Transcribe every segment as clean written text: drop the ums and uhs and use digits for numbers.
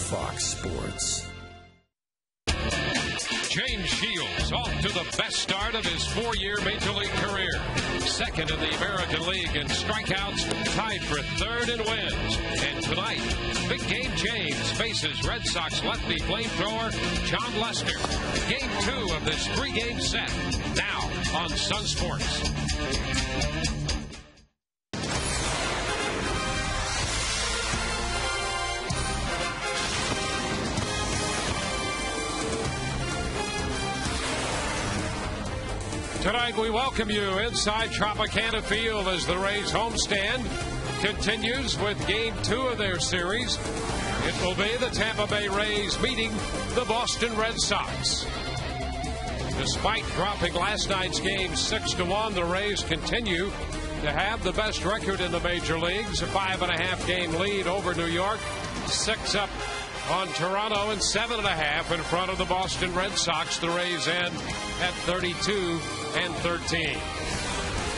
Fox Sports. James Shields off to the best start of his 4-year Major League career. Second in the American League in strikeouts, tied for third in wins. And tonight, Big Game James faces Red Sox lefty flamethrower John Lester. Game 2 of this 3-game set, now on Sun Sports. Tonight we welcome you inside Tropicana Field as the Rays homestand continues with Game 2 of their series. It will be the Tampa Bay Rays meeting the Boston Red Sox. Despite dropping last night's game 6-1, the Rays continue to have the best record in the major leagues, a 5.5 game lead over New York, 6 up on Toronto, and 7.5 in front of the Boston Red Sox. The Rays end at 32-13.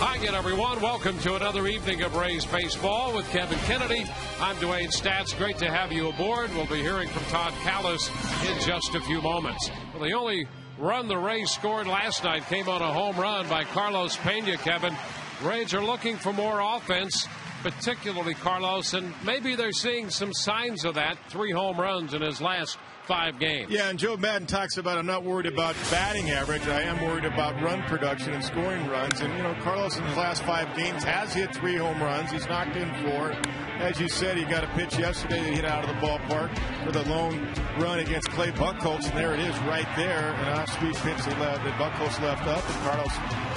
Hi again, everyone. Welcome to another evening of Rays baseball with Kevin Kennedy. I'm Dwayne Stats. Great to have you aboard. We'll be hearing from Todd Callis in just a few moments. Well, the only run the Rays scored last night came on a home run by Carlos Pena, Kevin. Rays are looking for more offense, particularly Carlos, and maybe they're seeing some signs of that. 3 home runs in his last 5 games. Yeah, and Joe Madden talks about, I'm not worried about batting average. I am worried about run production and scoring runs. And, you know, Carlos in his last 5 games has hit 3 home runs. He's knocked in 4. As you said, he got a pitch yesterday that hit out of the ballpark for the lone run against Clay Buchholz, and there it is right there. An off-speed pitch that Buchholz left up, and Carlos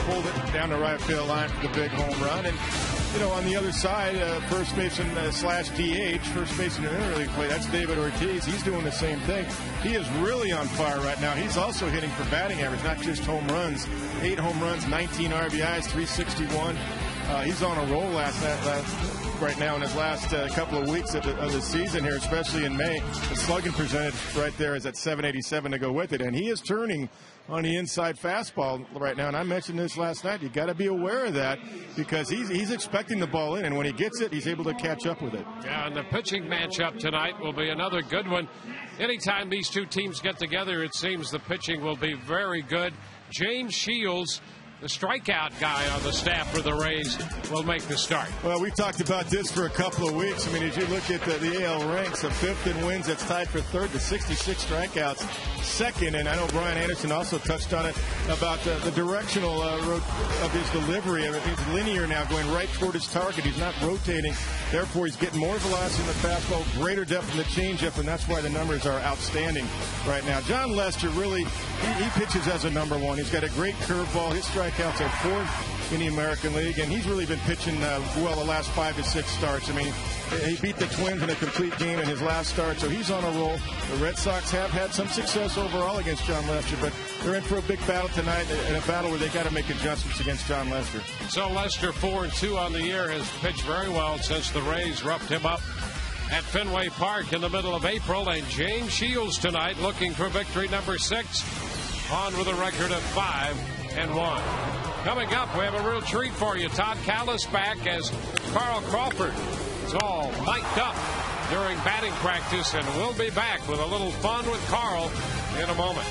pulled it down the right field line for the big home run. And, you know, on the other side, first baseman slash DH, first baseman in interleague play, that's David Ortiz. He's doing the same thing. He is really on fire right now. He's also hitting for batting average, not just home runs. 8 home runs, 19 RBIs, 361. He's on a roll right now in his last couple of weeks of the season here, especially in May. The slugging percentage right there is at 787 to go with it, and he is turning on the inside fastball right now. And I mentioned this last night. You got to be aware of that because he's expecting the ball in, and when he gets it, he's able to catch up with it. Yeah, and the pitching matchup tonight will be another good one. Anytime these two teams get together, it seems the pitching will be very good. James Shields, the strikeout guy on the staff for the Rays, will make the start. Well, we talked about this for a couple of weeks. I mean, as you look at the AL ranks, the 5th in wins, that's tied for 3rd, to 66 strikeouts. 2nd, and I know Brian Anderson also touched on it, about the directional of his delivery. I mean, it's linear now, going right toward his target. He's not rotating. Therefore, he's getting more velocity in the fastball, greater depth in the changeup, and that's why the numbers are outstanding right now. John Lester really, he pitches as a number 1. He's got a great curveball. His strikeouts are 4th in the American League, and he's really been pitching well the last 5 to 6 starts. I mean, he beat the Twins in a complete game in his last start, so he's on a roll. The Red Sox have had some success overall against John Lester, but they're in for a big battle tonight, in a battle where they got to make adjustments against John Lester. So Lester, 4-2 on the year, has pitched very well since the Rays roughed him up at Fenway Park in the middle of April. And James Shields tonight looking for victory number 6, on with a record of 5-1. Coming up, we have a real treat for you. Todd Callis back as Carl Crawford is all mic'd up during batting practice, and we'll be back with a little fun with Carl in a moment.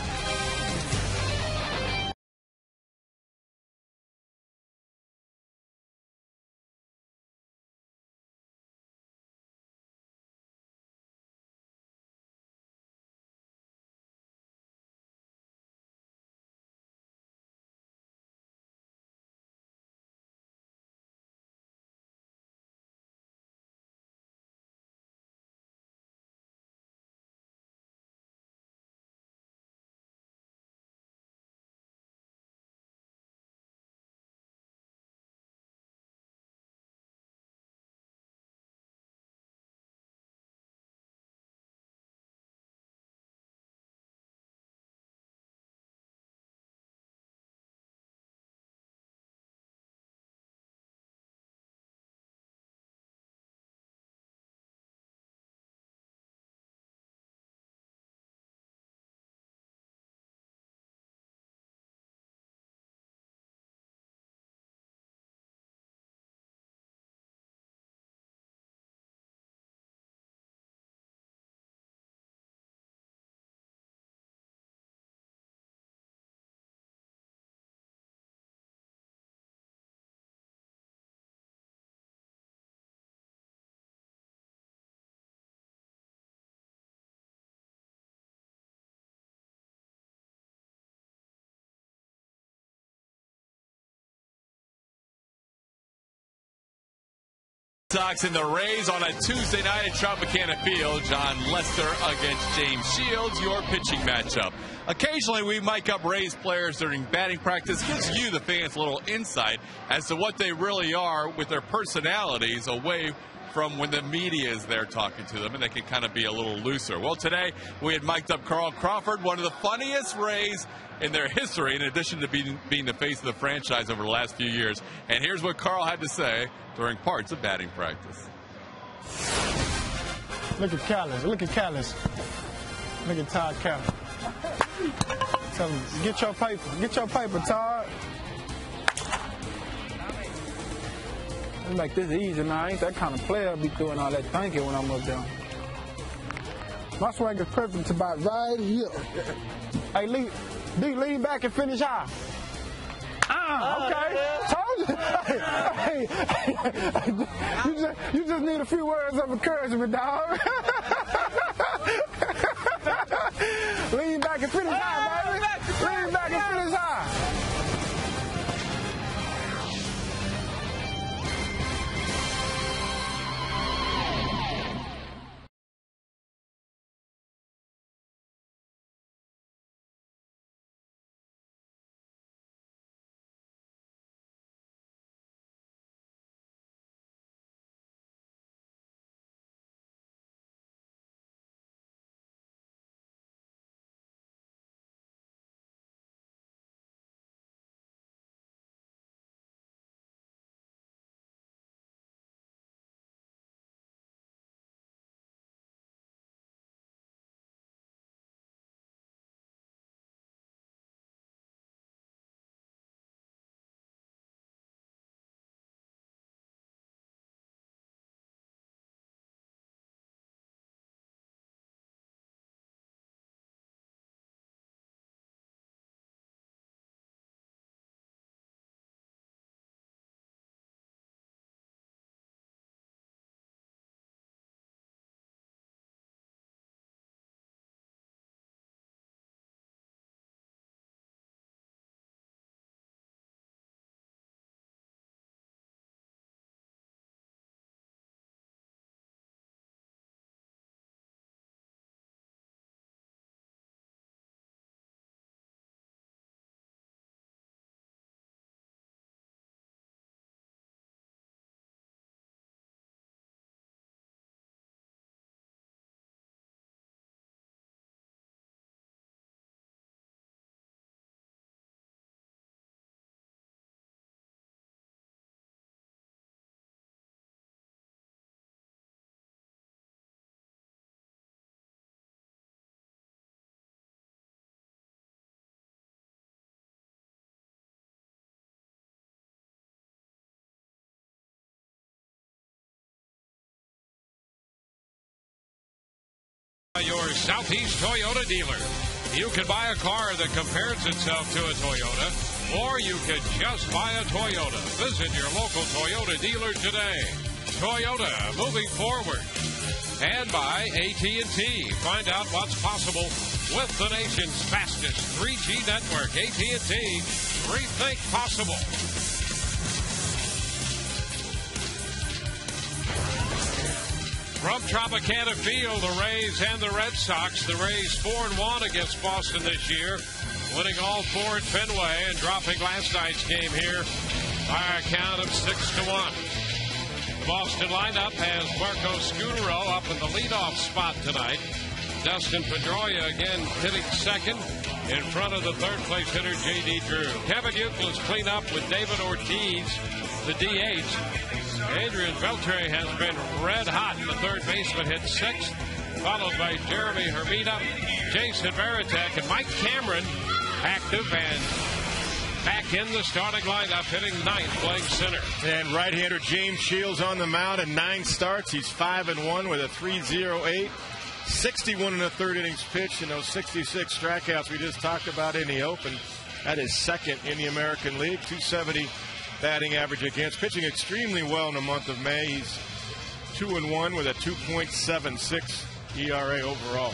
Sox and the Rays on a Tuesday night at Tropicana Field. John Lester against James Shields, your pitching matchup. Occasionally, we mic up Rays players during batting practice. Gives you, the fans, a little insight as to what they really are with their personalities away from when the media is there talking to them, and they can kind of be a little looser. Well, today we had mic'd up Carl Crawford, one of the funniest Rays in their history, in addition to being the face of the franchise over the last few years. And here's what Carl had to say during parts of batting practice. Look at Callis. Look at Callis. Look at Todd Callis. Tell him, get your paper. Get your paper, Todd. Let's make this easy now. I ain't that kind of player be doing all that thinking when I'm up there. My swing is perfect to about right here. Hey, lean back and finish high. Okay. Told you. You just need a few words of encouragement, dog. Lean back and finish high, baby. Lean back and finish high. Your Southeast Toyota dealer. You can buy a car that compares itself to a Toyota, or you could just buy a Toyota. Visit your local Toyota dealer today. Toyota, moving forward. And by AT&T. Find out what's possible with the nation's fastest 3G network. AT&T, rethink possible. From Tropicana Field, the Rays and the Red Sox. The Rays 4-1 against Boston this year, winning all four at Fenway and dropping last night's game here by a count of 6-1. The Boston lineup has Marco Scutaro up in the leadoff spot tonight. Dustin Pedroia again hitting second in front of the third-place hitter J.D. Drew. Kevin Youkilis clean up with David Ortiz, the DH. Adrian Beltre has been red hot. The third baseman hit sixth, followed by Jeremy Hermida, Jason Varitek, and Mike Cameron active and back in the starting lineup, hitting ninth, playing center. And right-hander James Shields on the mound in 9 starts. He's 5-1 with a 3.08. 61 in the third innings pitch, and those 66 strikeouts we just talked about in the open. That is second in the American League. 270 batting average against. Pitching extremely well in the month of May. He's 2-1 with a 2.76 ERA overall.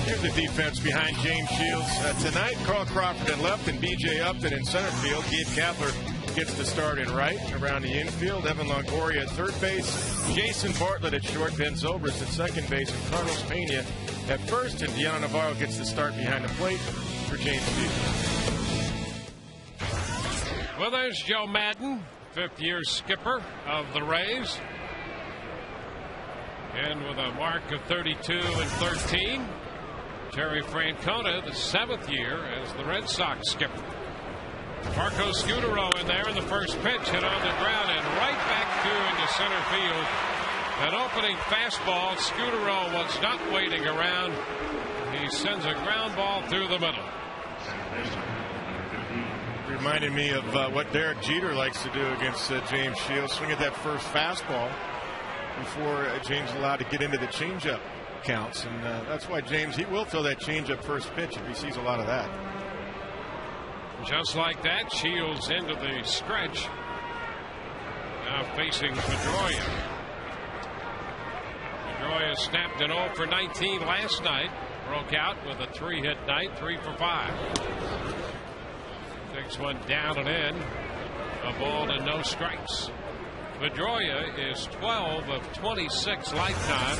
Here's the defense behind James Shields. Tonight, Carl Crawford in left and B.J. Upton in center field. Keith Kapler gets the start in right around the infield. Evan Longoria at third base. Jason Bartlett at short. Ben Zobrist at second base. And Carlos Pena at first. And Deanna Navarro gets the start behind the plate for James Field. Well, there's Joe Madden, fifth-year skipper of the Rays. And with a mark of 32 and 13, Terry Francona, the seventh year as the Red Sox skipper. Marco Scutaro in there in the first pitch, hit on the ground and right back into center field. An opening fastball. Scutaro was not waiting around. He sends a ground ball through the middle. Reminded me of what Derek Jeter likes to do against James Shields. Swing at that first fastball before James allowed to get into the changeup counts. And that's why James, he will throw that changeup first pitch if he sees a lot of that. Just like that, Shields into the stretch. Now facing Pedroia. Pedroia snapped an 0 for 19 last night. Broke out with a 3-hit night, 3 for 5. Takes one down and in. A ball and no strikes. Pedroia is 12 of 26 lifetime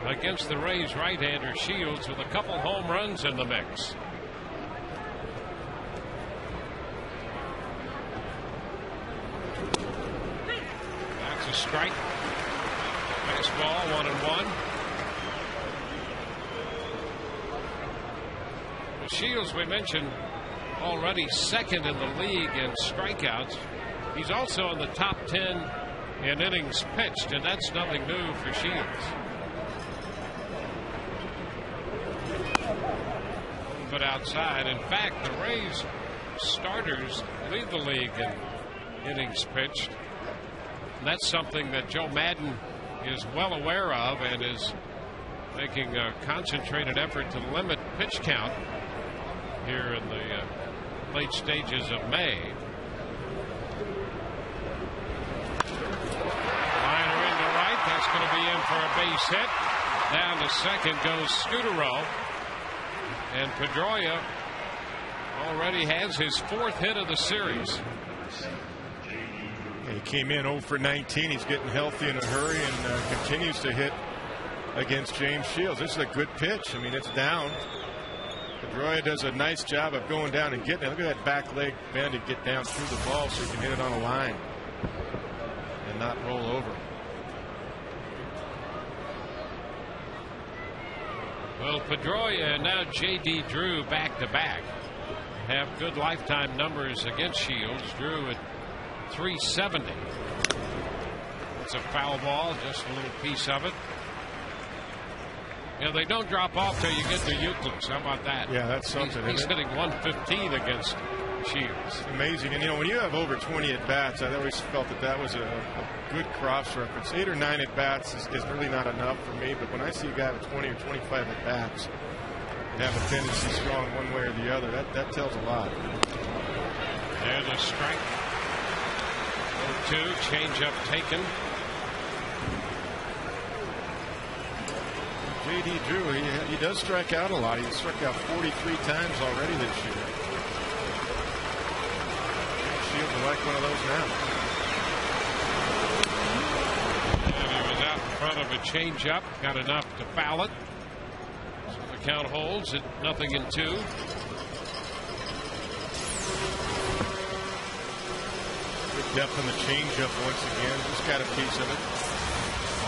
against the Rays right-hander Shields with a couple home runs in the mix. That's a strike. Fastball 1-1. Well, Shields, we mentioned, already second in the league in strikeouts. He's also in the top 10 in innings pitched, and that's nothing new for Shields. But outside, in fact, the Rays starters lead the league in innings pitched. And that's something that Joe Madden is well aware of and is making a concentrated effort to limit pitch count here in the late stages of May. Liner into right. That's going to be in for a base hit. Down to second goes Scutaro. And Pedroia already has his fourth hit of the series. He came in 0 for 19. He's getting healthy in a hurry and continues to hit against James Shields. This is a good pitch. I mean, it's down. Pedroia does a nice job of going down and getting it. Look at that back leg bend to get down through the ball so he can hit it on a line and not roll over. Well, Pedroia and now J.D. Drew back-to-back have good lifetime numbers against Shields. Drew at 370. It's a foul ball, just a little piece of it. You know, they don't drop off till you get to Euclid. How about that? Yeah, that's something. He's hitting 115 against Shields. Amazing. And, you know, when you have over 20 at-bats, I always felt that was a good cross reference. 8 or 9 at-bats is really not enough for me. But when I see a guy with 20 or 25 at-bats and have a tendency strong one way or the other, that tells a lot. There's a strike. 0-2, changeup taken. J.D. Drew, he does strike out a lot. He's struck out 43 times already this year. Shields will like one of those now. And he was out in front of a changeup, got enough to foul it. So the count holds at 0-2. Good depth on the changeup once again. Just got a piece of it.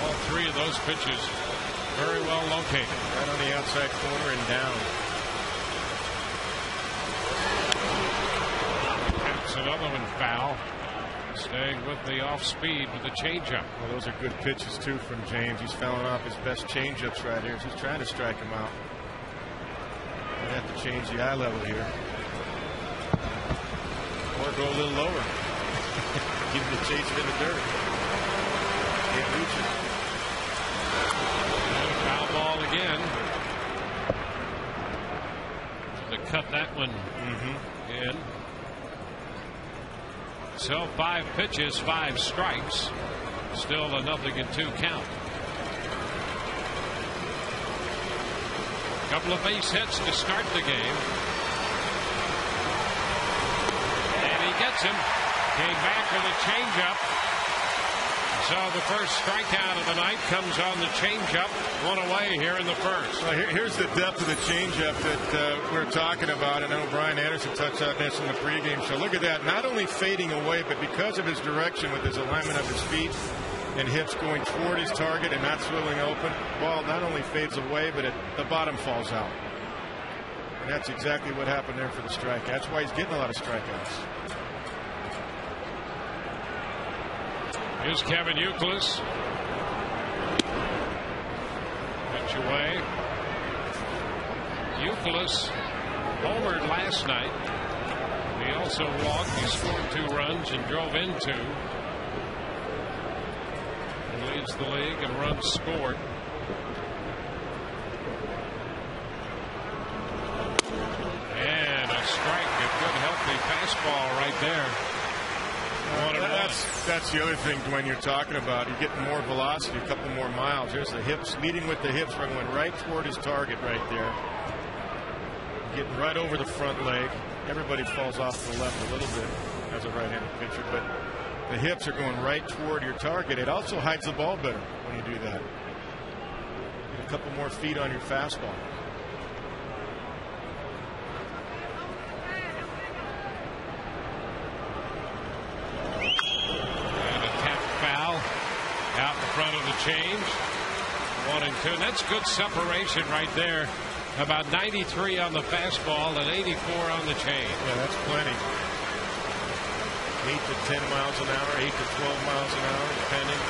All three of those pitches very well located. Right on the outside corner and down. That's another one foul. Staying with the off speed with the changeup. Well, those are good pitches too from James. He's fouling off his best changeups right here. He's trying to strike him out. Might have to change the eye level here. Or go a little lower. Get him to chase it in the dirt. Can't reach it. Foul ball again. To cut that one in. So 5 pitches, 5 strikes. Still a 0-2 count. Couple of base hits to start the game. And he gets gets him. Came back with a changeup. So the first strikeout of the night comes on the changeup. One away here in the first. Well, here's the depth of the changeup that we're talking about. I know Brian Anderson touched on this in the pregame show. Look at that. Not only fading away, but because of his direction with his alignment of his feet and hips going toward his target and not swiveling open, ball not only fades away, but the bottom falls out. And that's exactly what happened there for the strikeout. That's why he's getting a lot of strikeouts. Here's Kevin Youkilis. Pitch away. Youkilis homered last night. He also walked. He scored 2 runs and drove in 2. He leads the league in runs scored. And a strike. A good, healthy fastball right there. That's the other thing when you're talking about. You're getting more velocity, a couple more miles. There's the hips, leading with the hips, going right toward his target right there. Getting right over the front leg. Everybody falls off to the left a little bit as a right-handed pitcher, but the hips are going right toward your target. It also hides the ball better when you do that. Get a couple more feet on your fastball. Front of the change. 1 and 2. That's good separation right there. About 93 on the fastball and 84 on the change. Yeah, that's plenty. 8 to 10 miles an hour, 8 to 12 miles an hour, depending.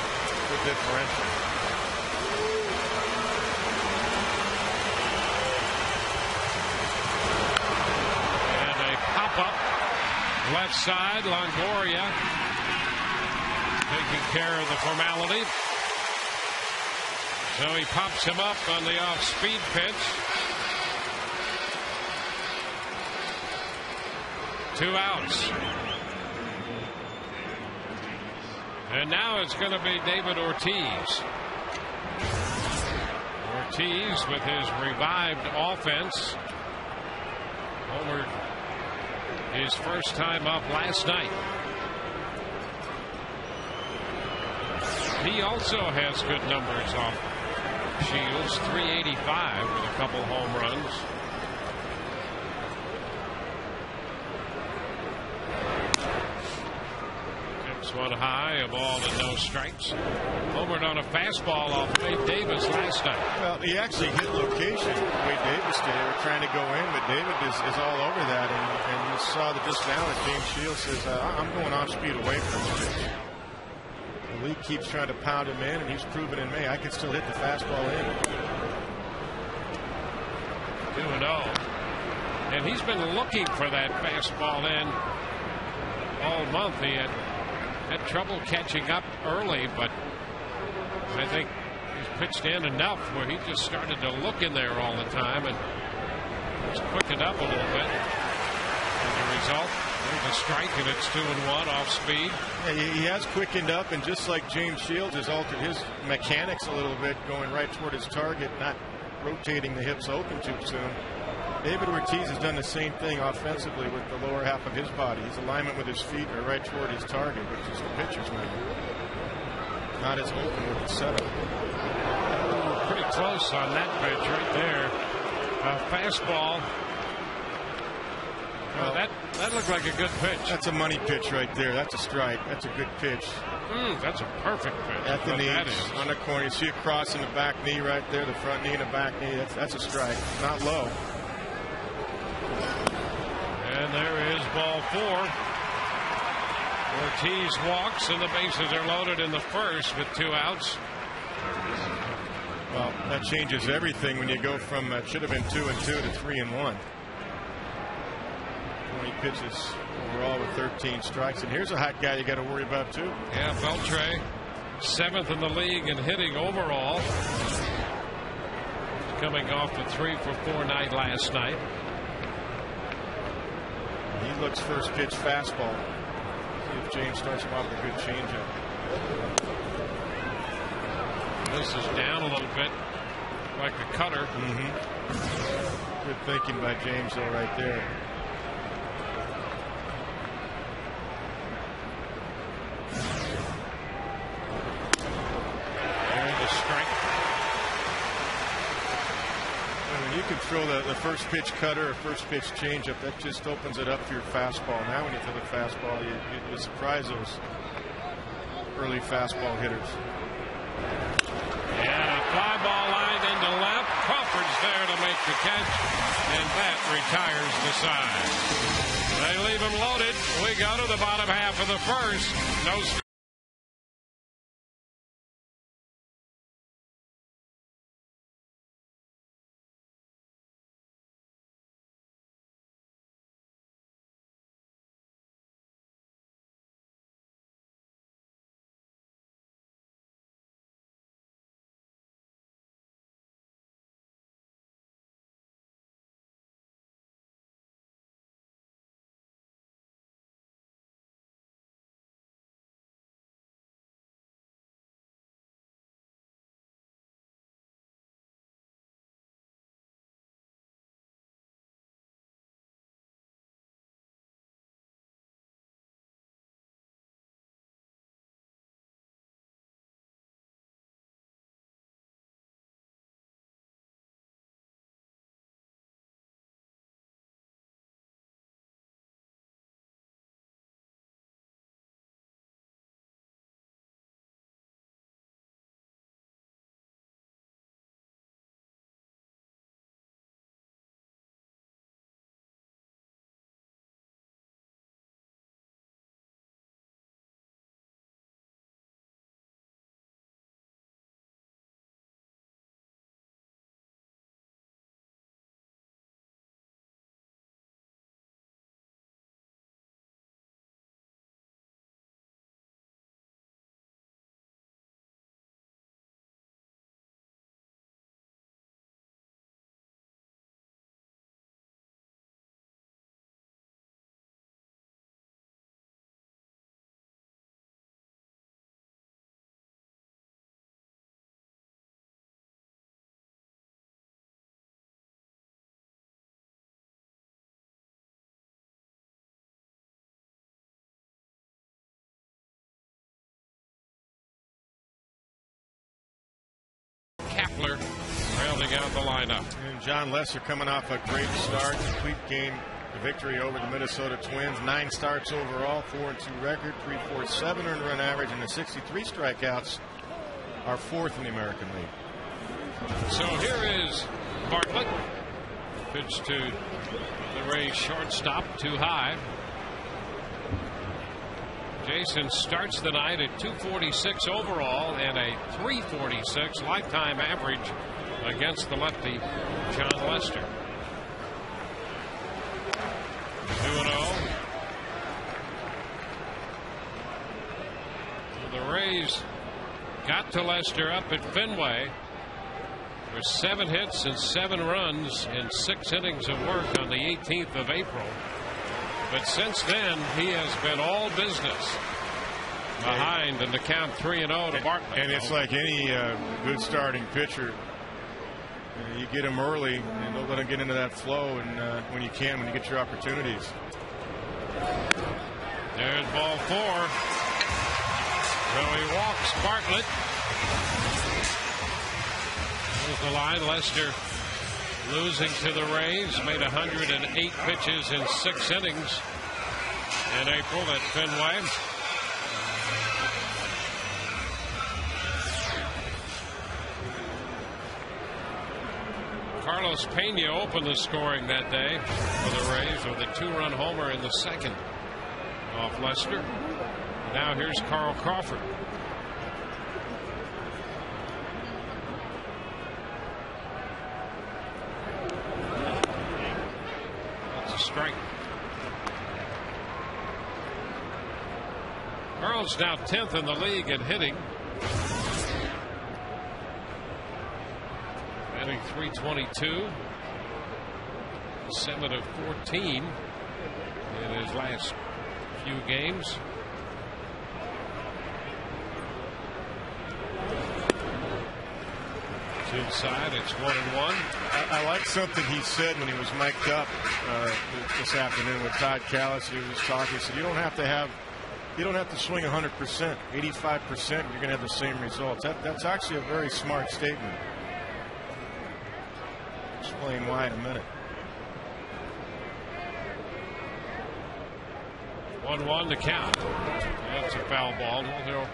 Good differential. And a pop-up left side. Longoria taking care of the formality. So he pops him up on the off-speed pitch. 2 outs. And now it's going to be David Ortiz. Ortiz with his revived offense. Homered his first time up last night. He also has good numbers off Shields. 385 with a couple home runs. Tips one high, a ball and no strikes. Homered on a fastball off Wade Davis last night. Well, he actually hit location. Wade Davis did. They were trying to go in, but David is all over that. And you saw that just now that James Shields says, I'm going off speed away from this pitch. The league keeps trying to pound him in, and he's proven in May I can still hit the fastball in. 2-0. And he's been looking for that fastball in all month. He had trouble catching up early, but I think he's pitched in enough where he just started to look in there all the time and it's quickened up a little bit. As a result, there's a strike, and it's 2-1 off speed. Yeah, he has quickened up, and just like James Shields has altered his mechanics a little bit, going right toward his target, not rotating the hips open too soon. David Ortiz has done the same thing offensively with the lower half of his body. His alignment with his feet are right toward his target, which is the pitcher's movement. Not as open with the setup. Pretty close on that pitch right there. Fastball. Well, that looked like a good pitch. That's a money pitch right there. That's a strike. That's a good pitch. That's a perfect pitch. At the knees, on the corner. You see it crossing the back knee right there, the front knee and the back knee. That's a strike. Not low. And there is ball 4. Ortiz walks, and the bases are loaded in the first with 2 outs. Well, that changes everything when you go from should have been 2-2 to 3-1. 20 pitches overall with 13 strikes. And here's a hot guy you got to worry about too. Yeah, Beltre, 7th in the league in hitting overall. Coming off the 3-for-4 night last night. He looks first pitch fastball. See if James starts him off a good changeup. This is down a little bit, like a cutter. Good thinking by James though right there. can throw the first pitch cutter or first pitch changeup. That just opens it up for your fastball. Now when you throw the fastball, you surprise those early fastball hitters. And a fly ball lined into left. Crawford's there to make the catch, and that retires the side. They leave him loaded. We go to the bottom half of the first. No. Rounding out the lineup. And John Lester coming off a great start. Complete game victory over the Minnesota Twins. 9 starts overall, 4-2 record, 3.47 earned run average, and the 63 strikeouts are 4th in the American League. So here is Bartlett. Pitch to the Rays shortstop, too high. Jason starts the night at 246 overall and a 346 lifetime average against the lefty John Lester. 2-0. The Rays got to Lester up at Fenway for 7 hits and 7 runs in 6 innings of work on the 18th of April. But since then, he has been all business. Behind in the count 3-0 to Bartlett. And it's like any good starting pitcher. You get him early and don't let him get into that flow, and when you get your opportunities. There's ball 4. So he walks Bartlett. There's the line. Lester losing to the Rays. Made 108 pitches in 6 innings in April at Fenway. Carlos Pena opened the scoring that day for the Rays with a 2-run homer in the 2nd off Lester. Now here's Carl Crawford. That's a strike. Carl's now 10th in the league in hitting. Batting .322. 7 of 14 in his last few games. It's inside. It's 1-1. I like something he said when he was mic'd up this afternoon with Todd Callis. He was talking. He said you don't have to swing 100%, 85%. You're going to have the same results. That's actually a very smart statement. explain why in a minute. 1-1 to count. That's a foul ball. We'll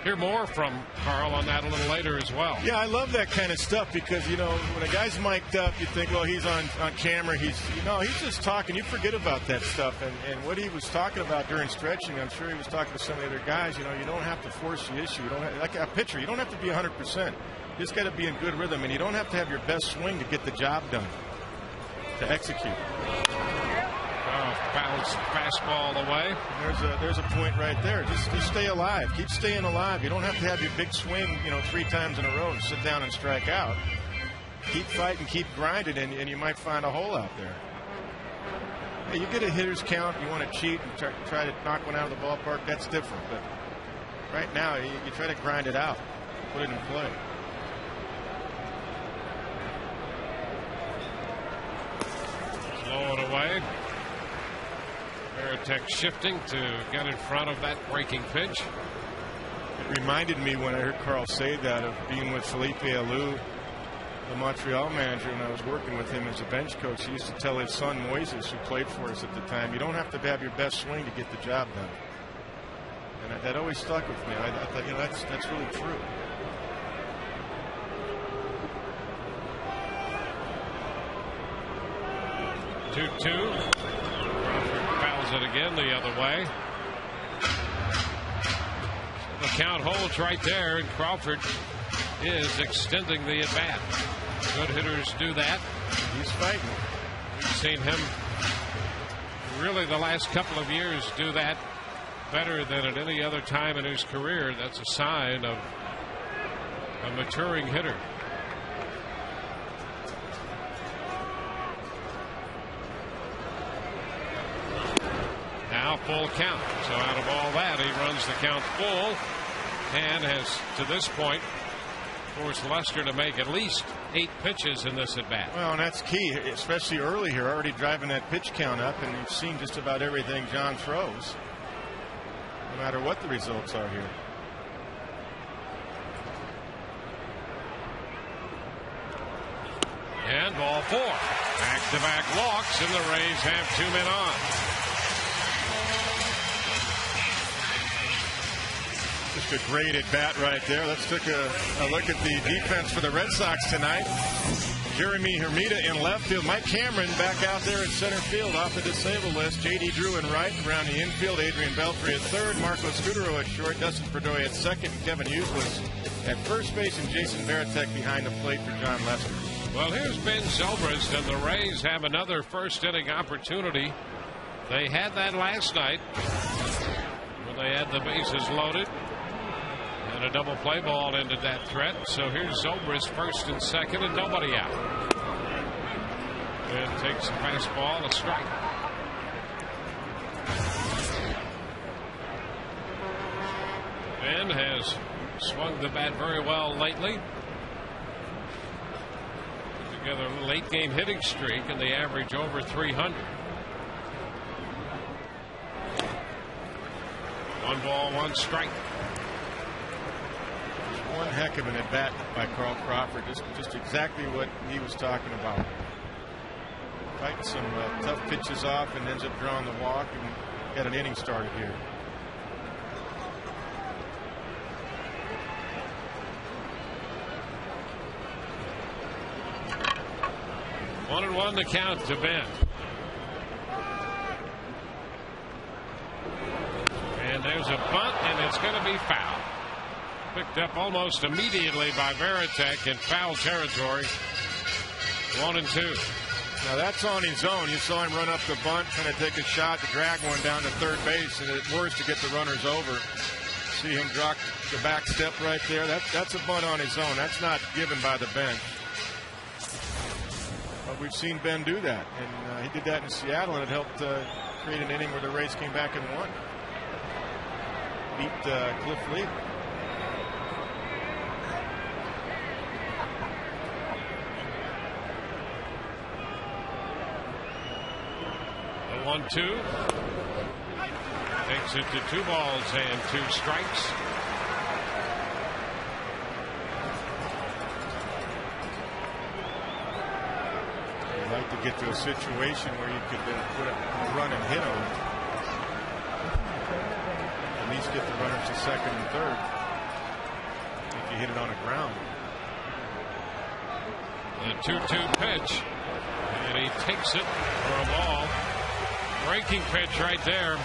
hear more from Carl on that a little later as well. Yeah, I love that kind of stuff because, you know, when a guy's mic'd up, you think, well, he's on camera. He's just talking. You forget about that stuff. And what he was talking about during stretching, I'm sure he was talking to some of the other guys. You know, you don't have to force the issue. You don't have, like a pitcher, you don't have to be 100%. You just got to be in good rhythm, and you don't have to have your best swing to get the job done, to execute. Bounce fastball away. There's a point right there. Just stay alive. Keep staying alive. You don't have to have your big swing, 3 times in a row and sit down and strike out. Keep fighting, keep grinding, and you might find a hole out there. Hey, you get a hitter's count, you want to cheat and try to knock one out of the ballpark, that's different. But right now, you try to grind it out, put it in play. Slow it away. Veritek shifting to get in front of that breaking pitch. It reminded me when I heard Carl say that of being with Felipe Alou, the Montreal manager, and I was working with him as a bench coach. He used to tell his son Moises, who played for us at the time, you don't have to have your best swing to get the job done. And that always stuck with me. I thought, that's really true. Crawford fouls it again the other way. The count holds right there, and Crawford is extending the at bat. Good hitters do that. He's fighting. We've seen him really the last couple of years do that better than at any other time in his career. That's a sign of a maturing hitter. Now full count. So out of all that, he runs the count full and has, to this point, forced Lester to make at least 8 pitches in this at bat. Well, and that's key, especially early here, already driving that pitch count up, and you've seen just about everything John throws, no matter what the results are here. And ball 4. Back-to-back walks, and the Rays have 2 men on. Just a great at bat right there. Let's take a look at the defense for the Red Sox tonight. Jeremy Hermida in left field. Mike Cameron back out there in center field off the disabled list. J.D. Drew in right. Around the infield, Adrian Beltre at third. Marco Scudero at short. Dustin Pedroia at second. Kevin Hughes was at first base. And Jason Veritek behind the plate for John Lester. Well, here's Ben Zobrist, and the Rays have another first inning opportunity. They had that last night when they had the bases loaded. And a double play ball ended that threat. So here's Zobrist first and second, and nobody out. And takes a fastball, a strike. Ben has swung the bat very well lately. Put together a late game hitting streak, and the average over 300. 1 ball, 1 strike. One heck of an at bat by Carl Crawford. Just exactly what he was talking about. Fighting some tough pitches off and ends up drawing the walk and got an inning started here. One and 1 to count to Ben. And there's a bunt, and it's going to be foul. Picked up almost immediately by Veritek in foul territory. 1 and 2. Now that's on his own. You saw him run up the bunt, kind of take a shot to drag one down to third base, and it works to get the runners over. See him drop the back step right there. That's a bunt on his own. That's not given by the bench. But we've seen Ben do that, and he did that in Seattle, and it helped create an inning where the Rays came back and won. Beat Cliff Lee. The 1-2 takes it to 2 balls and 2 strikes. like to get to a situation where you could put a run and hit on it. At least get the runners to second and third if you hit it on the ground. The 2-2 pitch, and he takes it for a ball. Breaking pitch right there.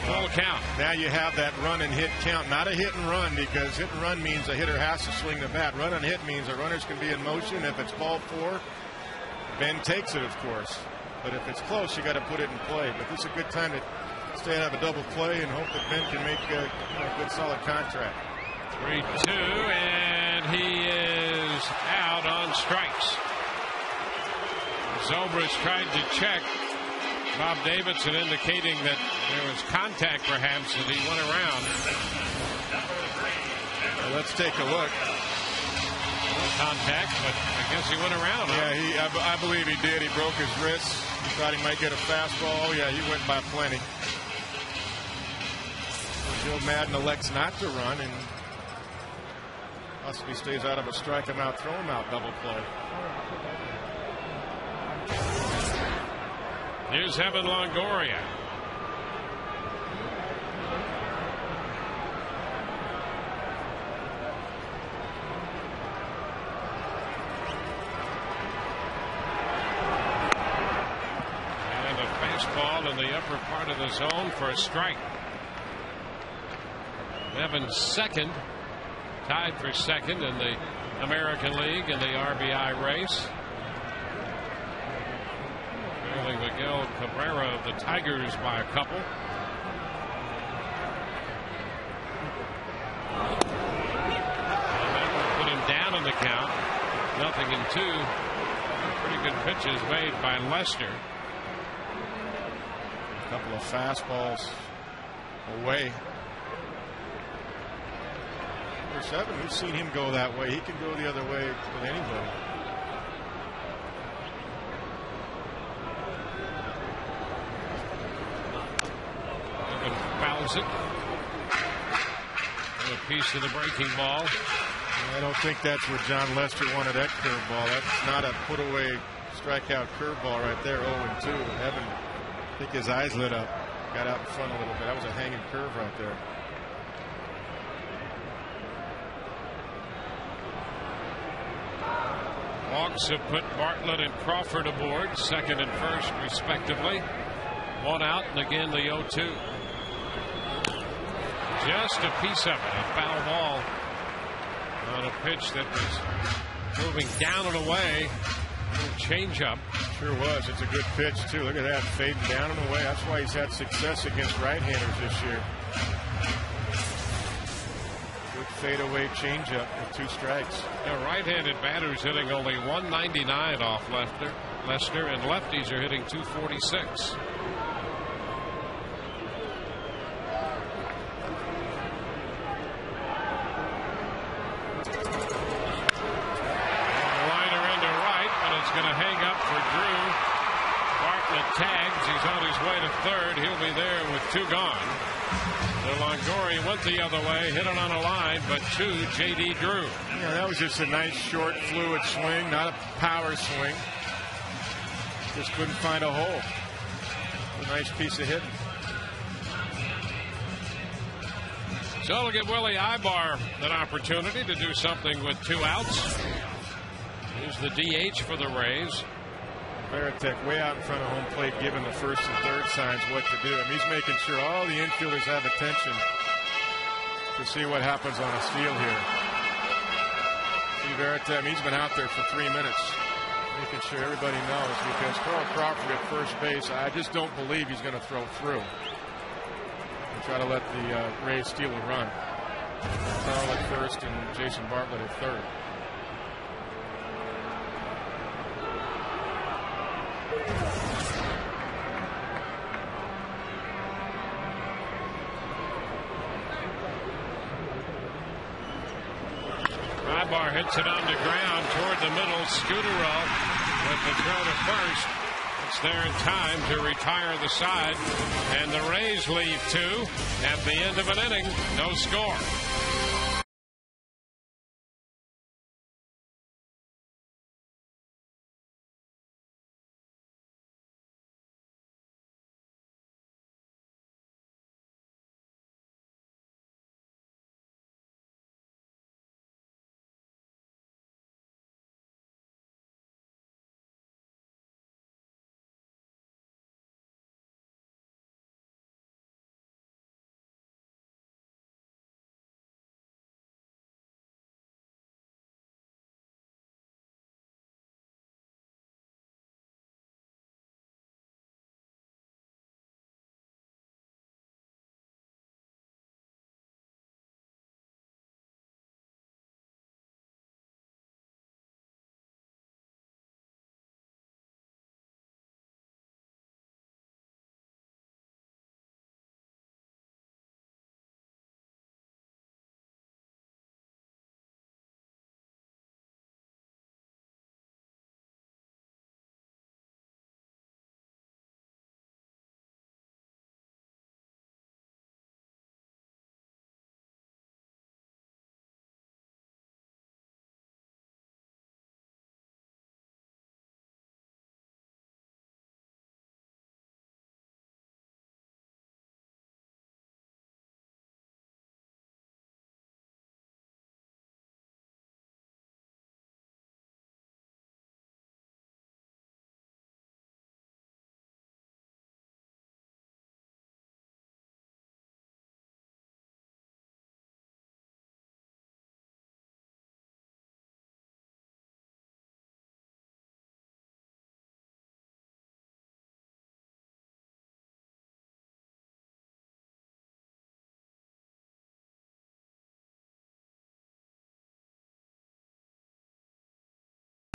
Full count. Now you have that run and hit count, not a hit and run, because hit and run means a hitter has to swing the bat. Run and hit means the runners can be in motion. If it's ball 4, Ben takes it, of course. But if it's close, you got to put it in play. But this is a good time to stay and have a double play and hope that Ben can make a good solid contract. 3-2, and he is out on strikes. Zobrist tried to check Bob Davidson, indicating that there was contact perhaps that he went around. Well, let's take a look. No contact, but I guess he went around. Yeah, I believe he did. He broke his wrist. He thought he might get a fastball. Oh, yeah, he went by plenty. Joe Madden elects not to run and possibly stays out of a strike him out, throw him out double play. Here's Evan Longoria. And a fastball in the upper part of the zone for a strike. Evan's second, tied for second in the American League in the RBI race. Miguel Cabrera of the Tigers by a couple. And that will put him down in the count. 0-2. Pretty good pitches made by Lester. A couple of fastballs away. Number 7, we've seen him go that way. He can go the other way with anybody. Fouls it. And a piece of the breaking ball. I don't think that's what John Lester wanted, that curveball. That's not a put away strikeout curveball right there. 0-2. Evan, I think his eyes lit up. Got out in front a little bit. That was a hanging curve right there. Hawks have put Bartlett and Crawford aboard, second and first respectively. 1 out, and again the 0-2. Just a piece of it, a foul ball on a pitch that was moving down and away. Change up. Sure was. It's a good pitch too. Look at that, fading down and away. That's why he's had success against right-handers this year. Good fadeaway changeup with 2 strikes. Now, right-handed batters hitting only 199 off Lester, and lefties are hitting 246. Tags. He's on his way to third. He'll be there with 2 gone. So Longoria went the other way, hit it on a line, but 2 J.D. Drew. Yeah, that was just a nice, short, fluid swing, not a power swing. Just couldn't find a hole. A nice piece of hitting. So it'll give Willie Ibar an opportunity to do something with 2 outs. Here's the DH for the Rays. Veritek way out in front of home plate, giving the first and third signs what to do. And he's making sure all the infielders have attention to see what happens on a steal here. See Veritek, he's been out there for 3 minutes, making sure everybody knows, because Carl Crawford at first base, I just don't believe he's going to throw through and try to let the Rays steal a run. Carl at first and Jason Bartlett at third. Ibar hits it on the ground toward the middle. Scudero with the throw to first. It's there in time to retire the side. And the Rays leave 2 at the end of an inning. No score.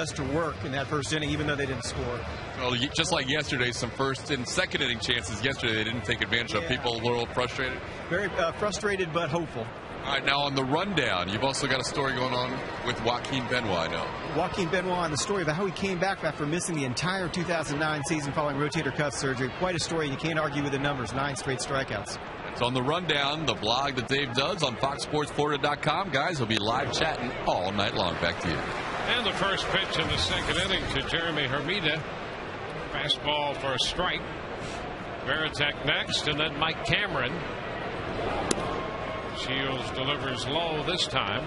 to work in that first inning, even though they didn't score. Well, just like yesterday, some first and second inning chances yesterday they didn't take advantage of. People a little frustrated. Very frustrated, but hopeful. All right, now on the rundown, you've also got a story going on with Joaquin Benoit now. Joaquin Benoit and the story about how he came back after missing the entire 2009 season following rotator cuff surgery. Quite a story, and you can't argue with the numbers. 9 straight strikeouts. It's on the rundown, the blog that Dave does on FoxSportsFlorida.com. Guys, we'll be live chatting all night long. Back to you. And the first pitch in the second inning to Jeremy Hermida. Fastball for a strike. Varitek next, and then Mike Cameron. Shields delivers low this time.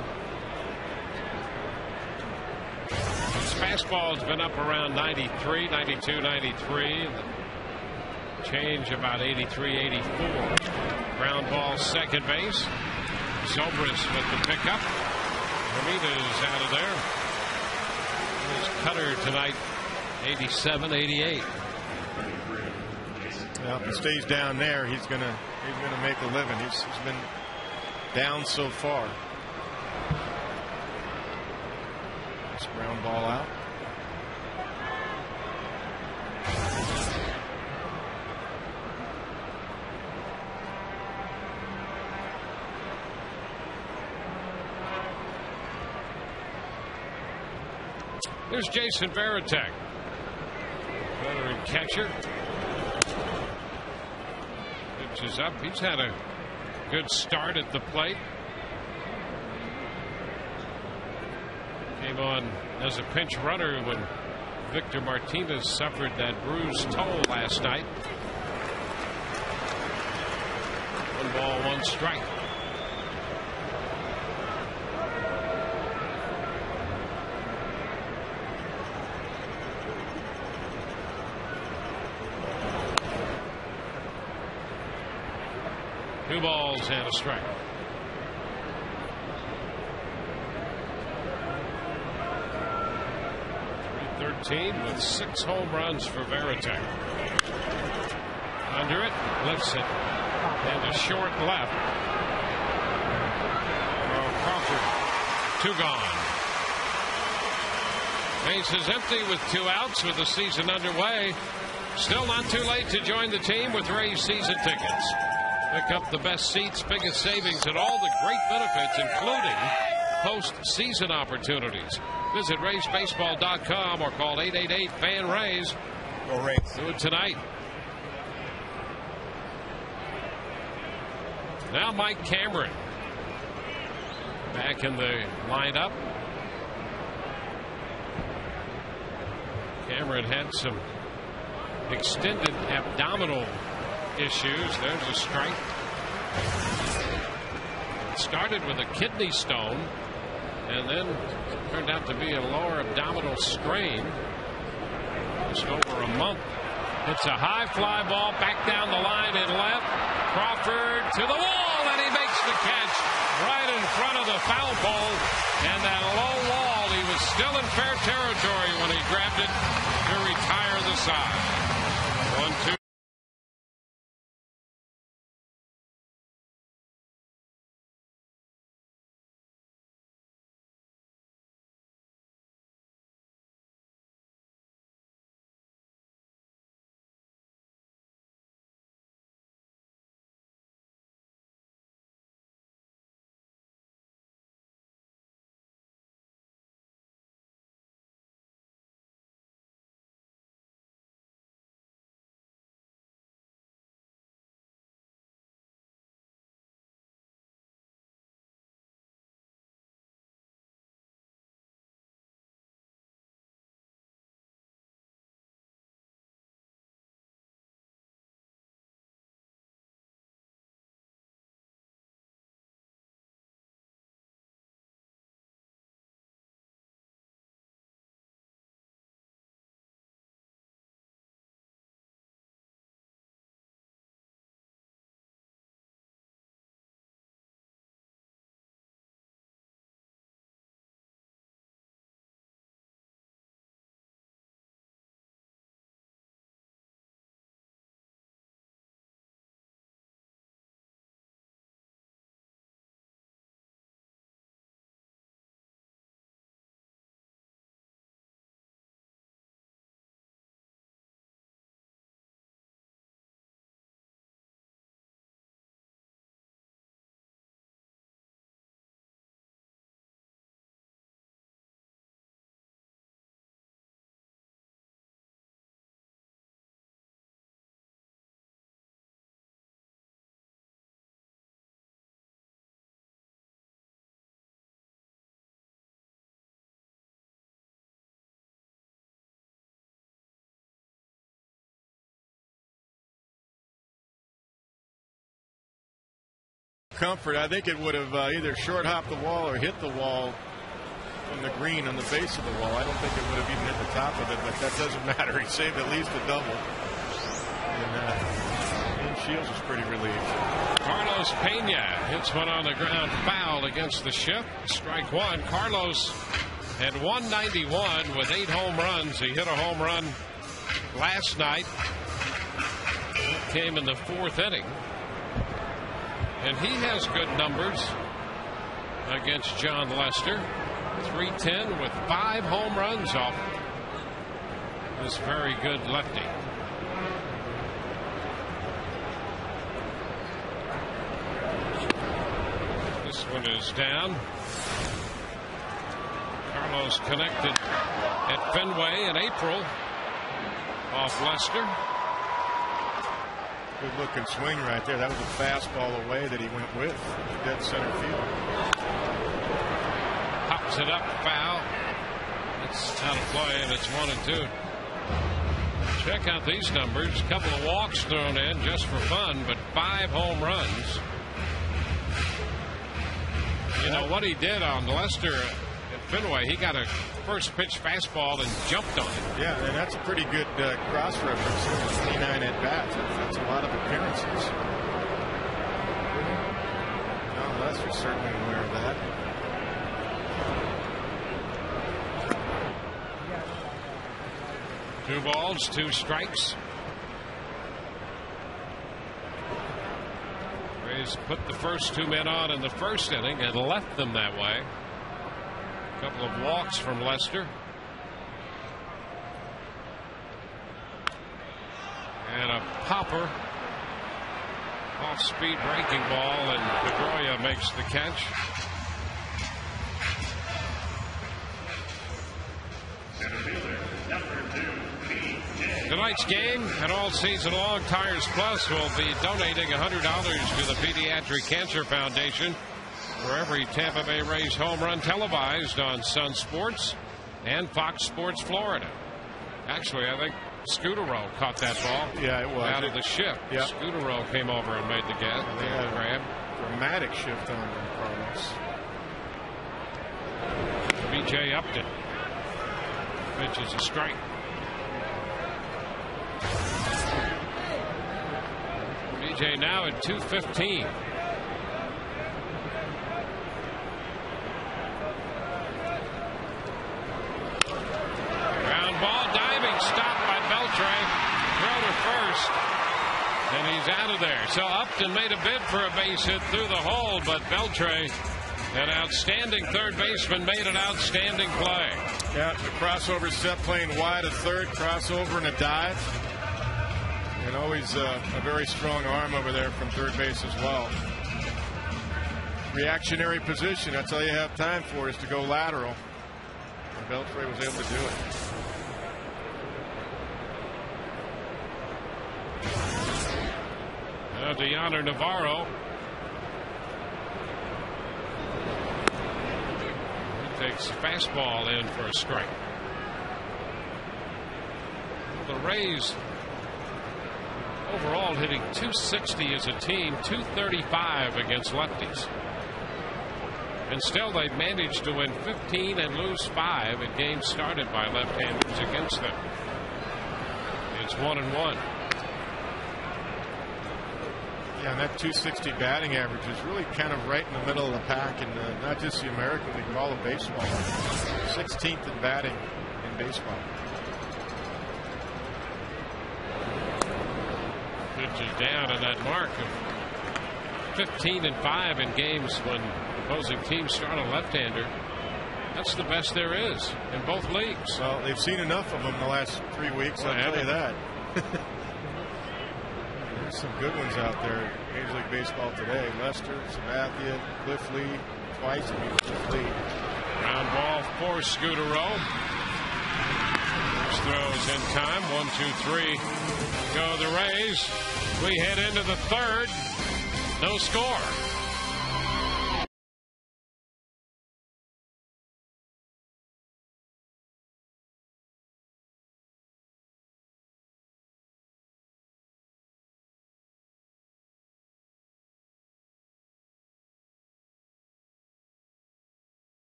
His fastball has been up around 93, 92, 93. Change about 83, 84. Ground ball second base. Zobrist with the pickup. Hermida's out of there. His cutter tonight, 87, 88. Well, if he stays down there, he's gonna make a living. He's been down so far. This ground ball out. There's Jason Varitek, veteran catcher. Pitch is up. He's had a good start at the plate. Came on as a pinch runner when Victor Martinez suffered that bruised toe last night. 1 ball, 1 strike. Two balls and a strike. .313 with 6 home runs for Varitek. Under it, lifts it, and a short left. Crawford, 2 gone. Base is empty with 2 outs with the season underway. Still not too late to join the team with Rays season tickets. Pick up the best seats, biggest savings, and all the great benefits, including postseason opportunities. Visit RaysBaseball.com or call 888-FAN-RAYS. Go Rays. Do it tonight. Now Mike Cameron back in the lineup. Cameron had some extended abdominal issues. There's a strike. It started with a kidney stone and then turned out to be a lower abdominal strain. Just over a month. It's a high fly ball back down the line and left. Crawford to the wall, and he makes the catch right in front of the foul pole. And that low wall, he was still in fair territory when he grabbed it to retire the side. 1-2. Comfort, I think it would have either short hopped the wall or hit the wall from the green on the base of the wall. I don't think it would have even hit the top of it, but that doesn't matter. He saved at least a double. And Shields was pretty relieved. Carlos Pena hits one on the ground foul against the shift. Strike one. Carlos had 191 with 8 home runs. He hit a home run last night. It came in the 4th inning. And he has good numbers against John Lester. 310 with 5 home runs off this very good lefty. This one is down. Carlos connected at Fenway in April off Lester. Good looking swing right there. That was a fastball away that he went with dead center field. Pops it up, foul. It's out of play, and it's 1-2. Check out these numbers. A couple of walks thrown in just for fun, but 5 home runs. You know what he did on Lester at Fenway? He got a first pitch fastball and jumped on it. Yeah, and that's a pretty good cross reference. 29 at bats. That's a lot of appearances. No, Lester's certainly aware of that. Two balls, 2 strikes. Rays put the first 2 men on in the first inning and left them that way. A couple of walks from Lester. And a popper. Off-speed breaking ball, and Pedroia makes the catch. Tonight's game and all season long, Tires Plus will be donating $100 to the Pediatric Cancer Foundation for every Tampa Bay Rays home run televised on Sun Sports and Fox Sports Florida. Actually, I think Scudero caught that ball. Yeah, it was. Out of the shift. Yep. Scudero came over and made the get. They had a dramatic shift on them, Carlos. BJ Upton. Pitch is a strike. BJ now at 215. Ground ball, diving, stopped by Beltre. Throw to first, and he's out of there. So Upton made a bid for a base hit through the hole, but Beltre, an outstanding third baseman, made an outstanding play. Yeah, the crossover set playing wide of third, crossover and a dive. And always a very strong arm over there from third base as well. Reactionary position, that's all you have time for, is to go lateral. And Beltre was able to do it. Deoner Navarro. He takes fastball in for a strike. The Rays overall hitting .260 as a team, .235 against lefties. And still they managed to win 15 and lose 5 in games started by left-handers against them. It's 1-1. Yeah, and that .260 batting average is really kind of right in the middle of the pack, and not just the American League, but all of baseball. 16th in batting in baseball. Pitch is down, and that mark of 15 and 5 in games when opposing teams start a left-hander. That's the best there is in both leagues. Well, they've seen enough of them the last 3 weeks, I'll tell you that. There's some good ones out there in Major League Baseball today. Lester, Sabathia, Cliff Lee, twice I mean Cliff Lee. Ground ball for Scudero. Throws in time. 1, 2, 3. Go the Rays. We head into the third. No score.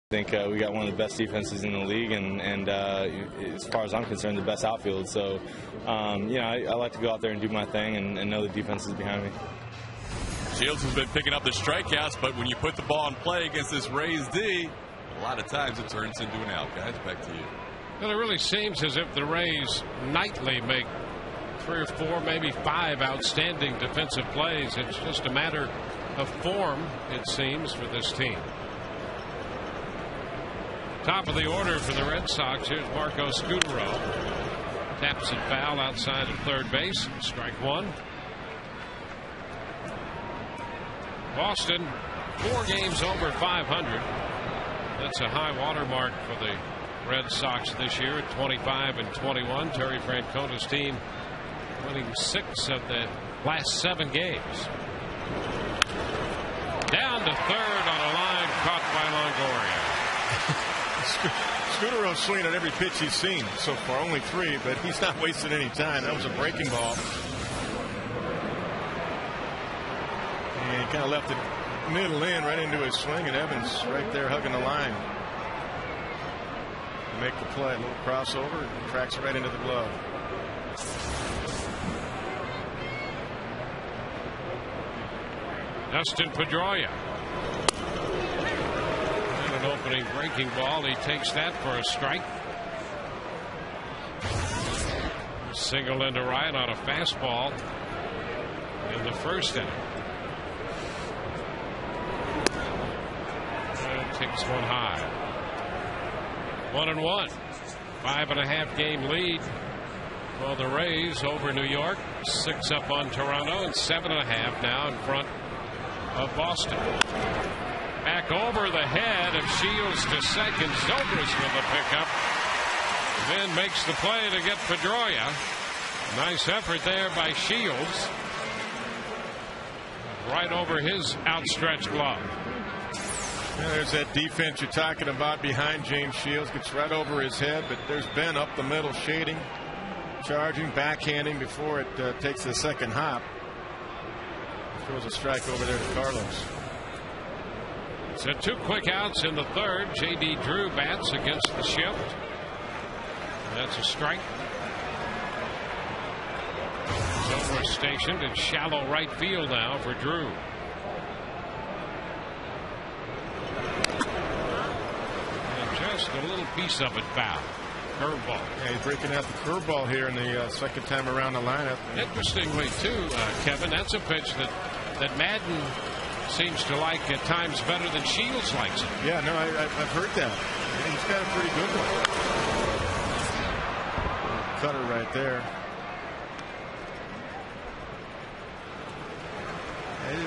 I think we got one of the best defenses in the league, and as far as I'm concerned, the best outfield. So, I like to go out there and do my thing and know the defense is behind me. Shields has been picking up the strikeouts, but when you put the ball in play against this Rays D, a lot of times it turns into an out. Guys, back to you. Well, it really seems as if the Rays nightly make 3 or 4, maybe 5 outstanding defensive plays. It's just a matter of form, it seems, for this team. Top of the order for the Red Sox. Here's Marco Scutaro. Taps it foul outside of third base. Strike one. Boston 4 games over 500. That's a high water mark for the Red Sox this year at 25-21. Terry Francona's team winning 6 of the last 7 games. Down to third on a line caught by Longoria. Scutaro's swinging at every pitch he's seen so far, only 3, but he's not wasting any time. That was a breaking ball. And he kind of left it middle in right into his swing, and Evans right there hugging the line. Make the play, a little crossover, and tracks right into the glove. Dustin Pedroia. An opening breaking ball. He takes that for a strike. Single into right on a fastball in the first inning. And takes one high. 1-1. 5.5 game lead for the Rays over New York. 6 up on Toronto and 7.5 now in front of Boston. Back over the head of Shields to second. Zobrist with the pickup. Then makes the play to get Pedroia. Nice effort there by Shields. Right over his outstretched glove. Yeah, there's that defense you're talking about behind James Shields. Gets right over his head, but there's Ben up the middle shading, charging, backhanding before it takes the second hop. Throws a strike over there to Carlos. So 2 quick outs in the third. J.D. Drew bats against the shift. That's a strike. Zobrist stationed in shallow right field now for Drew. And just a little piece of it foul. Curveball. Yeah, he's breaking out the curveball here in the second time around the lineup. Interestingly, too, Kevin, that's a pitch that Madden seems to like at times better than Shields likes it. Yeah, no, I've heard that. He's got a pretty good one. Cutter right there.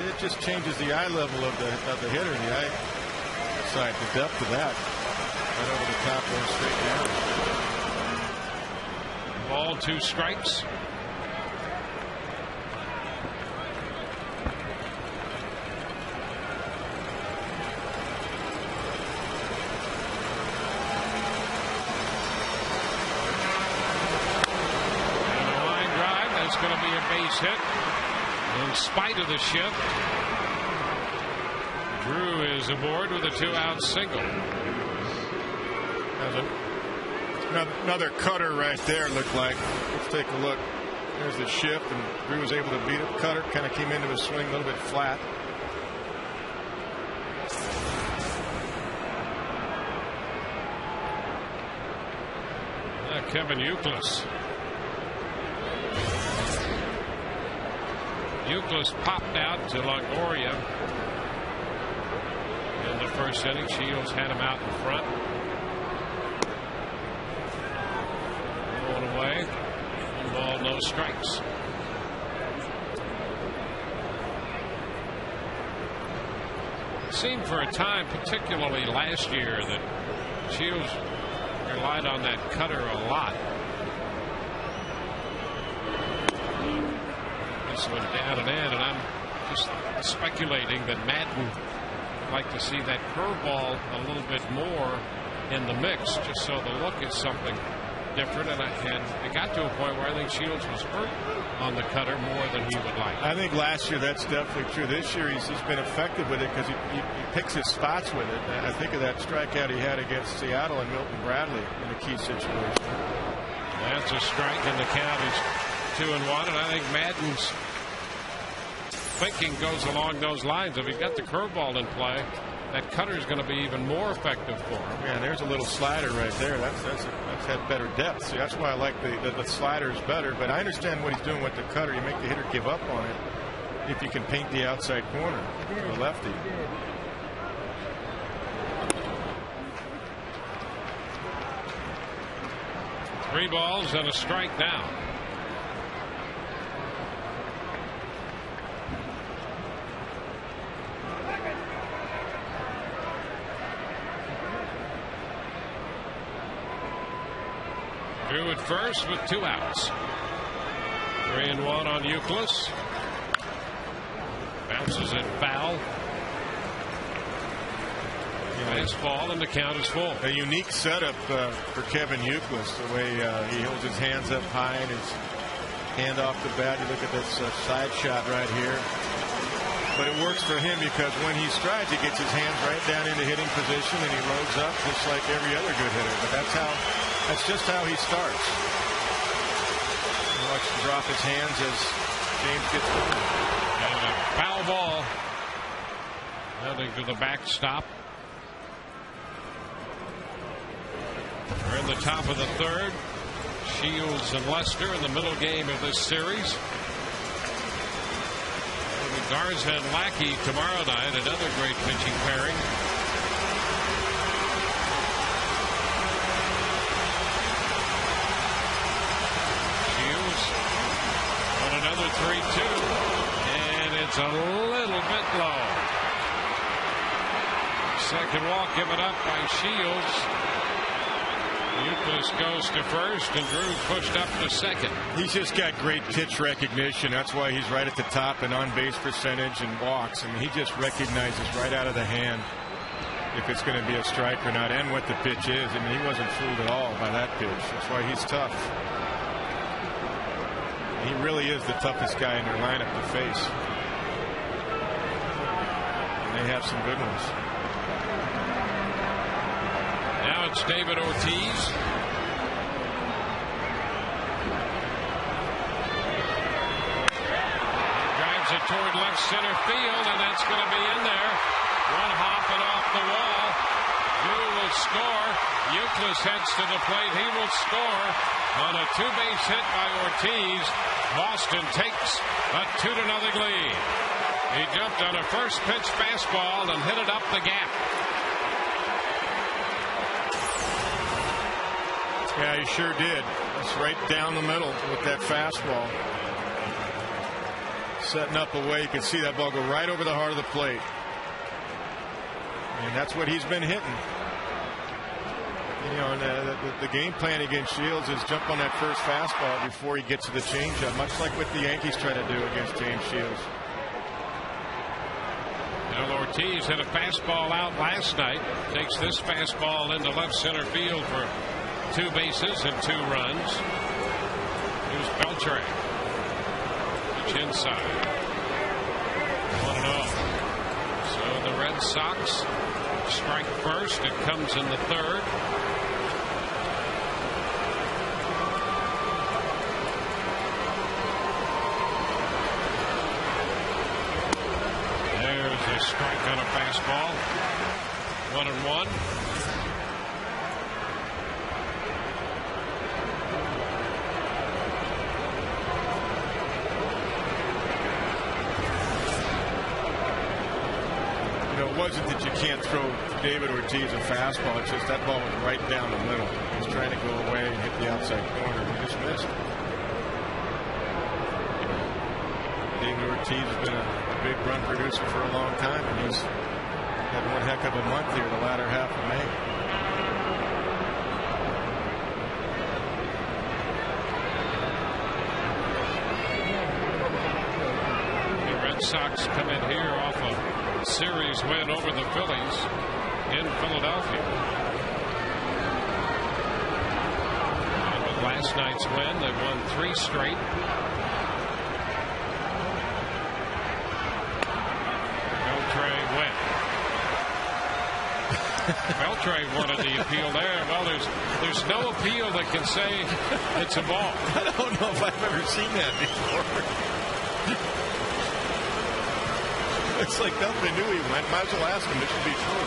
It just changes the eye level of the hitter, the eye side, the depth of that. Right over the top, going straight down. Ball, 2 strikes. Going to be a base hit in spite of the shift. Drew is aboard with a 2-out single. Another cutter right there, looked like. Let's take a look. There's the shift, and Drew was able to beat it. Cutter kind of came into his swing a little bit flat. Kevin Youkilis. Youkilis popped out to Longoria in the first inning. Shields had him out in front. Going away. 1 ball, no strikes. It seemed for a time, particularly last year, that Shields relied on that cutter a lot. This one down and in, and I'm just speculating that Madden would like to see that curveball a little bit more in the mix, just so the look is something different, and it got to a point where I think Shields was hurt on the cutter more than he would like. I think last year that's definitely true. This year he's been effective with it because he picks his spots with it. I think of that strikeout he had against Seattle and Milton Bradley in a key situation. That's a strike, and the count is 2-1, and I think Madden's thinking goes along those lines. If he's got the curveball in play, that cutter is going to be even more effective for him. Yeah, there's a little slider right there. That's had better depth. See, that's why I like the slider is better. But I understand what he's doing with the cutter. You make the hitter give up on it if you can paint the outside corner to the lefty. Three balls and a strike now. Drew at first with 2 outs. 3-1 on Euclid. Bounces it foul. Nice ball, and the count is full. A unique setup for Kevin Euclid, the way he holds his hands up high and his hand off the bat. You look at this side shot right here. But it works for him because when he strides, he gets his hands right down into hitting position and he loads up just like every other good hitter. But that's just how he starts. He likes to drop his hands as James gets going. And a foul ball. Heading to the backstop. We're in the top of the third. Shields and Lester in the middle game of this series. Garza and Lackey tomorrow night, another great pitching pairing. Shields on another 3-2, and it's a little bit low. Second walk given up by Shields. Euclid goes to first, and Drew pushed up to second. He's just got great pitch recognition. That's why he's right at the top in on-base percentage and walks. I mean, he just recognizes right out of the hand if it's going to be a strike or not and what the pitch is. I mean, he wasn't fooled at all by that pitch. That's why he's tough. He really is the toughest guy in their lineup to face. And they have some good ones. Now it's David Ortiz. Drives it toward left center field, and that's going to be in there. One hopping off the wall. Drew will score. Euclid heads to the plate. He will score on a 2-base hit by Ortiz. Boston takes a 2-0 lead. He jumped on a first pitch fastball and hit it up the gap. Yeah, he sure did. It's right down the middle with that fastball. Setting up a way. You can see that ball go right over the heart of the plate. And that's what he's been hitting. You know, and the game plan against Shields is jump on that first fastball before he gets to the changeup, much like what the Yankees try to do against James Shields. Well, Ortiz hit a fastball out last night. Takes this fastball into left center field for 2 bases and 2 runs. Here's Beltran. Pitch inside. 1-0. So the Red Sox strike first. It comes in the third. There's a strike on a fastball. 1-1. It wasn't that you can't throw David Ortiz a fastball. It's just that ball was right down the middle. He was trying to go away and hit the outside corner. He just missed it. David Ortiz has been a big run producer for a long time, and he's had one heck of a month here the latter half of May. The Red Sox come in here off a series win over the Phillies in Philadelphia. And last night's win. They won 3 straight. Beltre went. Beltre wanted the appeal there. Well, there's no appeal that can say it's a ball. I don't know if I've ever seen that before. It's like they knew he went. Might as well ask him. It should be true.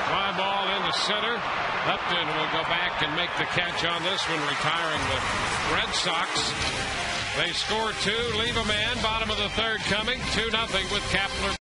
Fly ball into center. Upton will go back and make the catch on this one, retiring the Red Sox. They score 2, leave a man. Bottom of the 3rd coming. 2-0 with Kapler.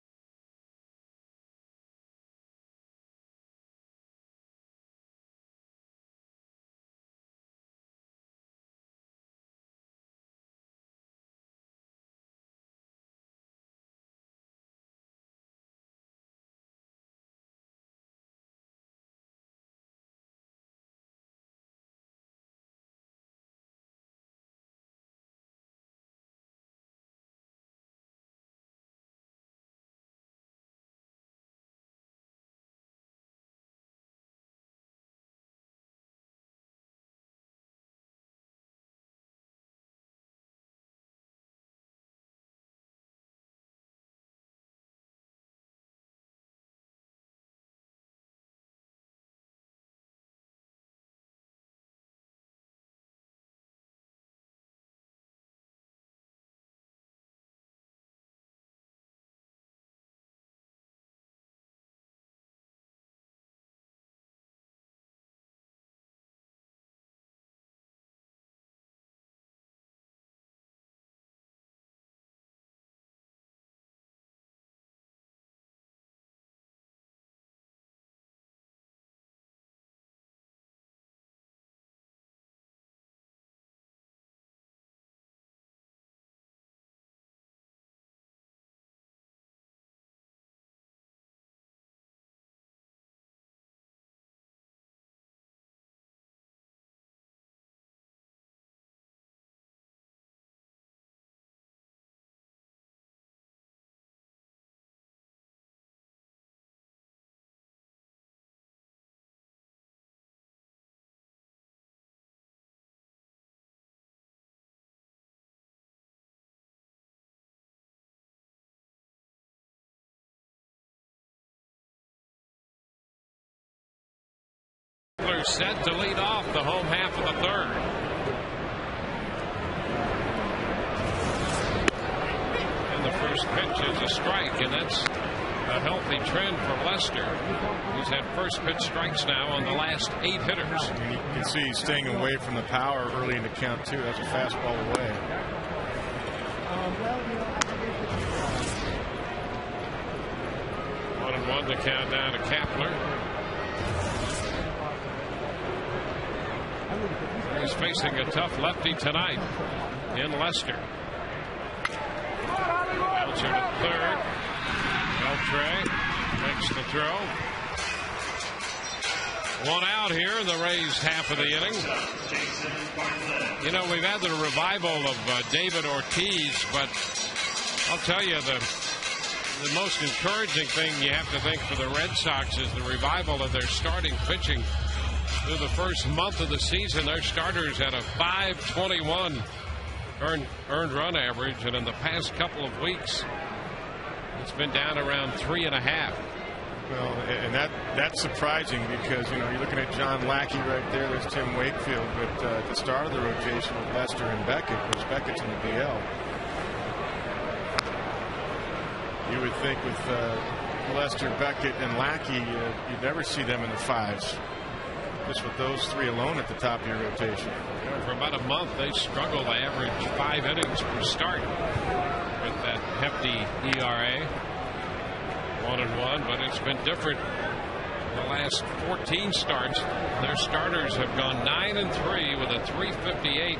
Set to lead off the home half of the 3rd. And the first pitch is a strike, and that's a healthy trend for Lester. He's had first pitch strikes now on the last 8 hitters. And you can see he's staying away from the power early in the count, too. That's a fastball away. 1-1 the count down to Kapler. He's facing a tough lefty tonight in Lester. Belcher to 3rd. Beltre makes the throw. 1 out here in the Rays half of the inning. You know, we've had the revival of David Ortiz, but I'll tell you, the most encouraging thing you have to think for the Red Sox is the revival of their starting pitching. Through the first month of the season, their starters had a .521 earned run average, and in the past couple of weeks, it's been down around 3.5. Well, and that's surprising because, you know, you're looking at John Lackey right there. There's Tim Wakefield, but at the start of the rotation with Lester and Beckett, which Beckett's in the DL. You would think with Lester, Beckett, and Lackey, you'd never see them in the 5s. Just with those 3 alone at the top of your rotation. You know, for about a month, they struggled to average 5 innings per start with that hefty ERA. 1-1, but it's been different the last 14 starts. Their starters have gone 9-3 with a .358,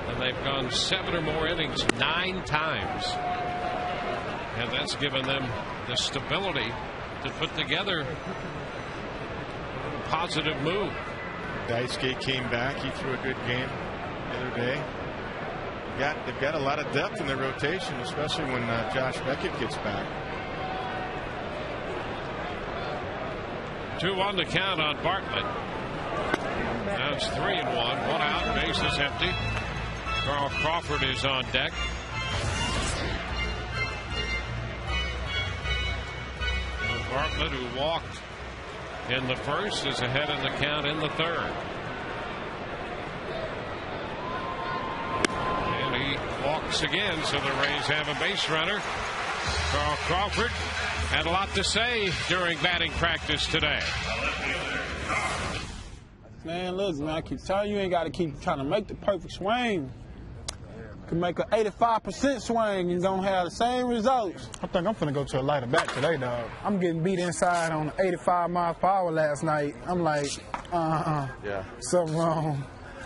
and they've gone 7 or more innings 9 times. And that's given them the stability to put together a positive move. Daisuke came back. He threw a good game the other day. They've got a lot of depth in their rotation, especially when Josh Beckett gets back. 2-1 to count on Bartlett. Now it's 3-1, 1 out, base is empty. Carl Crawford is on deck. Bartlett, who walked in the first, is ahead in the count in the third. And he walks again, so the Rays have a base runner. Carl Crawford had a lot to say during batting practice today. Man, look, man, I keep telling you, ain't got to keep trying to make the perfect swing. You can make an 85% swing and don't have the same results. I think I'm finna go to a lighter bat today, dog. I'm getting beat inside on 85 miles per hour last night. I'm like, Yeah. something wrong.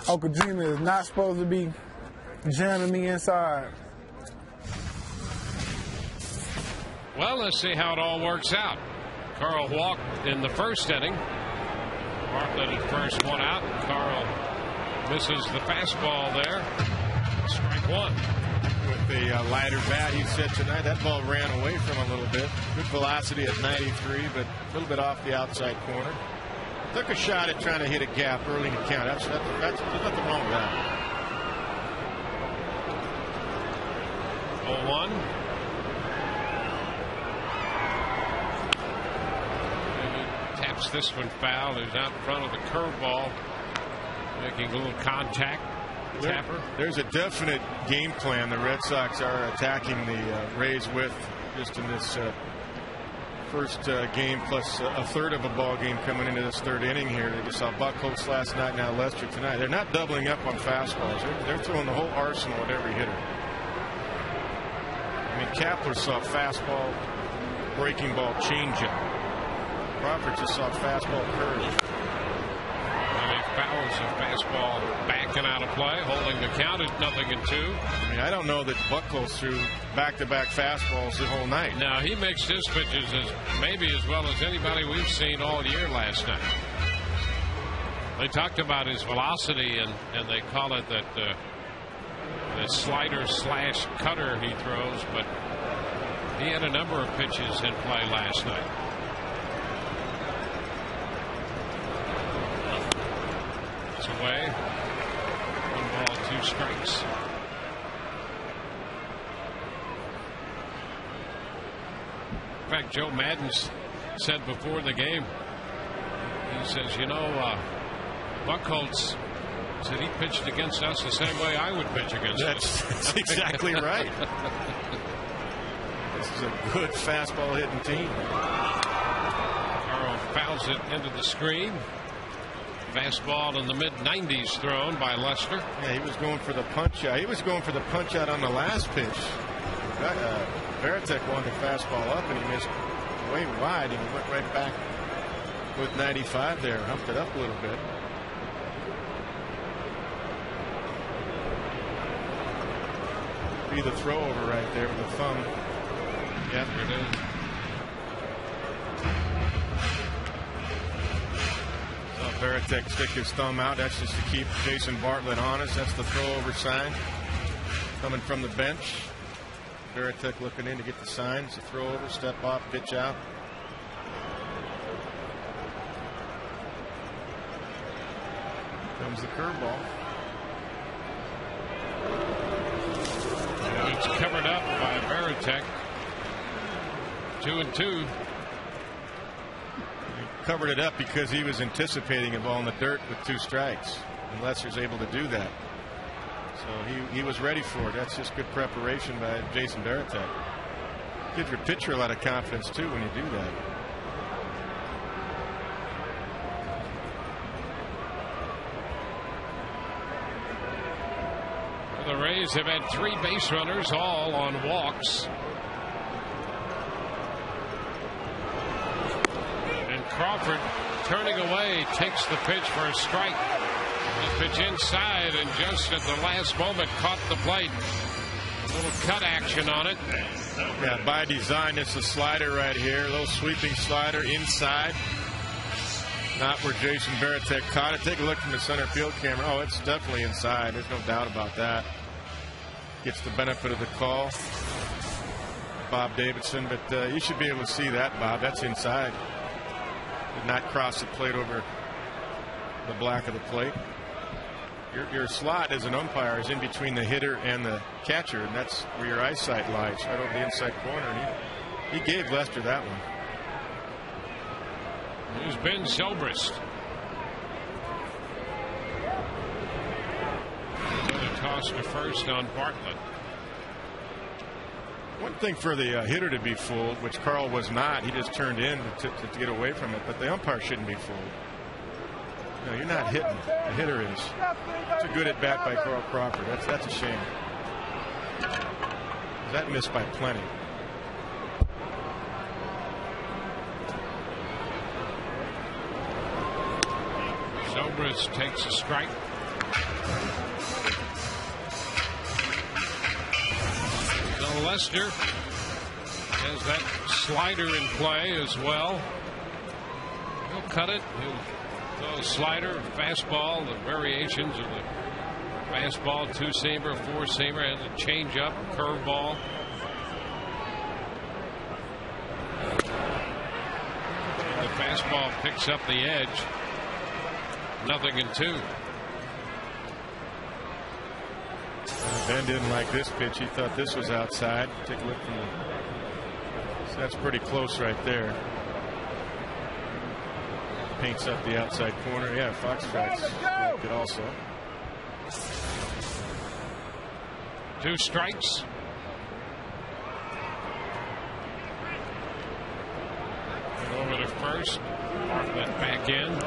Okajima is not supposed to be jamming me inside. Well, let's see how it all works out. Carl walked in the first inning. Bartlett at first, 1 out. Carl misses the fastball there. Strike 1. With the lighter bat, he said tonight, that ball ran away from him a little bit. Good velocity at 93, but a little bit off the outside corner. Took a shot at trying to hit a gap early in the count. That's there's nothing wrong with that. 0-1. Taps this one foul. He's out in front of the curveball, making a little contact. Tapper. There's a definite game plan the Red Sox are attacking the Rays with just in this first game, plus a third of a ball game coming into this third inning here. They just saw Buchholz last night, now Lester tonight. They're not doubling up on fastballs. They're throwing the whole arsenal at every hitter. I mean, Kapler saw fastball, breaking ball, changeup. Crawford just saw fastball, curve. Fouls a fastball backing out of play, holding the count at 0-2. I mean, I don't know that Buchholz threw back-to-back fastballs the whole night. Now, he mixed his pitches maybe as well as anybody we've seen all year last night. They talked about his velocity, and they call it that the slider slash cutter he throws, but he had a number of pitches in play last night. Away. 1 ball, 2 strikes. In fact, Joe Madden said before the game, he says, you know, Buchholz said he pitched against us the same way I would pitch against us. That's exactly right. This is a good fastball hitting team. Carl fouls it into the screen. Fastball in the mid-90s thrown by Lester. Yeah, he was going for the punch out. He was going for the punch out on the last pitch. Veritek wanted the fastball up, and he missed way wide. He went right back with 95 there, humped it up a little bit. Be the throw over right there with the thumb. Yeah, there it is. Veritek stick his thumb out. That's just to keep Jason Bartlett honest. That's the throw over sign coming from the bench. Veritek looking in to get the sign. It's a throw over, step off, pitch out. Comes the curveball. It's covered up by Veritek. 2-2. Covered it up because he was anticipating a ball in the dirt with 2 strikes, and Lester's able to do that. So he was ready for it. That's just good preparation by Jason Veritek. Gives your pitcher a lot of confidence too when you do that. The Rays have had 3 base runners, all on walks. Crawford turning away, takes the pitch for a strike. The pitch inside, and just at the last moment caught the plate. A little cut action on it. Yeah, by design, it's a slider right here. A little sweeping slider inside. Not where Jason Veritek caught it. Take a look from the center field camera. Oh, it's definitely inside. There's no doubt about that. Gets the benefit of the call. Bob Davidson, but you should be able to see that, Bob. That's inside. Did not cross the plate over the black of the plate. Your slot as an umpire is in between the hitter and the catcher, and that's where your eyesight lies, right over the inside corner. And he gave Lester that one. Here's Ben Zobrist. Another toss to first on Bartlett. One thing for the hitter to be fooled, which Carl was not, he just turned in to get away from it, but the umpire shouldn't be fooled. No, you're not hitting. The hitter is. It's a good at bat by Carl Crawford. That's a shame. That missed by plenty. Zobrist takes a strike. So Lester has that slider in play as well. He'll cut it. He'll throw a slider, fastball, the variations of the fastball, two-seamer, four-seamer, and a change-up, curveball. The fastball picks up the edge. 0-2. Ben didn't like this pitch. He thought this was outside. Take a look from the. So that's pretty close right there. Paints up the outside corner. Yeah, Fox strikes good also. 2 strikes. Over to first. Bartlett back in.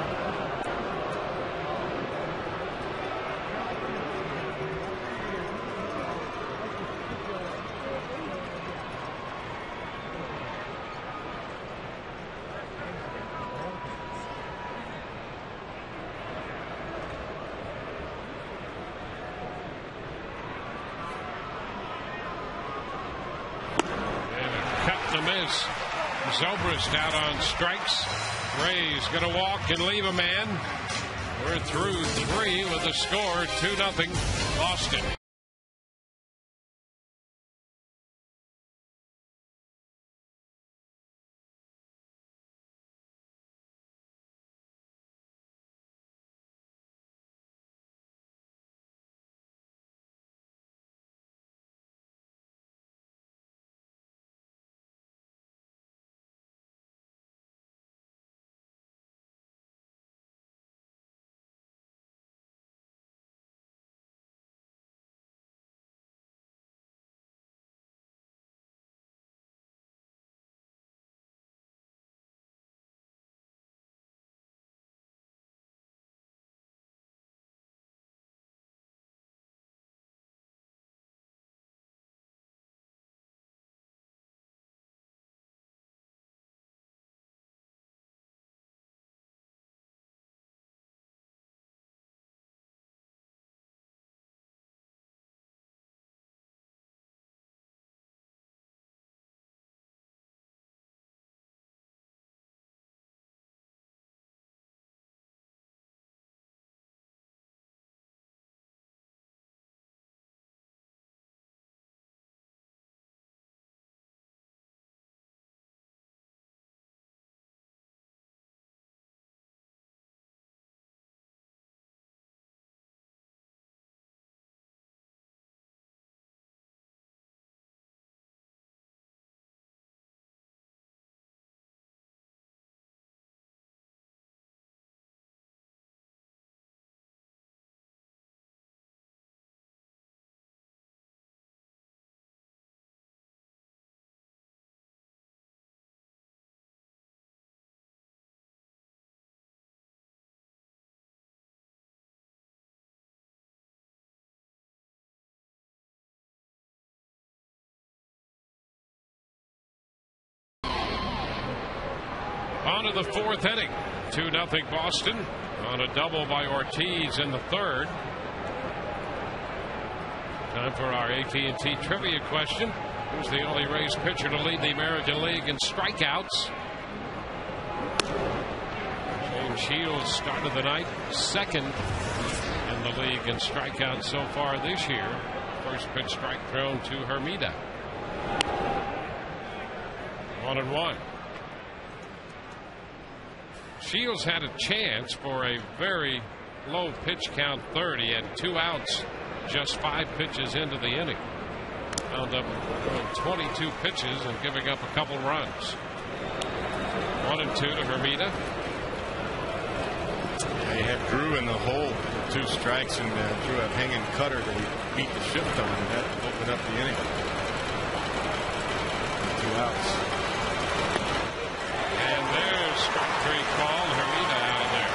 Zobrist out on strikes. Ray's going to walk and leave a man. We're through 3 with the score 2-0 Boston. On to the 4th inning. 2-0 Boston on a double by Ortiz in the 3rd. Time for our AT&T trivia question. Who's the only Rays pitcher to lead the American League in strikeouts? James Shields started the night 2nd in the league in strikeouts so far this year. First pitch strike thrown to Hermida. 1-1. Shields had a chance for a very low pitch count 30. He had 2 outs just 5 pitches into the inning. Wound up throwing 22 pitches and giving up a couple runs. 1-2 to Hermida. He had Drew in the hole with 2 strikes, and Drew a hanging cutter that he beat the shift on, and that opened up the inning. 2 outs. And there's strike 3 call. Hermida out of there.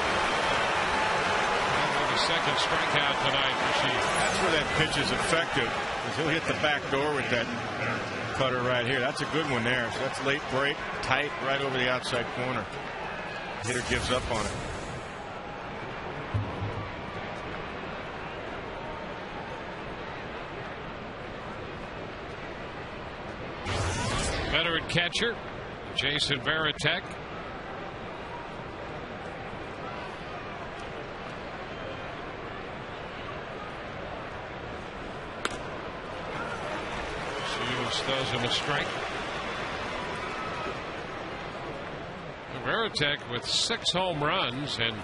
The second strikeout tonight for Shields. That's where that pitch is effective, because he'll hit the back door with that cutter right here. That's a good one there. So that's late break, tight, right over the outside corner. Hitter gives up on it. Veteran catcher Jason Varitek. Shields throws him a strike. Varitek with 6 home runs and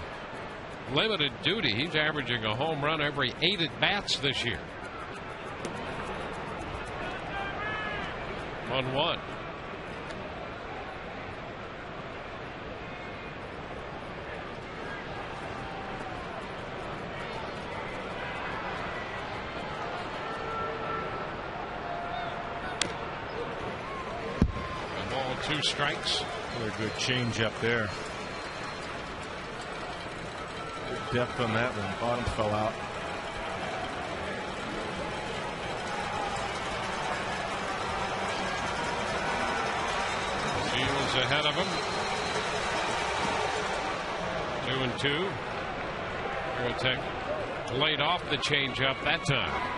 limited duty. He's averaging a home run every 8 at bats this year. 1-1. A ball, 2 strikes. Another good change up there. Good depth on that one. Bottom fell out. Shields ahead of him. 2-2. Varitek laid off the changeup that time.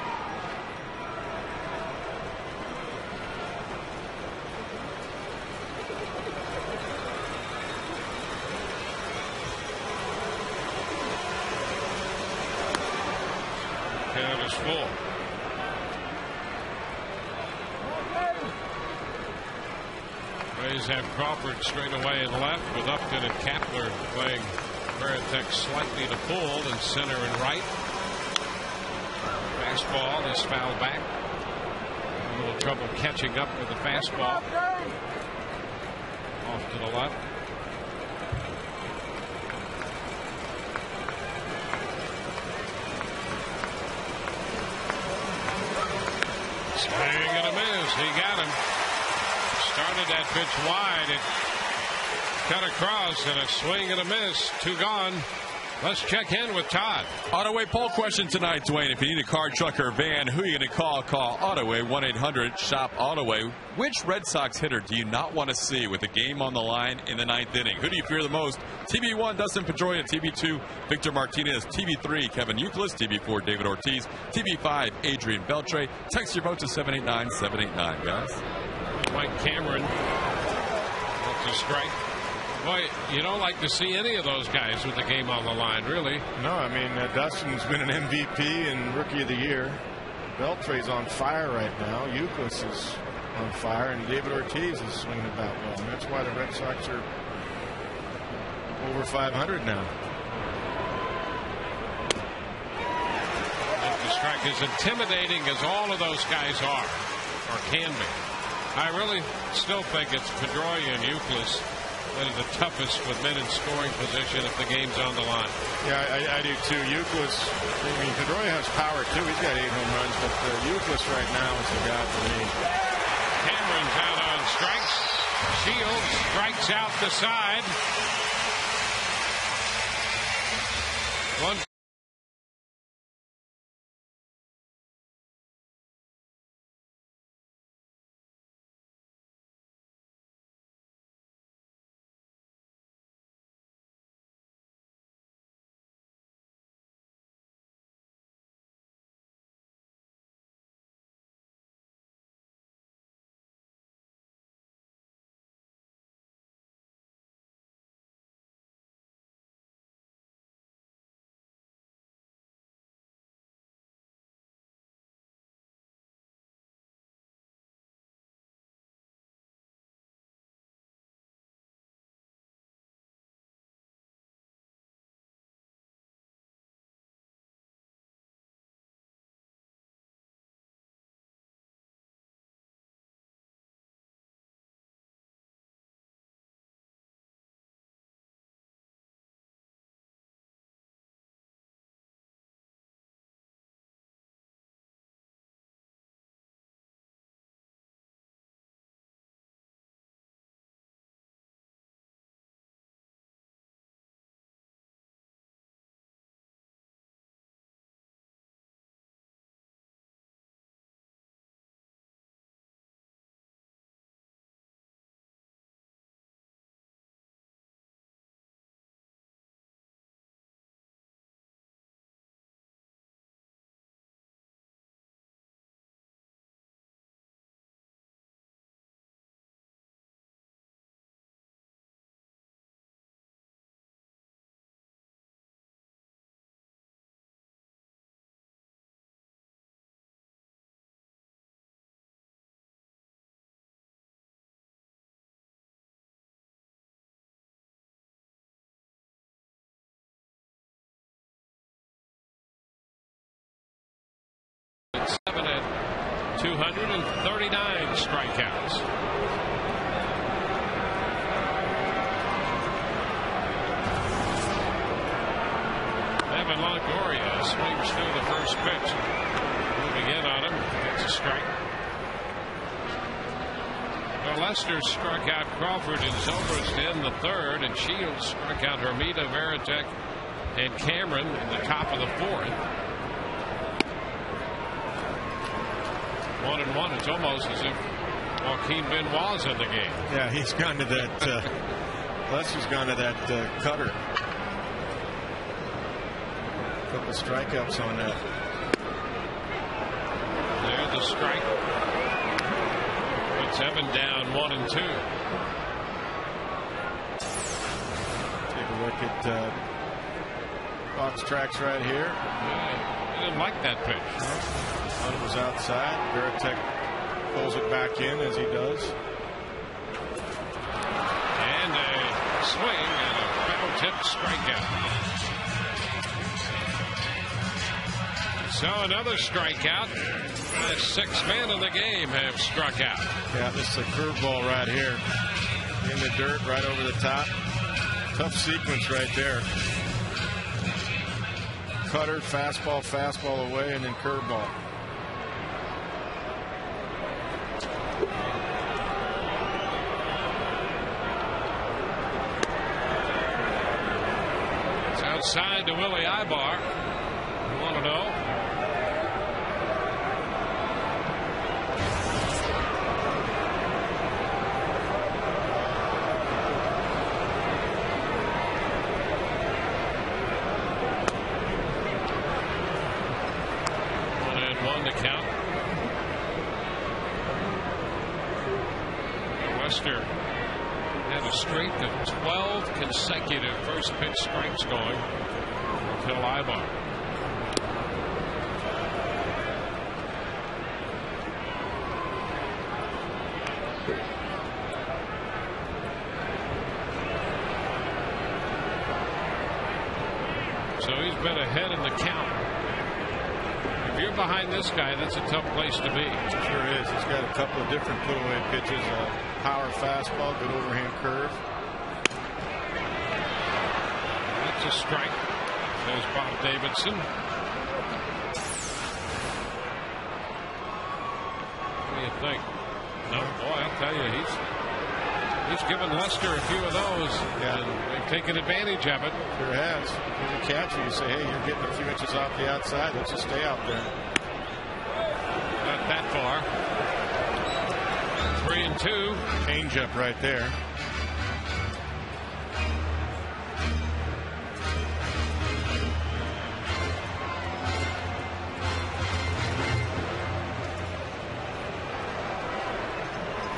Count is full. Rays have Crawford straight away and left, with Upton and Kapler playing Varitek slightly to full and center and right. Fastball is fouled back. A little trouble catching up with the fastball. Off to the left. Swing and a miss. He got him. Started that pitch wide. It cut across, and a swing and a miss. 2 gone. Let's check in with Todd. Autoway poll question tonight, Dwayne. If you need a car, truck, or van, who are you going to call? Call Autoway, 1-800-SHOP-AUTOWAY. Which Red Sox hitter do you not want to see with the game on the line in the 9th inning? Who do you fear the most? TB1, Dustin Pedroia. TB2, Victor Martinez. TB3, Kevin Youkilis. TB4, David Ortiz. TB5, Adrian Beltre. Text your vote to 789-789, guys. Mike Cameron. That's a strike. Boy, you don't like to see any of those guys with the game on the line, really. No, I mean, Dustin's been an MVP and Rookie of the Year. Beltre's on fire right now. Youkilis is on fire, and David Ortiz is swinging about well. And that's why the Red Sox are over 500 now. The strike is intimidating as all of those guys are, or can be. I really still think it's Pedroia and Youkilis that are the toughest with men in scoring position if the game's on the line. Yeah, I do too. Youkilis, I mean, Pedroia has power too. He's got 8 home runs, but Youkilis right now is the guy for me. Cameron's out on strikes. Shields strikes out the side. One 239 strikeouts. Evan Longoria swings through the first pitch. Moving in on him. Gets a strike. Well, Lester struck out Crawford and Zobrist in the third, and Shields struck out Hermida, Veritek, and Cameron in the top of the fourth. 1-1. It's almost as if Joaquin Benoit's in the game. Yeah, he's gone to that. Lester's gone to that cutter. Couple strikeouts on that. There's the strike. Puts Evan down 1-2. Take a look at box tracks right here. I didn't like that pitch. Thought it was outside. Veritek pulls it back in as he does. And a swing and a foul tip strikeout. So another strikeout. The 6 men in the game have struck out. Yeah, this is a curveball right here. In the dirt, right over the top. Tough sequence right there. Cutter, fastball, fastball away, and then curveball. It's outside to Willie Ibar. 1-0. Count. Lester had a streak of 12 consecutive first pitch strikes going until Ibar. So he's been ahead in the count. If you're behind this guy, that's a tough place to be. Sure is. He's got a couple of different put-away pitches. Power fastball, good overhand curve. That's a strike. There's Bob Davidson. What do you think? No, boy, I'll tell you, he's given Lester a few of those, and they've taken advantage of it. Sure has. As a catcher, you say, hey, you're getting a few inches off the outside. Let's just stay out there. Not that far. 3-2. Change-up right there.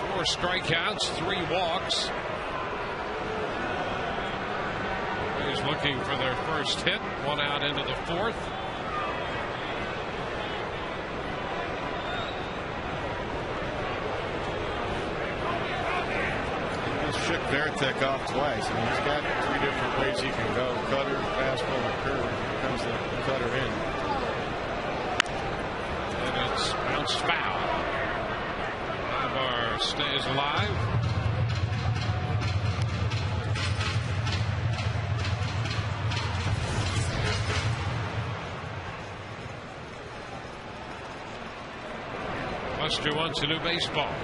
Four strikeouts, 3 walks. He's looking for their first hit. 1 out into the 4th. Shook Veritek off twice. I mean, he's got 3 different ways he can go. Cutter, fastball, and curve. Here comes the cutter in. And it's bounced foul. Ibar stays alive. Lester wants a new baseball.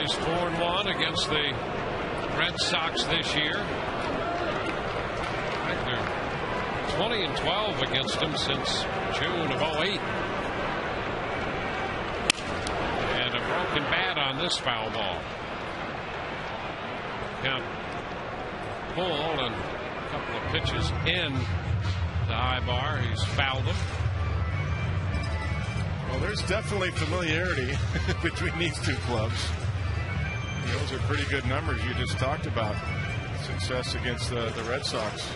He's 4-1 against the Red Sox this year. They're 20-12 against him since June of 2008. And a broken bat on this foul ball. Count full and a couple of pitches in the Ibar. He's fouled them. Well, there's definitely familiarity between these two clubs. Those are pretty good numbers you just talked about. Success against the Red Sox.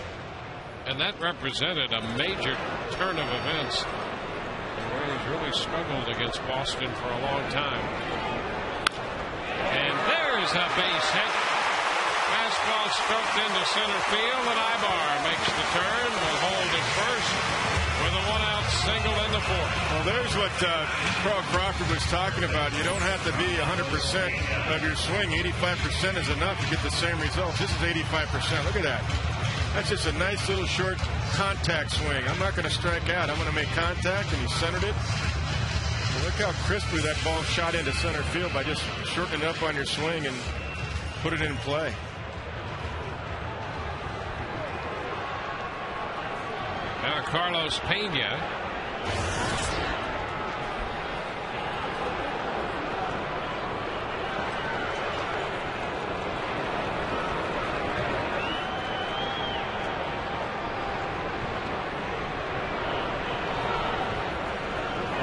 And that represented a major turn of events. The Rays really struggled against Boston for a long time. And there's a base hit. Fastball ball stroked into center field, and Ibar makes the turn. Will hold at first with a 1-out single in the 4th. Well, there's what Carl Crawford was talking about. You don't have to be 100% of your swing. 85% is enough to get the same results. This is 85%. Look at that. That's just a nice little short contact swing. I'm not going to strike out. I'm going to make contact, and he centered it. And look how crisply that ball shot into center field by just shortening it up on your swing and put it in play. Now Carlos Pena.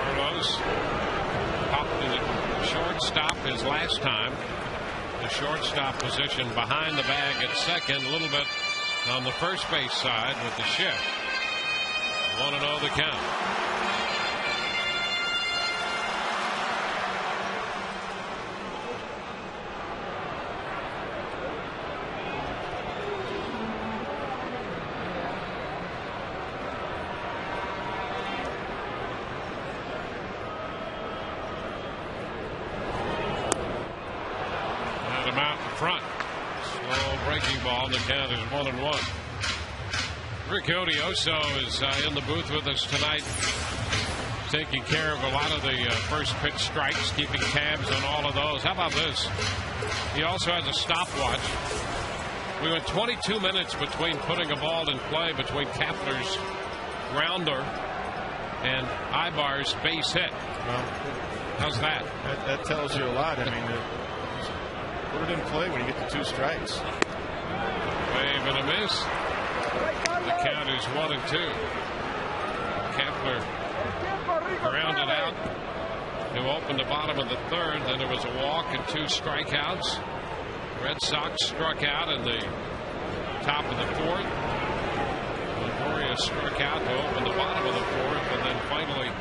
Carlos popped to the shortstop his last time. The shortstop position behind the bag at second, a little bit on the first base side with the shift. 1-0 the count. And him out in front. Slow breaking ball. The count is 1-1. Rick Odioso is in the booth with us tonight, taking care of a lot of the first pitch strikes, keeping tabs on all of those. How about this? He also has a stopwatch. We went 22 minutes between putting a ball in play between Kapler's grounder and Ibar's base hit. Well, how's that? That tells you a lot. I mean, put it in play when you get the 2 strikes. Wave and a miss. The count is 1-2. Kapler grounded out to open the bottom of the 3rd. Then there was a walk and 2 strikeouts. Red Sox struck out in the top of the 4th. Longoria struck out to open the bottom of the 4th. And then finally,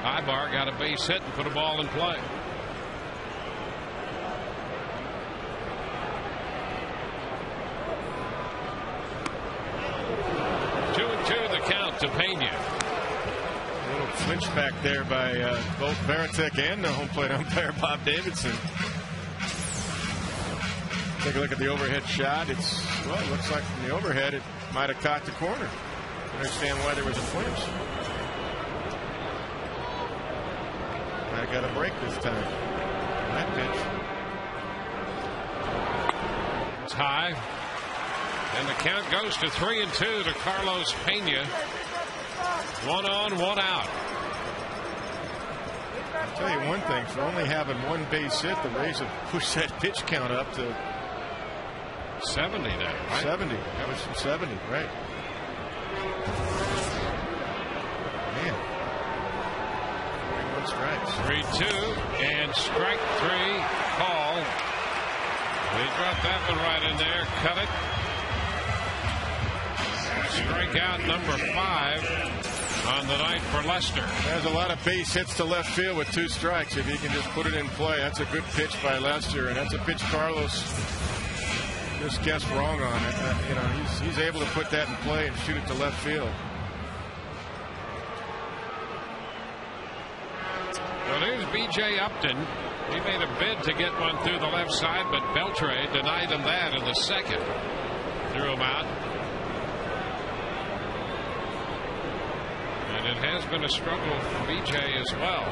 Ibar got a base hit and put a ball in play. To Pena. A little flinch back there by both Varitek and the home plate umpire Bob Davidson. Take a look at the overhead shot. It looks like from the overhead it might have caught the corner. I understand why there was a flinch. I got a break this time. That pitch. It's high. And the count goes to 3-2 to Carlos Pena. 1 on, 1 out. I'll tell you one thing, for only having 1 base hit, the Rays have pushed that pitch count up to 70 now, right? 70. That was from 70, right? Man. 41 strikes. 3-2 and strike 3 called. They dropped that one right in there. Cut it. Strikeout number 5 on the night for Lester. There's a lot of base hits to left field with 2 strikes. If he can just put it in play, that's a good pitch by Lester, and that's a pitch Carlos just guessed wrong on it. You know, he's able to put that in play and shoot it to left field. Well, there's B.J. Upton. He made a bid to get one through the left side, but Beltre denied him that in the 2nd. Threw him out. And it has been a struggle for B.J. as well.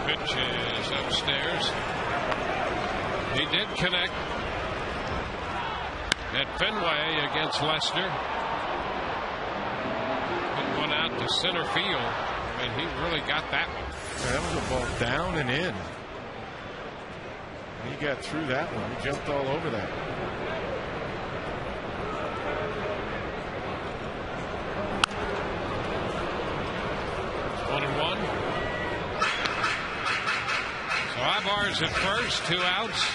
Pitch is upstairs. He did connect at Fenway against Lester. Put one out to center field, and he really got that one. Yeah, that was a ball down and in. He got through that one. He jumped all over that. It's 1-1. 1. So Ibar's at first, 2 outs.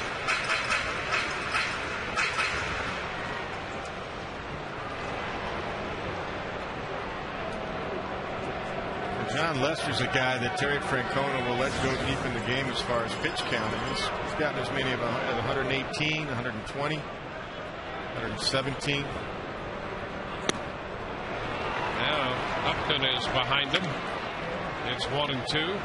John Lester's a guy that Terry Francona will let go deep in the game as far as pitch counting. He's gotten as many of 118, 120, 117. Now Upton is behind him. It's 1-2.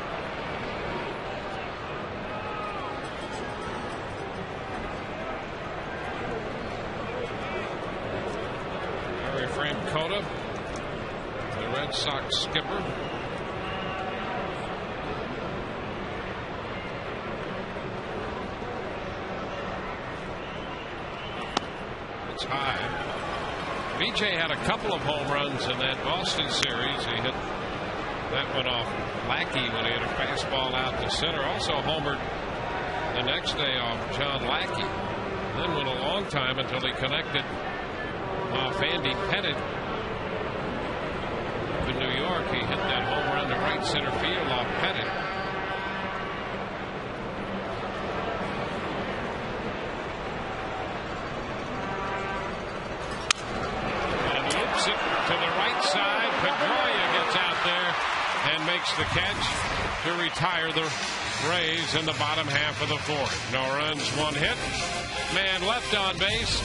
Terry Francona, the Red Sox skipper. It's high. BJ had a couple of home runs in that Boston series. He hit that one off Lackey when he hit a fastball out to center. Also homered the next day off John Lackey. Then went a long time until he connected off Andy Pettit in New York. He hit that home run to right center field off Pettit. To the right side, Pedroia gets out there and makes the catch to retire the Rays in the bottom half of the 4th. No runs, 1 hit. Man left on base.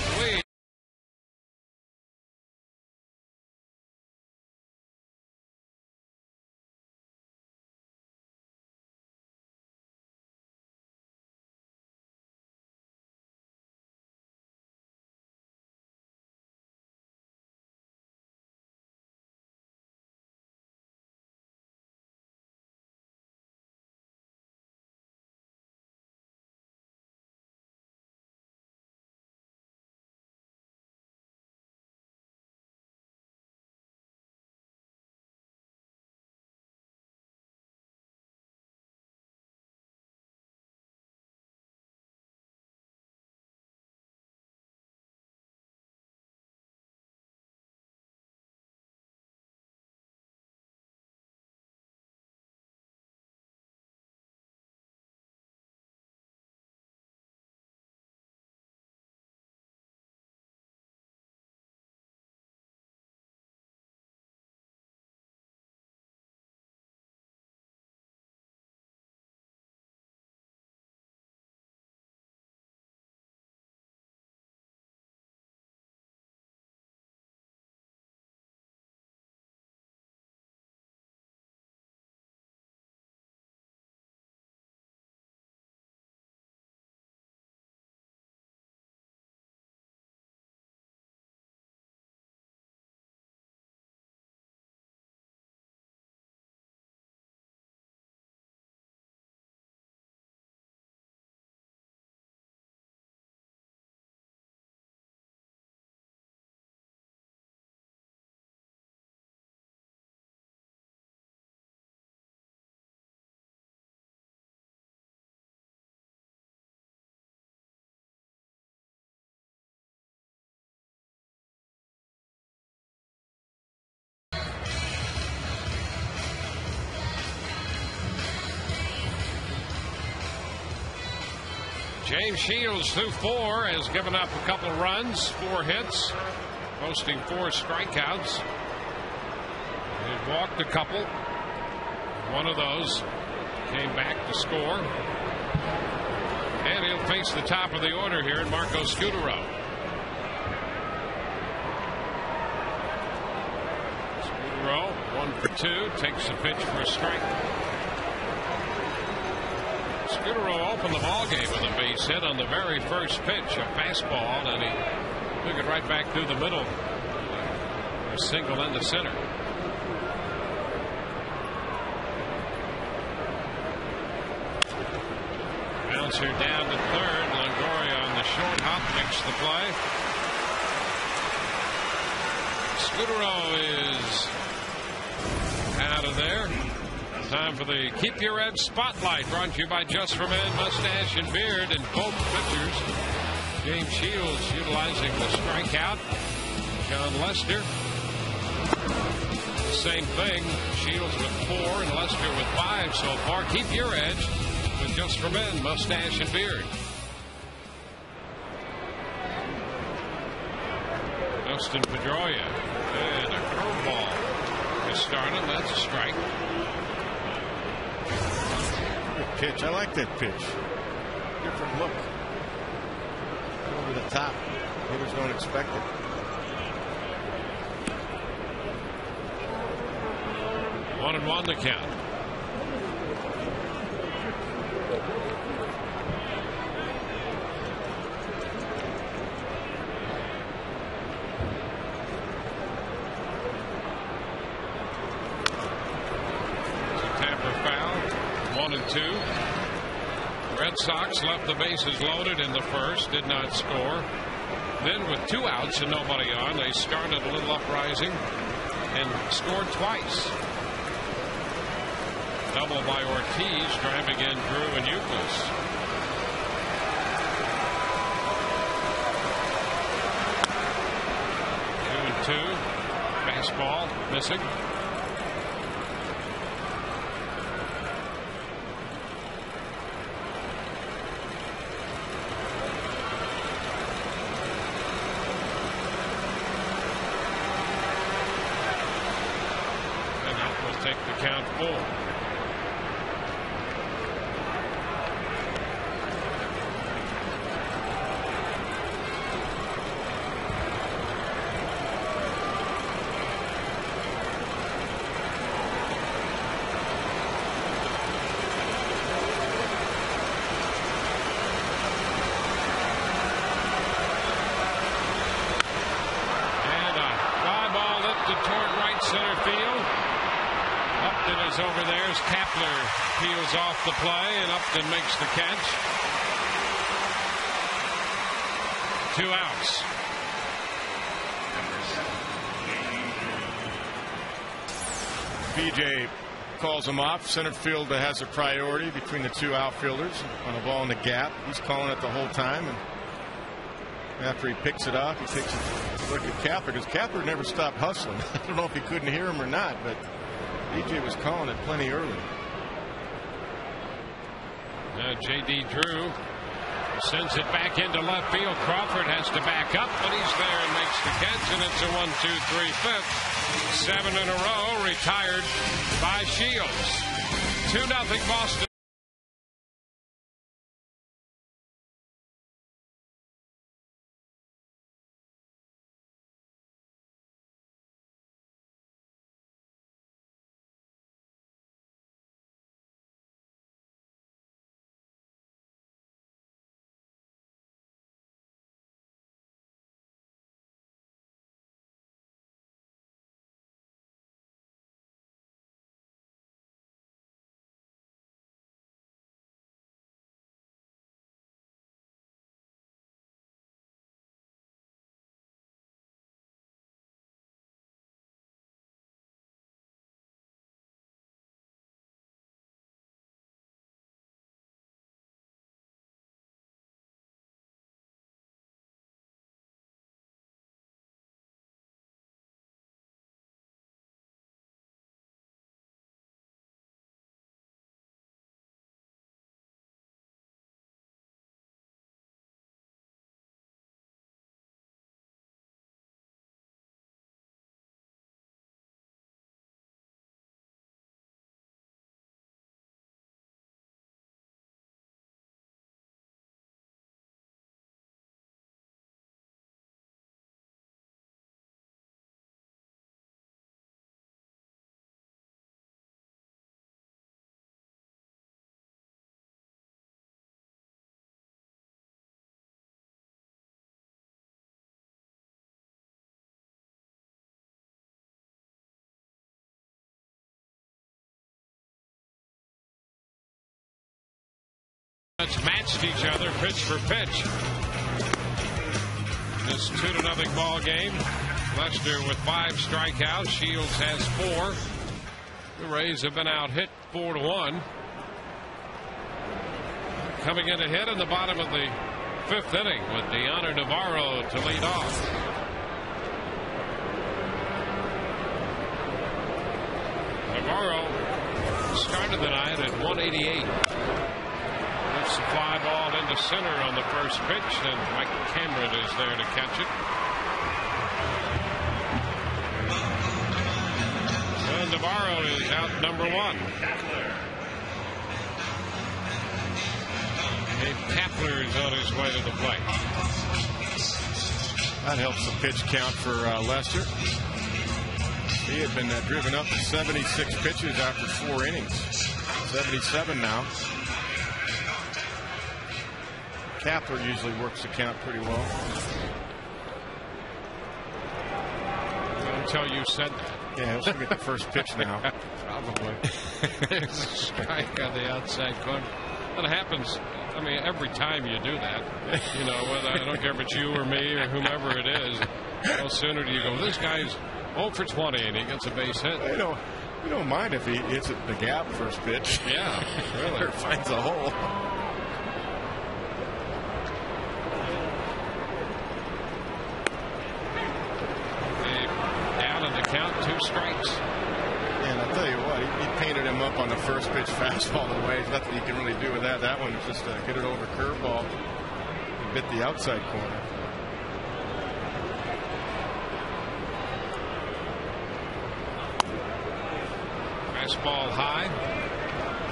James Shields through 4 has given up a couple runs, 4 hits, posting 4 strikeouts. He's walked a couple. One of those came back to score. And he'll face the top of the order here in Marco Scutaro. Scutaro, 1 for 2, takes the pitch for a strike. Scutaro opened the ball game with a base hit on the very first pitch, a fastball, and he took it right back through the middle. A single into center. Bouncer down to third. Longoria on the short hop makes the play. Scutaro is out of there. Time for the Keep Your Edge Spotlight, brought to you by Just for Men Mustache and Beard, and both pitchers. James Shields utilizing the strikeout. John Lester the same thing. Shields with 4 and Lester with 5 so far. Keep your edge with Just for Men, mustache and beard. Dustin Pedroia and a curveball is started. That's a strike. Good pitch. I like that pitch. Different look. Over the top. Hitters don't expect it. 1-1 the count. Tamper foul. 1-2. Red Sox left the bases loaded in the first. Did not score. Then with 2 outs and nobody on, they started a little uprising and scored twice. Double by Ortiz, driving in Drew and Euclid. 2-2. Fastball missing. And that will take the count full. Over there as Kapler peels off the play and Upton makes the catch. 2 outs. BJ calls him off. Center field has a priority between the 2 outfielders on a ball in the gap. He's calling it the whole time. And after he picks it off, he takes a look at Kapler because Kapler never stopped hustling. I don't know if he couldn't hear him or not, but BJ was calling it plenty early. J.D. Drew sends it back into left field. Crawford has to back up, but he's there and makes the catch, and it's a 1-2-3-5. 7 in a row, retired by Shields. 2-0 Boston. That's matched each other pitch for pitch. This 2-0 ball game. Lester with 5 strikeouts. Shields has 4. The Rays have been out hit 4-1. Coming in a hit in the bottom of the 5th inning with Deanna Navarro to lead off. Navarro started the night at 188. Lifts the fly ball into center on the first pitch, and Mike Cameron is there to catch it. So Navarro is out number 1. Dave Kapler is on his way to the plate. That helps the pitch count for Lester. He had been driven up to 76 pitches after 4 innings. 77 now. Kapler usually works the count pretty well. Until you said that. Yeah, let's get the first pitch now. Probably. There's a strike on the outside corner. That happens. I mean, every time you do that, you know, whether I don't care if it's you or me or whomever it is, no sooner do you go, this guy's 0 for 20 and he gets a base hit. You know, we don't mind if he hits it the gap first pitch. Yeah, really. Or finds a hole. Down in the count, 2 strikes. And I'll tell you what, he painted him up on the first pitch fastball the way. There's nothing you can really do with that. That one was just get it over curveball and bit the outside corner. Fastball high.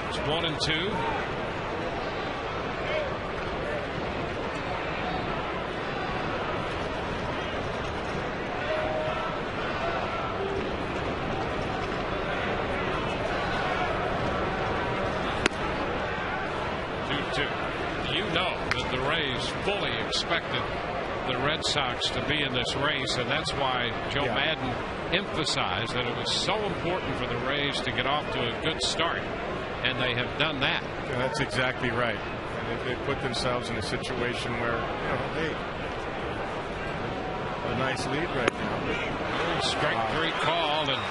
It's 1-2. Fully expected the Red Sox to be in this race, and that's why Joe Madden emphasized that it was so important for the Rays to get off to a good start, and they have done that. Yeah, that's exactly right. And they put themselves in a situation where, you know, hey, a nice lead right now. Strike 3 called, and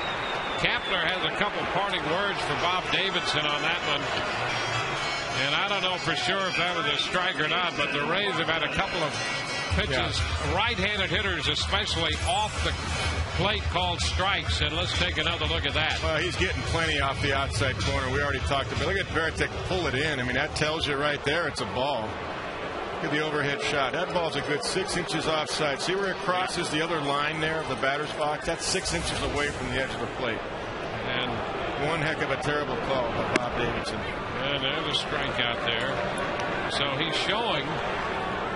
Kapler has a couple parting words for Bob Davidson on that one. And I don't know for sure if that was a strike or not, but the Rays have had a couple of pitches, right-handed hitters especially, off the plate called strikes. And let's take another look at that. Well, he's getting plenty off the outside corner. We already talked about it. Look at Veritek pull it in. I mean, that tells you right there it's a ball. Look at the overhead shot. That ball's a good 6 inches offside. See where it crosses the other line there of the batter's box? That's 6 inches away from the edge of the plate. And one heck of a terrible call by Bob Davidson. And there's a strike out there. So he's showing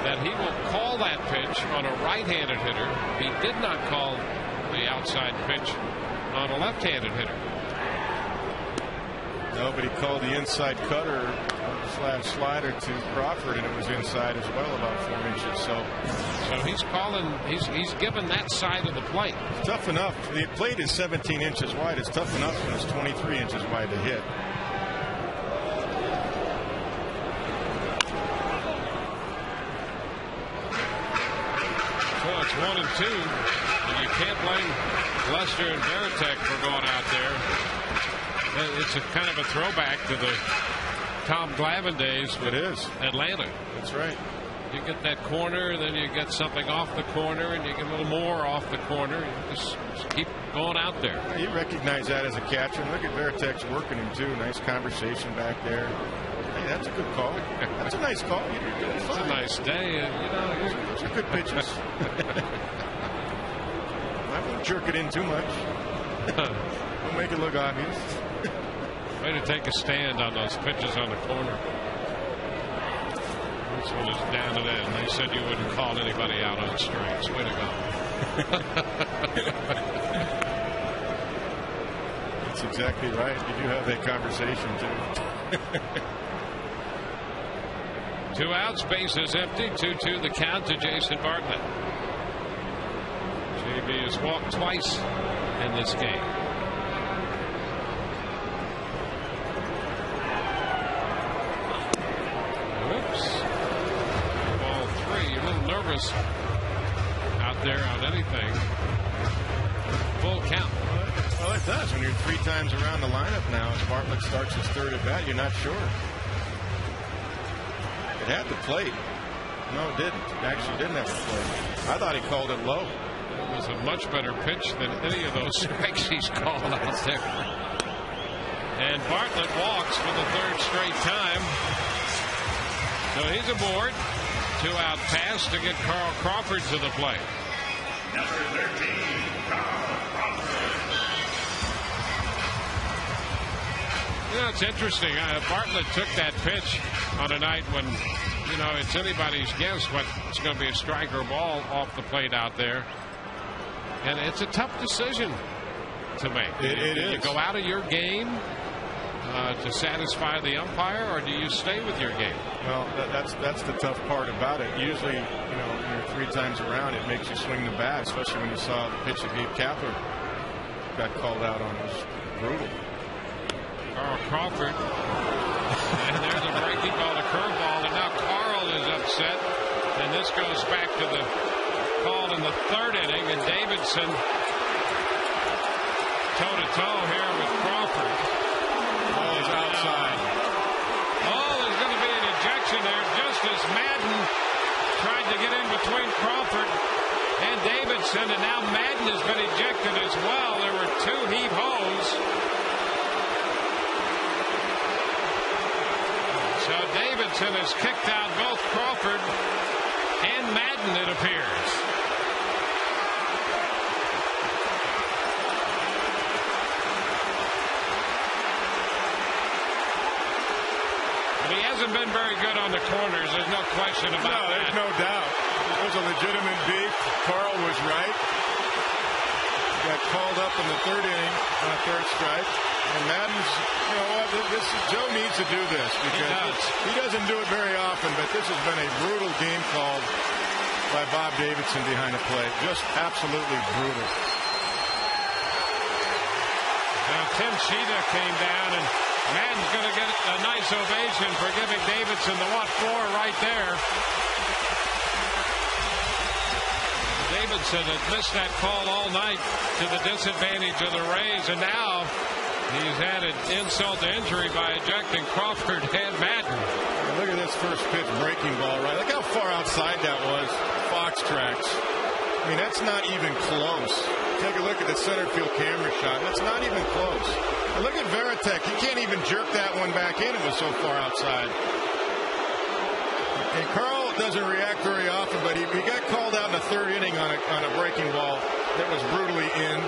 that he will call that pitch on a right-handed hitter. He did not call the outside pitch on a left-handed hitter. No, but he called the inside cutter / slider to Crawford, and it was inside as well, about 4 inches. So he's calling. He's given that side of the plate. It's tough enough. The plate is 17 inches wide. It's tough enough when it's 23 inches wide to hit. So it's 1-2, and you can't blame Lester and Veritek for going out there. It's a kind of a throwback to the Tom Glavine days with Atlanta. That's right. You get that corner, then you get something off the corner, and you get a little more off the corner. You just keep going out there. You recognize that as a catcher. And look at Veritek's working him too. Nice conversation back there. Hey, that's a good call. That's a nice call. You're doing fine. It's a nice day. Those are good pitches. I won't jerk it in too much. Don't make it look obvious. Way to take a stand on those pitches on the corner. This one is down and in. They said you wouldn't call anybody out on strikes. Way to go. That's exactly right. You do have that conversation too. 2 outs, bases empty. 2-2 the count to Jason Bartlett. JB has walked twice in this game. Ball 3. A little nervous out there on anything. Full count. Well, it does when you're 3 times around the lineup now. As Bartlett starts his 3rd at bat, you're not sure. It had the plate. No, it didn't. It actually didn't have the plate. I thought he called it low. It was a much better pitch than any of those strikes he's called out there. And Bartlett walks for the third straight time. So he's aboard. 2-out pass to get Carl Crawford to the plate. Number 13, Carl Crawford. You know, it's interesting. Bartlett took that pitch on a night when, you know, it's anybody's guess what's going to be a strike or ball off the plate out there. And it's a tough decision to make. It is. Do you go out of your game to satisfy the umpire, or do you stay with your game? Well, that's the tough part about it. Usually, you know, when you're 3 times around, it makes you swing the bat, especially when you saw the pitch that Gabe Kapler got called out on. It was brutal. Carl Crawford. And there's a breaking ball, a curveball, and now Carl is upset. And this goes back to the call in the 3rd inning, and Davidson toe-to-toe here with Crawford. Ball is outside. Oh, there's going to be an ejection there just as Madden tried to get in between Crawford and Davidson, and now Madden has been ejected as well. There were 2 heave-hos. So Davidson has kicked out both Crawford and Madden, it appears. But he hasn't been very good on the corners. There's no question about that. There's no doubt. There's a legitimate beef. Carl was right. He got called up in the 3rd inning on a 3rd strike. And Madden's, you know what, Joe needs to do this because he doesn't do it very often, but this has been a brutal game called by Bob Davidson behind the plate. Just absolutely brutal. Now Tim Sheeta came down, and Madden's going to get a nice ovation for giving Davidson the 1-4 right there. Davidson had missed that call all night to the disadvantage of the Rays, and now he's added insult to injury by ejecting Crawford and Madden. Look at this first pitch breaking ball, right? Look how far outside that was. Fox tracks. I mean, that's not even close. Take a look at the center field camera shot. That's not even close. And look at Veritek. He can't even jerk that one back in. It was so far outside. And Carl doesn't react very often, but he got called out in the 3rd inning on a breaking ball that was brutally in.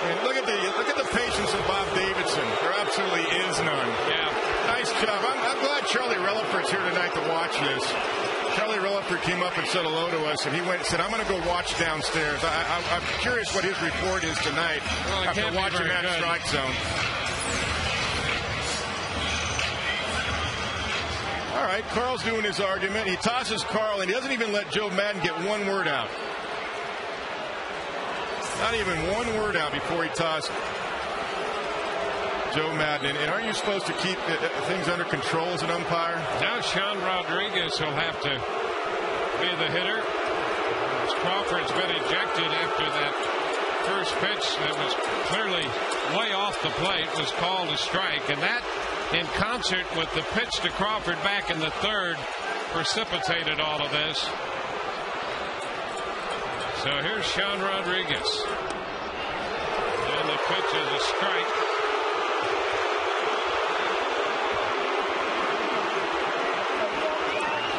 And look at the patience of Bob Davidson. There absolutely is none. Yeah. Nice job. I'm glad Charlie Relaford's here tonight to watch this. Charlie Relaford came up and said hello to us, and he went and said, I'm going to go watch downstairs. I'm curious what his report is tonight after watching that strike zone. All right, Carl's doing his argument. He tosses Carl, and he doesn't even let Joe Madden get one word out. Not even one word out before he tossed Joe Madden. And aren't you supposed to keep things under control as an umpire? Now Sean Rodriguez will have to be the hitter. Crawford's been ejected after that first pitch that was clearly way off the plate was called a strike. And that, in concert with the pitch to Crawford back in the 3rd, precipitated all of this. So here's Sean Rodriguez. And the pitch is a strike.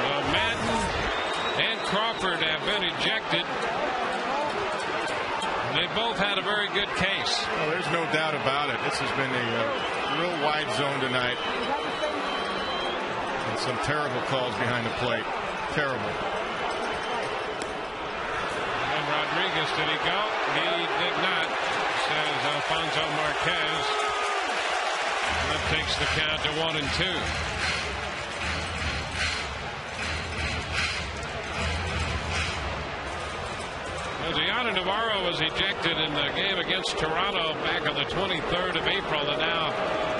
So Madden and Crawford have been ejected. They both had a very good case. Well, there's no doubt about it. This has been a real wide zone tonight. And some terrible calls behind the plate. Terrible. Rodriguez, did he go? He did not, says Alfonso Marquez. That takes the count to 1-2. Gianna Navarro was ejected in the game against Toronto back on the 23rd of April, and now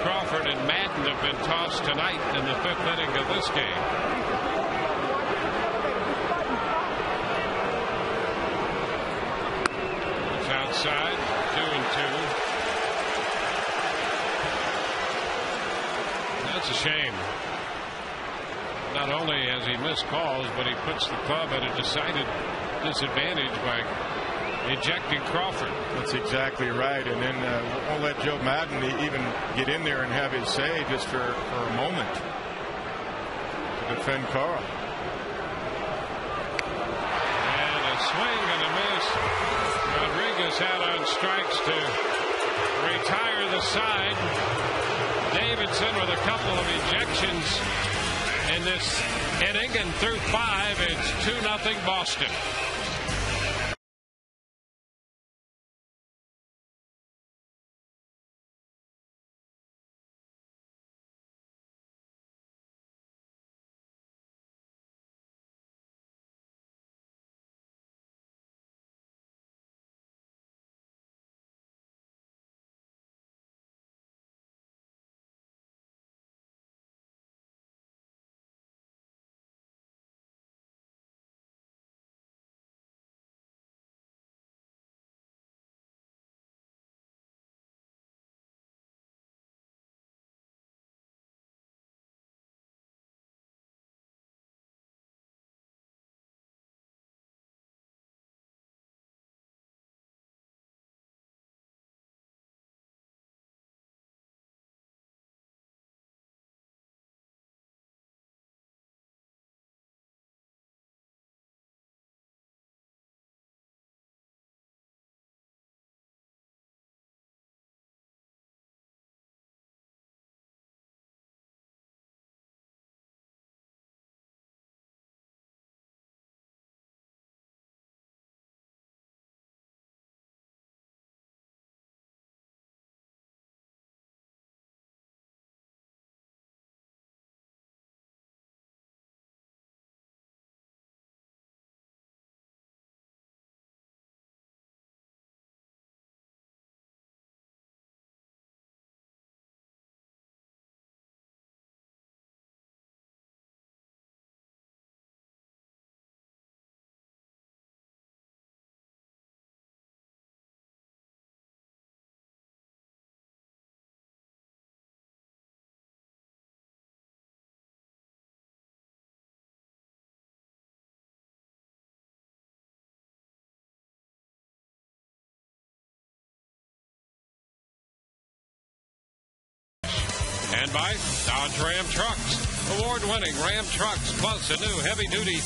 Crawford and Madden have been tossed tonight in the 5th inning of this game. Outside, 2-2. That's a shame. Not only has he missed calls, but he puts the club at a decided disadvantage by ejecting Crawford. That's exactly right. And then won't let Joe Madden even get in there and have his say just for a moment to defend Carl. And a swing and a miss. Rodriguez out on strikes to retire the side. Davidson with a couple of ejections in this inning, and through 5, it's 2-0 Boston. And by Dodge Ram Trucks. Award-winning Ram Trucks plus a new heavy-duty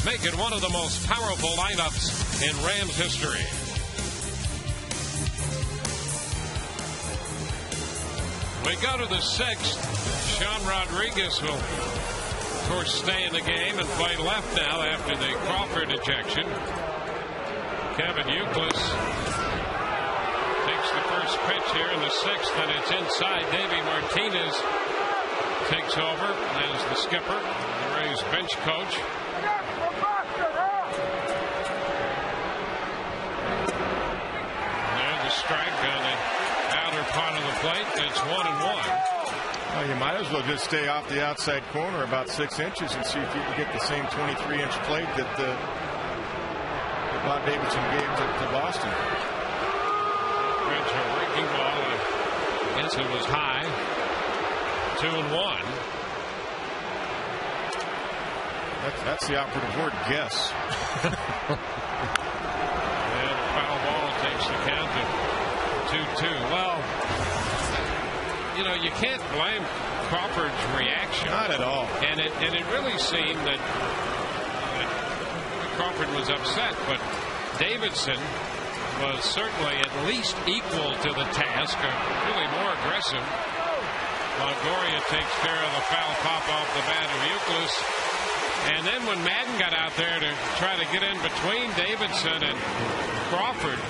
make it one of the most powerful lineups in Rams history. We go to the 6th. Sean Rodriguez will, of course, stay in the game and play left now after the Crawford ejection. Kevin Youkilis takes the first pitch here in the 6th, and it's inside. Davey Martinez takes over as the skipper, the Rays bench coach. There's a strike on the outer part of the plate. It's 1-1. Well, you might as well just stay off the outside corner about 6 inches and see if you can get the same 23-inch plate that Bob Davidson gave to Boston. A breaking ball. I guess it was high. 2-1. That's the operative word, guess. And a foul ball takes the count to 2-2. Well, you know, you can't blame Crawford's reaction. Not at all. And it really seemed that Crawford was upset, but Davidson was certainly at least equal to the task, really more aggressive. Longoria takes care of the foul pop off the bat of Youkilis. And then when Madden got out there to try to get in between Davidson and Crawford,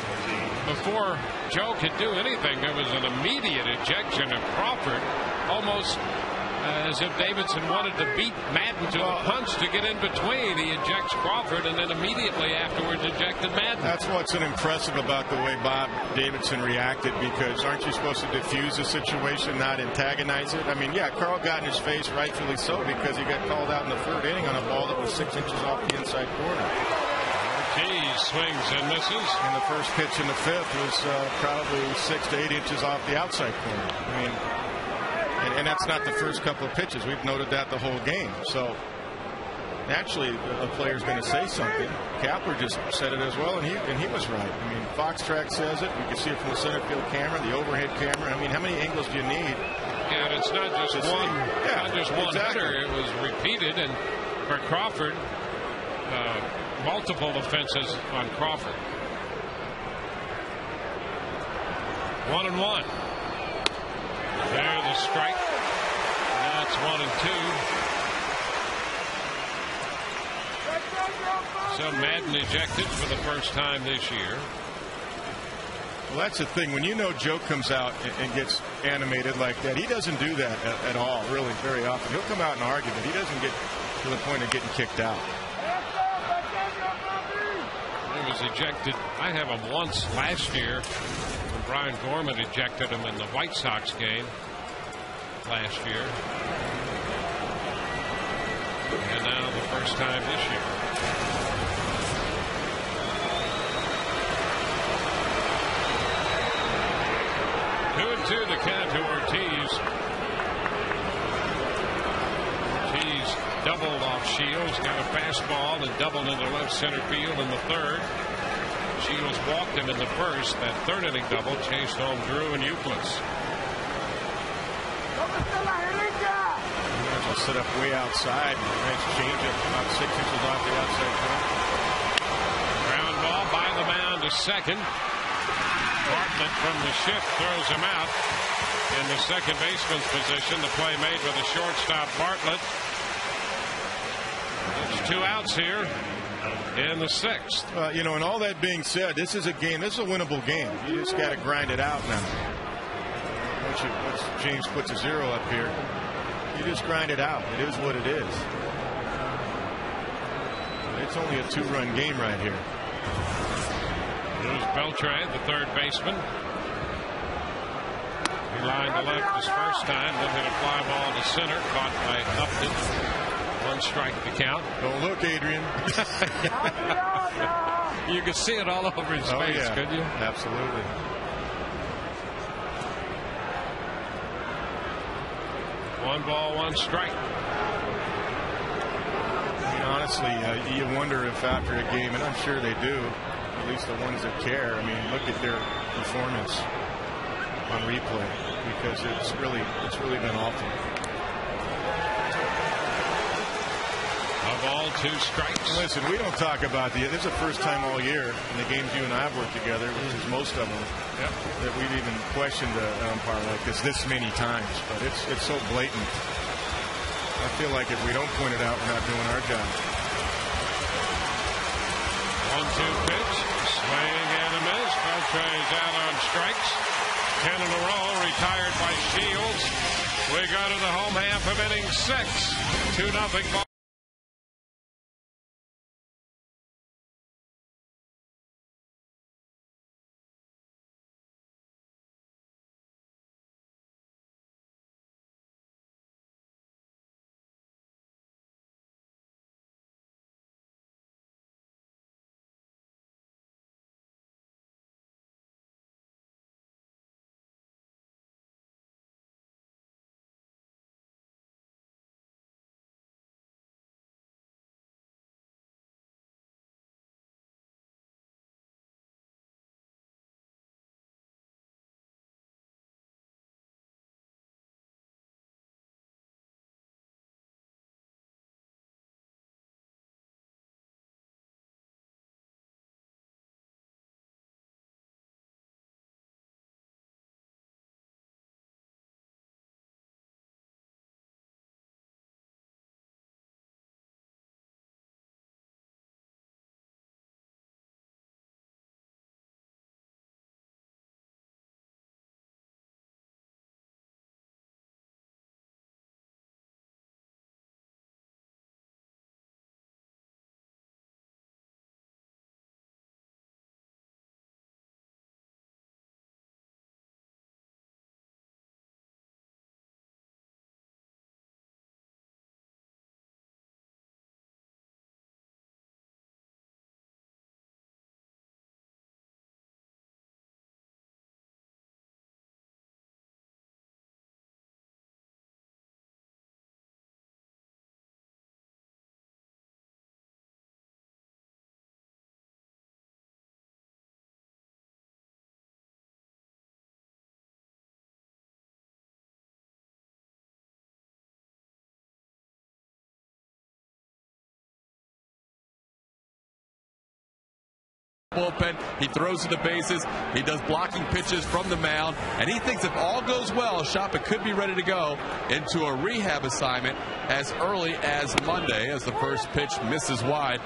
before Joe could do anything, there was an immediate ejection of Crawford, almost as if Davidson wanted to beat Madden to a punch to get in between. He ejects Crawford and then immediately afterwards ejected Madden. That's what's impressive about the way Bob Davidson reacted, because aren't you supposed to diffuse the situation, not antagonize it? I mean, yeah, Carl got in his face, rightfully so, because he got called out in the 3rd inning on a ball that was 6 inches off the inside corner. Ortiz swings and misses. And the first pitch in the 5th was probably 6 to 8 inches off the outside corner. I mean, and that's not the first couple of pitches. We've noted that the whole game. So naturally a player's going to say something. Kapler just said it as well, and he was right. I mean, Fox Track says it. You can see it from the center field camera, the overhead camera. I mean, how many angles do you need? Yeah, and it's not just one hitter. It was repeated, and for Crawford, multiple offenses on Crawford. 1-1. There's a strike. That's 1-2. So Madden ejected for the first time this year. Well, that's the thing. When you know Joe comes out and gets animated like that, he doesn't do that at all, really, very often. He'll come out and argue, but he doesn't get to the point of getting kicked out. He was ejected. I have him once last year when Brian Gorman ejected him in the White Sox game last year. And now the first time this year. 2-2 the count to Ortiz. Ortiz doubled off Shields, got a fastball and doubled into left center field in the third. Shields walked him in the first. That third inning double chased home Drew and Euclid. Will sit up way outside. Nice changeup about 6 inches off the outside corner. Ground ball by the mound to second. Bartlett from the shift throws him out. In the second baseman's position, the play made with the shortstop Bartlett. There's 2 outs here in the 6th. You know, and all that being said, this is a game. This is a winnable game. You just got to grind it out now. Once James puts a 0 up here, you just grind it out. It is what it is. It's only a 2-run game right here. Here's Beltran, the third baseman. He lined to left his first time, then hit a fly ball to center, caught by Upton. 1 strike to count. Don't look, Adrian. You could see it all over his face, yeah. couldn't you? Absolutely. One ball, 1 strike. I mean, honestly, you wonder if after a game, and I'm sure they do, at least the ones that care, I mean, look at their performance on replay, because it's really been awful. A ball, 2 strikes. Listen, we don't talk about this is the first time all year in the games you and I have worked together, which is most of them, that we've even questioned an umpire like this many times. But it's so blatant. I feel like if we don't point it out, we're not doing our job. 1-2 pitch, swing and a miss. Beltran's out on strikes. 10 in a row, retired by Shields. We go to the home half of inning 6. 2-0 ball. bullpen. He throws to the bases. He does blocking pitches from the mound. And he thinks if all goes well, Shoppach could be ready to go into a rehab assignment as early as Monday as the first pitch misses wide.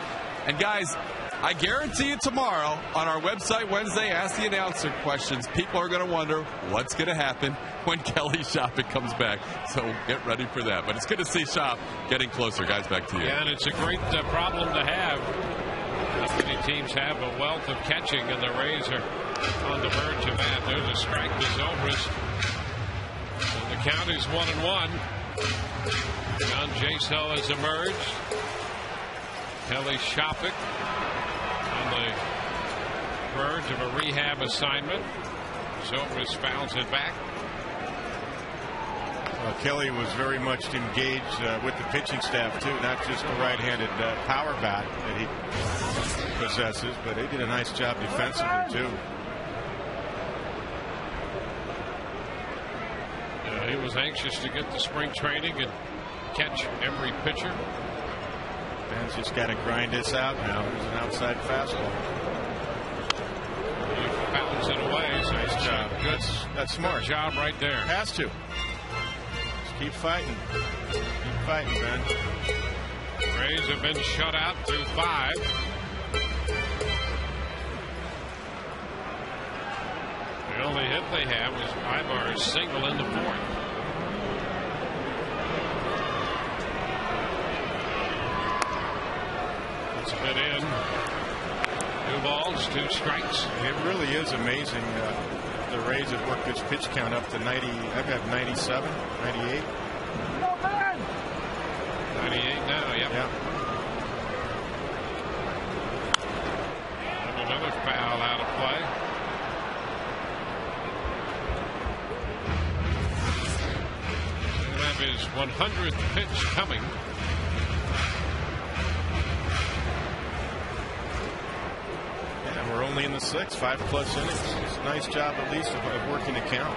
And guys, I guarantee you tomorrow on our website Wednesday, Ask the Announcer questions, people are going to wonder what's going to happen when Kelly Shoppach comes back. So get ready for that. But it's good to see Shop getting closer. Guys, back to you. Yeah, and it's a great problem to have. Not many teams have a wealth of catching, and the Rays are on the verge of that. There's a strike to Zobrist. And the count is 1-1. John Jaso has emerged. Kelly Shoppach on the verge of a rehab assignment. Zobrist fouls it back. Kelly was very much engaged with the pitching staff, too, not just the right-handed power bat that he possesses, but he did a nice job defensively, too. He was anxious to get to spring training and catch every pitcher. Ben's just got to grind this out now. There's an outside fastball. He fouls it away. So nice job. Good. That's smart. Good job right there. Has to. Keep fighting. Keep fighting, Ben. Rays have been shut out through 5. The only hit they have was Ibar's single in the 4th. It's a bit in. 2 balls, 2 strikes. It really is amazing. The Rays have worked this pitch count up to 90. I've got 97, 98. 98 now, yep. Yeah. And another foul out of play. He'll have his 100th pitch coming. We're only in the 6th, 5+ innings. It's a nice job, at least, of working the count.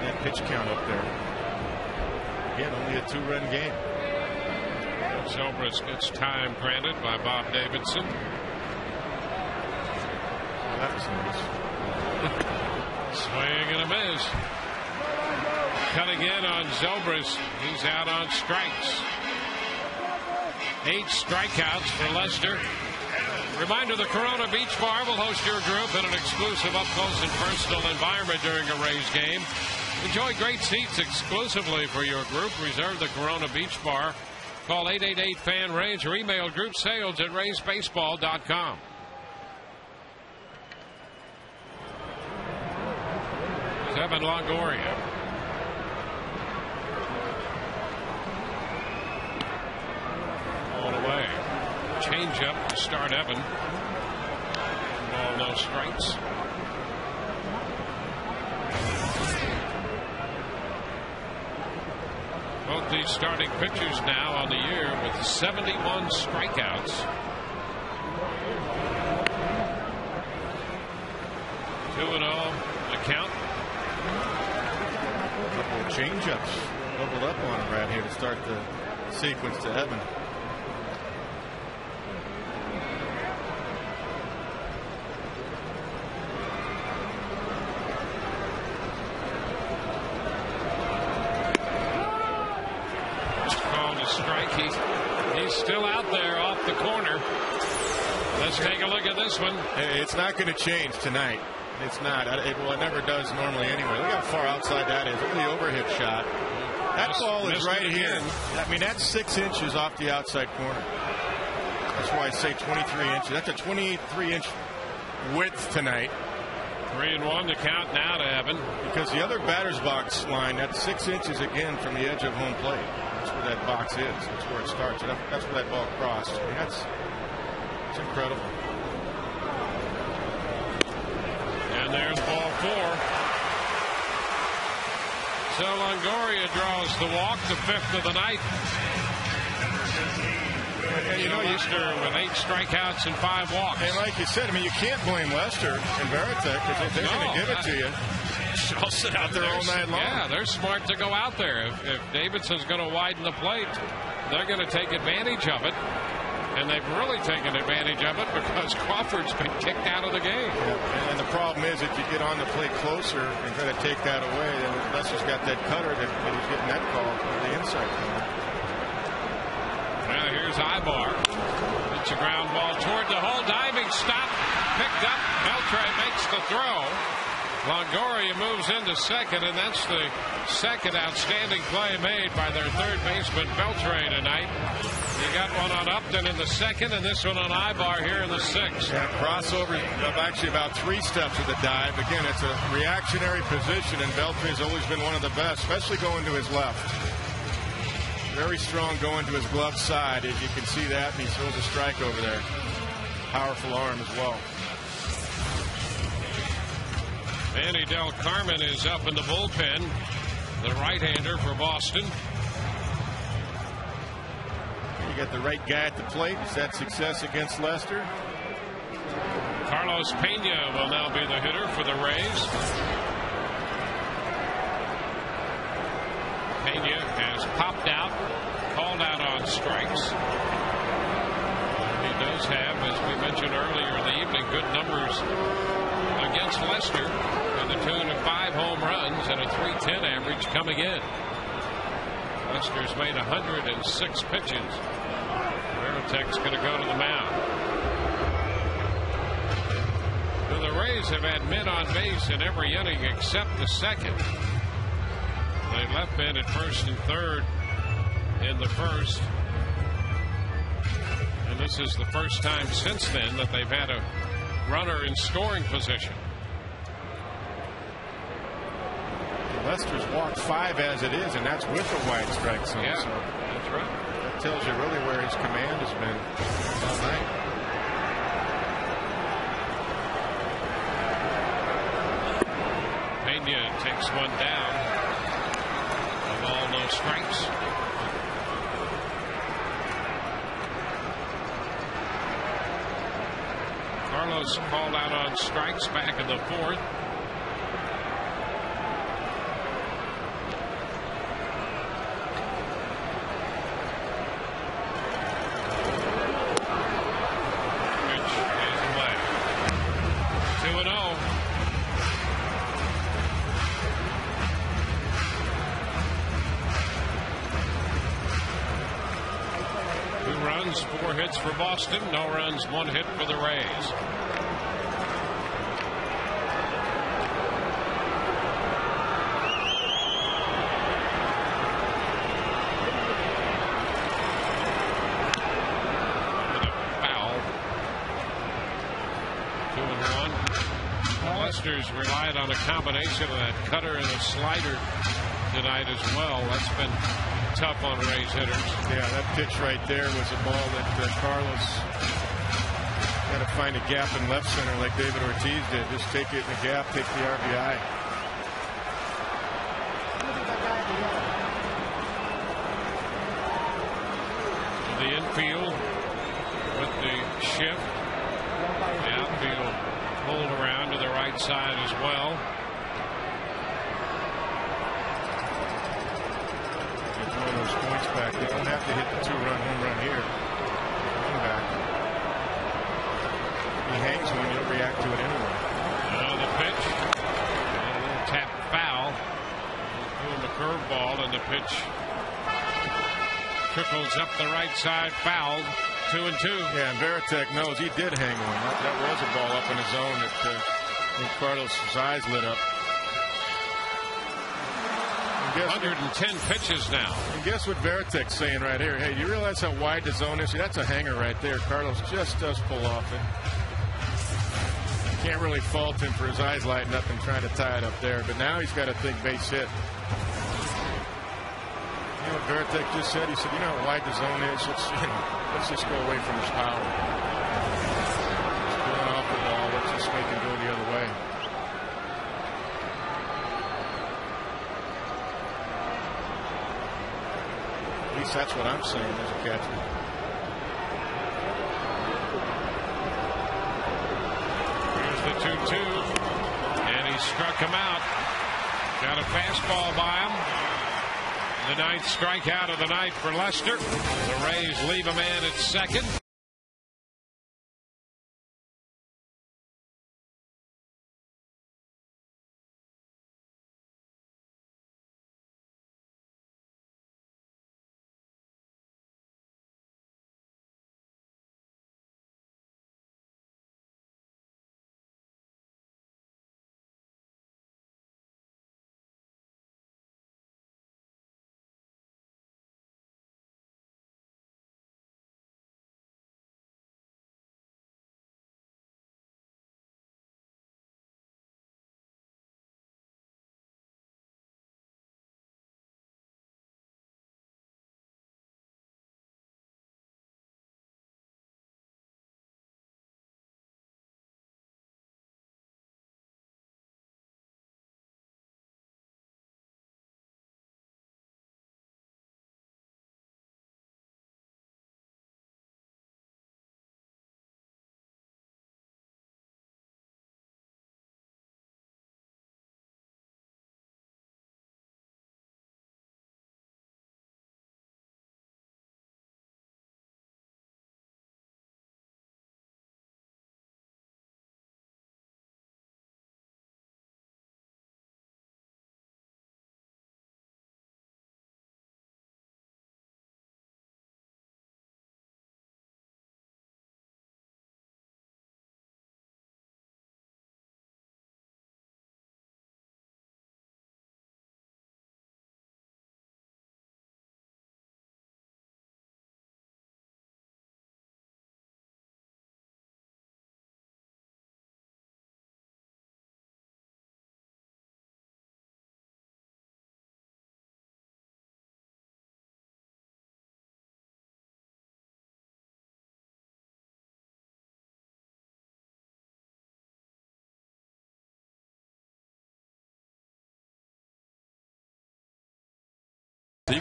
That pitch count up there. Again, only a 2-run game. Zobrist gets time granted by Bob Davidson. Well, that was nice. Swing and a miss. Cutting in on Zobrist. He's out on strikes. 8 strikeouts for Lester. Reminder, the Corona Beach Bar will host your group in an exclusive up-close and personal environment during a Rays game. Enjoy great seats exclusively for your group. Reserve the Corona Beach Bar. Call 888-FAN-RAYS or email groupsales@raysbaseball.com. Evan Longoria. All away. Change up to start Evan. Ball, no strikes. Both these starting pitchers now on the year with 71 strikeouts. 2-0 the count. A couple of change-ups doubled up on him right here to start the sequence to Evan. He's still out there off the corner. Let's take a look at this one. It's not going to change tonight. It's not. It never does normally anyway. Look how far outside that is. Look at the overhit shot. That ball is right here. I mean, that's 6 inches off the outside corner. That's why I say 23 inches. That's a 23-inch width tonight. 3-1 to count now to Evan. Because the other batter's box line, that's 6 inches again from the edge of home plate. That's where that box is. That's where it starts. That's where that ball crossed. I mean, that's incredible. And there's ball 4. So Longoria draws the walk, the 5th of the night. And you know, Lester with 8 strikeouts and 5 walks. And like you said, I mean, you can't blame Lester and Veritek because they're going to give it to you. They'll sit out there all night long. Yeah, they're smart to go out there. If Davidson's going to widen the plate, they're going to take advantage of it. And they've really taken advantage of it because Crawford's been kicked out of the game. Yeah. And the problem is if you get on the plate closer and try to take that away, then Lester's got that cutter that he's getting that call for the inside corner. Now here's Ibar. It's a ground ball toward the hole. Diving stop. Picked up. Beltre makes the throw. Longoria moves into second, and that's the second outstanding play made by their third baseman Beltre tonight. You got one on Upton in the second, and this one on Ibar here in the sixth. Yeah, crossover of actually about 3 steps of the dive. Again, it's a reactionary position, and Beltre's always been one of the best, especially going to his left. Very strong going to his glove side, as you can see that, and he throws a strike over there. Powerful arm as well. Manny Del Carmen is up in the bullpen, the right-hander for Boston. You got the right guy at the plate. Is that success against Lester? Carlos Pena will now be the hitter for the Rays. Pena has popped out, called out on strikes. He does have, as we mentioned earlier in the evening, good numbers against Lester, to the tune of 5 home runs and a .310 average coming in. Lester's made 106 pitches. Veritek's going to go to the mound. So the Rays have had men on base in every inning except the second. They left men at first and third in the first. And this is the first time since then that they've had a runner in scoring position. Lester's walked 5 as it is, and that's with a wide strike zone. Yeah, so that's right. That tells you really where his command has been all night. Pena takes one down. A ball, no strikes. Carlos called out on strikes back in the fourth. Pitch is away. 2-0. Two runs, 4 hits for Boston. No runs, 1 hit for the Rays. Lester's relied on a combination of that cutter and a slider tonight as well. That's been tough on Rays hitters. Yeah, that pitch right there was a ball that Carlos had to find a gap in left center like David Ortiz did. Just take it in the gap, take the RBI. The infield with the shift. The outfield pulled around to the right side as well. Get one of those points back. They don't have to hit the 2-run home run here. One back. He hangs one, you'll react to it anyway. The pitch. A little tap foul. Doing the curveball, and the pitch trickles up the right side, fouled. 2-2. Yeah, and Veritek knows he did hang one. That was a ball up in his zone that Carlos' eyes lit up. 110 pitches now. And guess what Veritek's saying right here? Hey, you realize how wide the zone is? See, that's a hanger right there. Carlos just does pull off it. Can't really fault him for his eyes lighting up and trying to tie it up there. But now he's got a big base hit. You know what Veritek just said? He said, you know how wide the zone is? Let's just go away from his power. He's pulling off the ball. Let's just make him go the other way. At least that's what I'm saying as a catcher. Here's the 2-2. And he struck him out. Got a fastball by him. The 9th strikeout of the night for Lester. The Rays leave a man at second.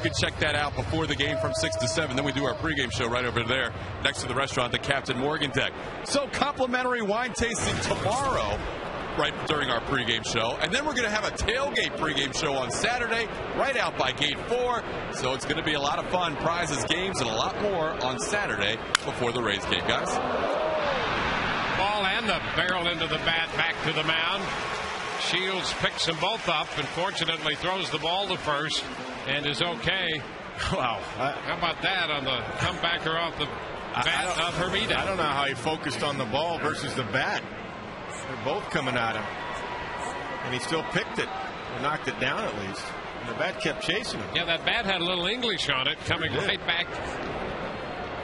can check that out before the game from 6 to 7. Then we do our pregame show right over there next to the restaurant, the Captain Morgan Deck. So complimentary wine tasting tomorrow, right during our pregame show. And then we're going to have a tailgate pregame show on Saturday, right out by Gate 4. So it's going to be a lot of fun, prizes, games, and a lot more on Saturday before the Rays game, guys. Ball and the barrel into the bat, back to the mound. Shields picks them both up and fortunately throws the ball to first and is okay. Wow. How about that on the comebacker off the bat of Hermida? I don't know how he focused on the ball versus the bat. They're both coming at him. And he still picked it. Or knocked it down at least. And the bat kept chasing him. Yeah, that bat had a little English on it coming right back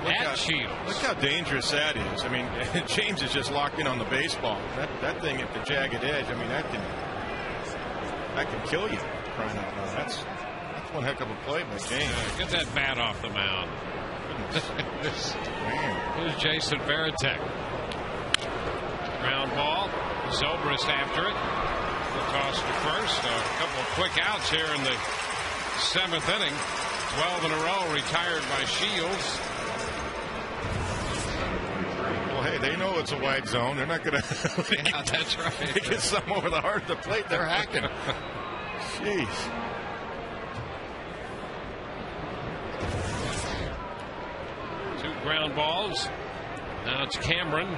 at Shields. Look how dangerous that is. I mean, James is just locked in on the baseball. That thing at the jagged edge, I mean, that can kill you. Crying out loud. That's one heck of a play by James. Get that bat off the mound. Here's Jason Varitek. Ground ball. Zobrist after it. The toss to first. A couple of quick outs here in the 7th inning. 12 in a row retired by Shields. Well, hey, they know it's a wide zone. They're not going to. Yeah, that's right. They get some over the heart of the plate. They're hacking. Jeez. Two ground balls. Now it's Cameron.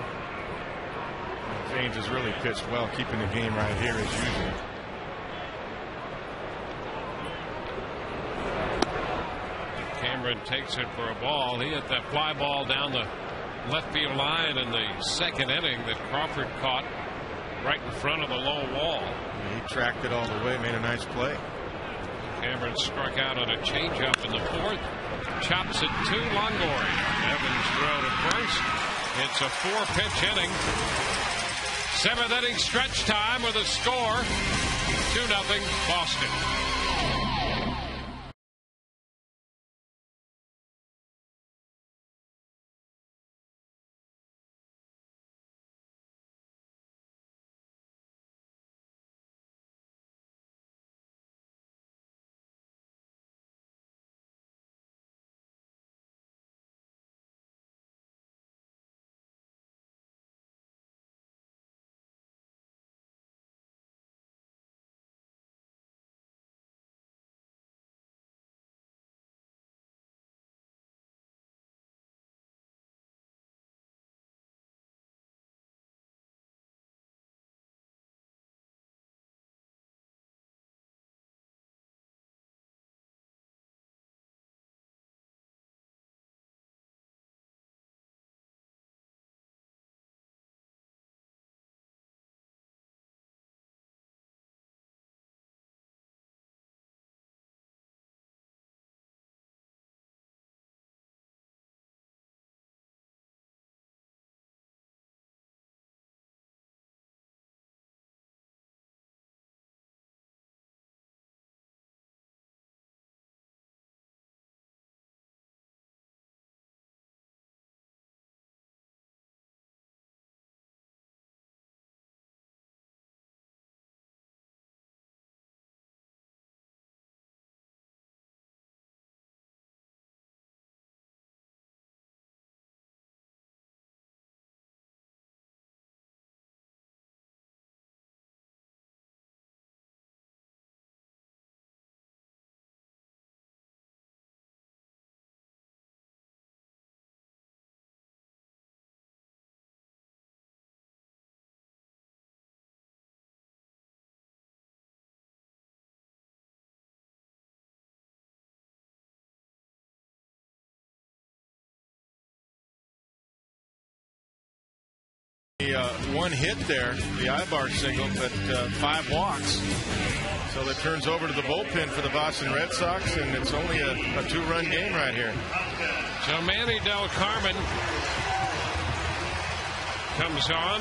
James has really pitched well, keeping the game right here as usual. Cameron takes it for a ball. He hit that fly ball down the left field line in the 2nd inning that Crawford caught right in front of the low wall. Yeah, he tracked it all the way, made a nice play. Cameron struck out on a changeup in the 4th. Chops it to Longoria. Evans throw to first. It's a 4-pitch inning. 7th inning stretch time with a score 2-0 Boston. One hit there, the Ibar single, but 5 walks. So that turns over to the bullpen for the Boston Red Sox, and it's only a 2-run game right here. So Manny Del Carmen comes on.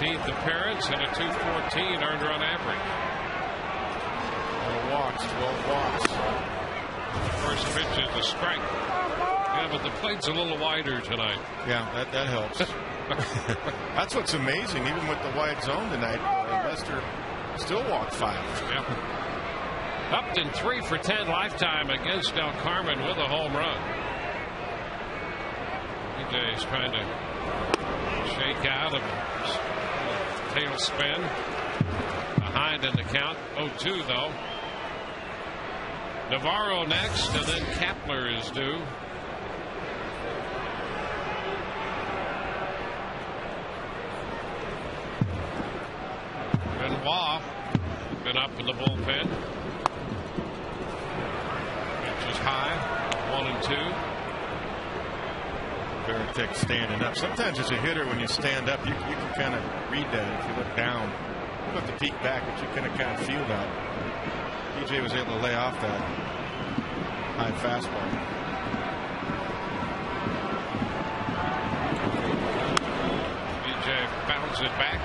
th appearance and a .214 earned run average. 12 walks. First pitch is a strike. Yeah, but the plate's a little wider tonight. Yeah, that helps. That's what's amazing. Even with the wide zone tonight, Lester still walked 5. Yep. Upton 3 for 10 lifetime against Del Carmen with a home run. BJ's trying to shake out of tailspin. Behind in the count. 0-2 though. Navarro next, and then Kapler is due. Benoit been up in the bullpen. Pitch is high. 1-2. Veritek standing up. Sometimes as a hitter, when you stand up, you can kind of read that if you look down. You don't have to peek back, but you kind of feel that. DJ was able to lay off that high fastball. DJ bounces it back.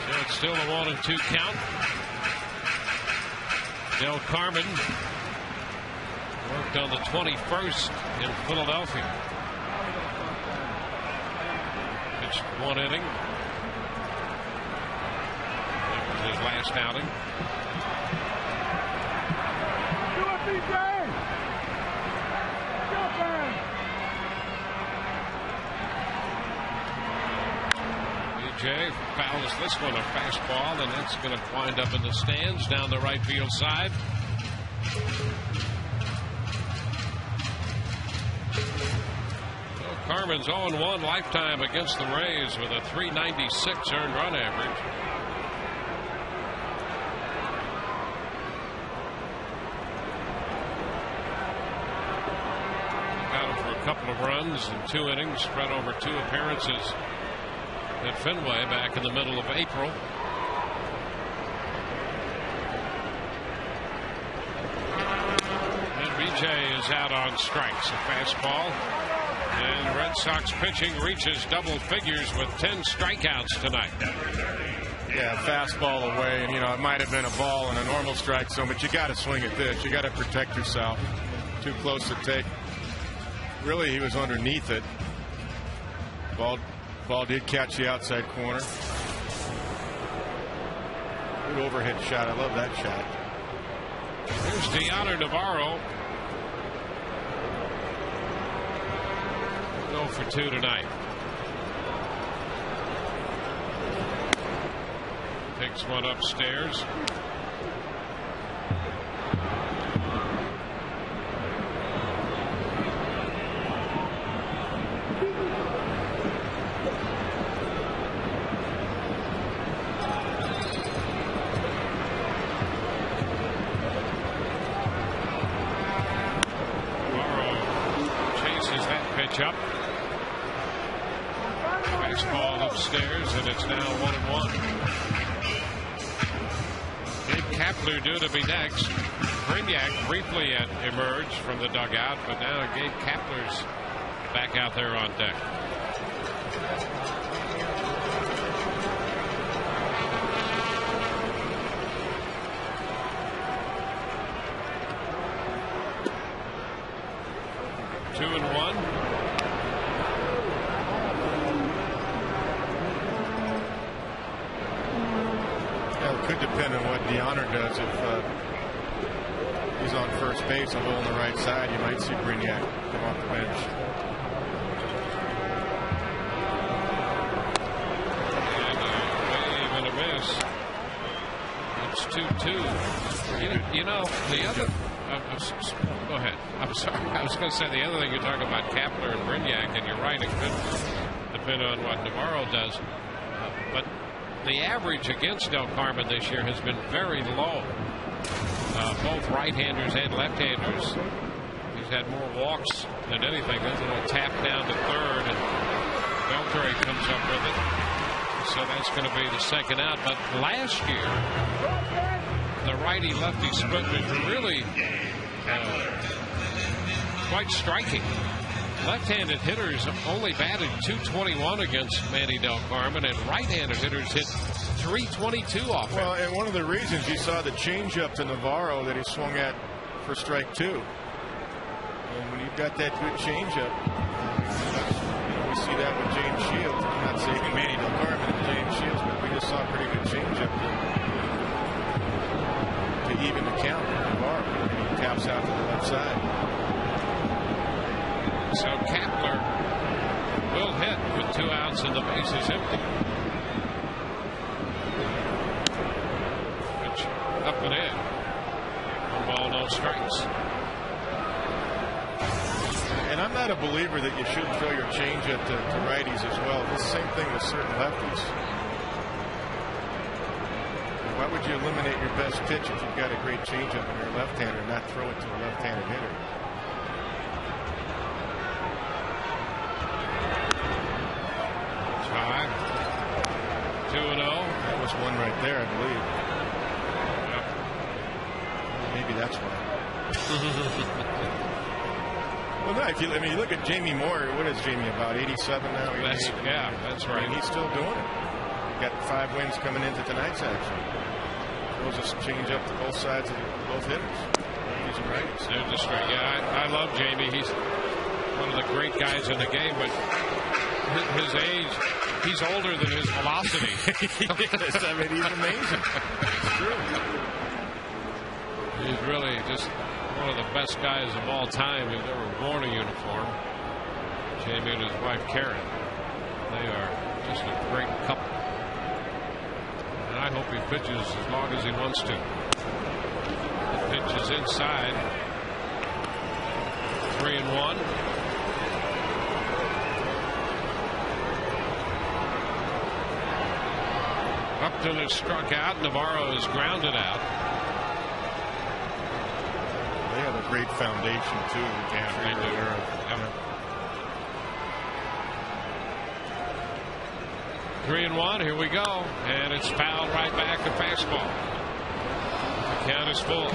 So it's still a 1-2 count. Del Carmen worked on the 21st in Philadelphia. Pitched 1 inning. That was his last outing. BJ fouls this one, a fastball, and that's going to wind up in the stands down the right field side. So Carmen's 0-1 lifetime against the Rays with a .396 earned run average. Got him for a couple of runs in 2 innings, spread over 2 appearances at Fenway back in the middle of April. And BJ is out on strikes. A fastball. And Red Sox pitching reaches double figures with 10 strikeouts tonight. Yeah, fastball away, and it might have been a ball in a normal strike zone, but you got to swing at this. You got to protect yourself. Too close to take. Really, he was underneath it. Ball did catch the outside corner. Good overhead shot. I love that shot. Here's Deanna Navarro. 0 for 2 tonight. Takes one upstairs. Up. Fastball upstairs, and it's now 1-1. Gabe Kapler due to be next. Brignac briefly emerged from the dugout, but now Gabe Kapler's back out there on deck. Two and one. Could depend on what DeHonor does. If he's on first base, a hole on the right side, you might see Brignac come off the bench. And a miss. It's 2-2. The other. Go ahead. I'm sorry. I was going to say the other thing you're talking about Kapler and Brignac, and you're right. It could depend on what Navarro does. But the average against Del Carmen this year has been very low. Both right-handers and left-handers. He's had more walks than anything. There's a little tap down to third, and Beltre comes up with it. So that's going to be the second out. But last year, the righty-lefty split was really quite striking. Left-handed hitters only batted .221 against Manny Del Carmen, and right-handed hitters hit .322 off. Well, and one of the reasons you saw the changeup to Navarro that he swung at for strike 2. And when you've got that good changeup, we see that with James saw a pretty good changeup to even the count. Navarro, and he taps out to the left side. So Kapler will hit with 2 outs and the bases empty. Pitch up and in. 1 ball, no strikes. And I'm not a believer that you shouldn't throw your changeup to righties as well. It's the same thing with certain lefties. Why would you eliminate your best pitch if you've got a great changeup and you're a left-hander and not throw it to a left-handed hitter? High. 2-0. That was one right there, I believe. Yep. Maybe that's why. Well, no, you look at Jamie Moore. What is Jamie, about 87 now? That's right. And he's still doing it. Got 5 wins coming into tonight's action. Throws a change up to both sides of both hitters. He's a righties. They're just right. Yeah, I love Jamie. He's one of the great guys in the game, but his age, he's older than his velocity. He's amazing. It's true. He's really just one of the best guys of all time who's ever worn a uniform. Jamie and his wife Karen. They are just a great couple. And I hope he pitches as long as he wants to. The pitch is inside. 3-1. Upton is struck out. Navarro is grounded out. They have a great foundation too. Yeah, they do. Yeah. 3-1. Here we go, and it's fouled right back. A fastball. The count is full.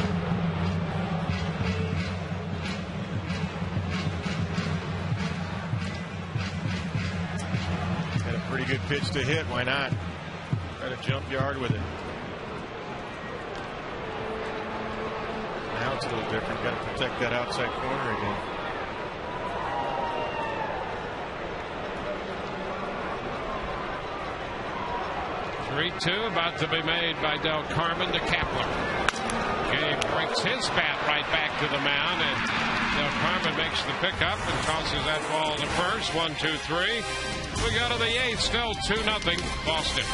Had a pretty good pitch to hit. Why not? Try to jump yard with it. Now it's a little different. Got to protect that outside corner again. Three-two about to be made by Del Carmen to Kapler. Gabe breaks his bat right back to the mound, and Del Carmen makes the pickup and tosses that ball to first. 1-2-3. We go to the 8th. Still 2-0 Boston.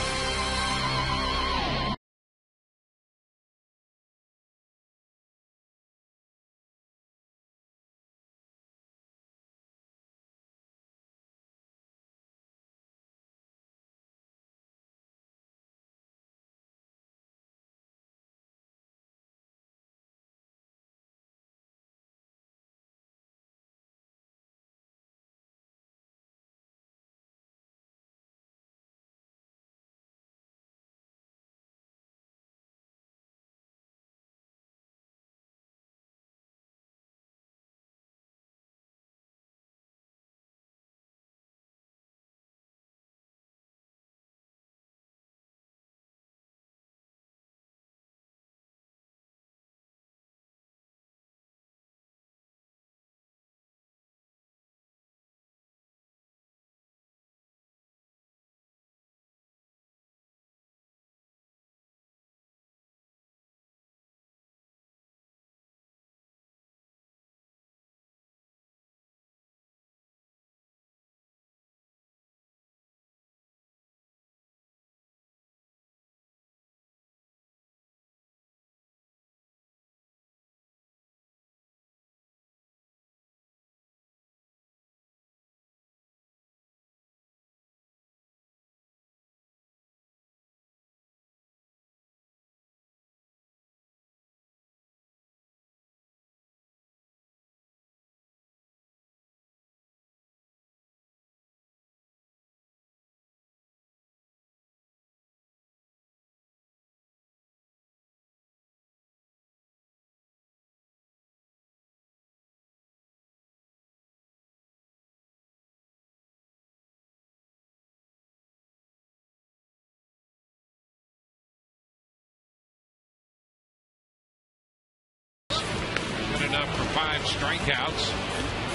Up for 5 strikeouts,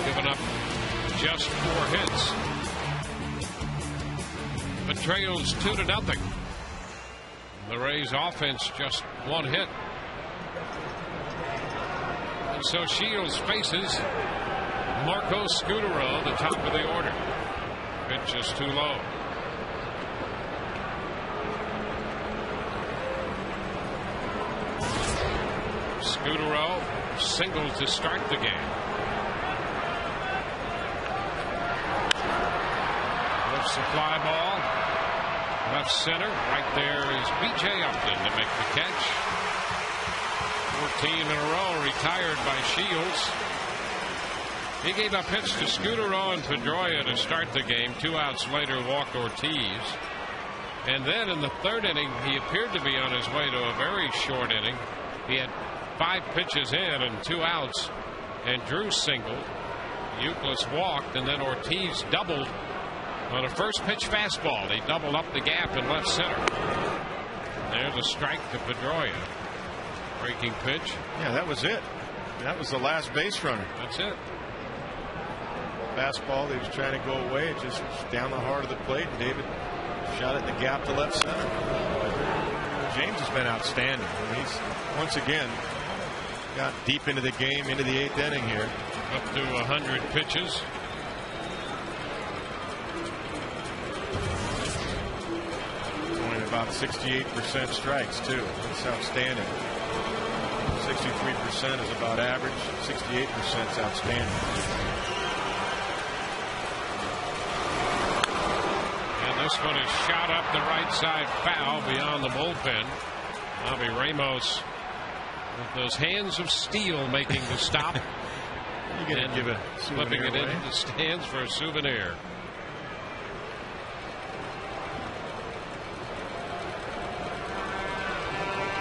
giving up just 4 hits, but trails 2-0. The Rays offense just one hit. And so Shields faces Marco Scutaro, the top of the order. Pitch is too low. Scutaro singled to start the game. Lifts the fly ball. Left center. Right there is B.J. Upton to make the catch. 14 in a row retired by Shields. He gave up hits to Scutaro and Pedroia to start the game. 2 outs later walked Ortiz. And then in the 3rd inning he appeared to be on his way to a very short inning. He had 5 pitches in and 2 outs, and Drew singled. Euclid walked, and then Ortiz doubled on a first pitch fastball. He doubled up the gap in left center. There's a strike to Pedroia. Breaking pitch. Yeah, that was it. That was the last base runner. That's it. Fastball, he was trying to go away. It just was down the heart of the plate, and David shot it in the gap to left center. James has been outstanding. I mean, he's once again got deep into the game, into the 8th inning here. Up to 100 pitches. Only about 68% strikes, too. That's outstanding. 63% is about average. 68% is outstanding. And this one is shot up the right side, foul beyond the bullpen. Bobby Ramos with those hands of steel making the stop. You got to give a flipping it into the stands for a souvenir.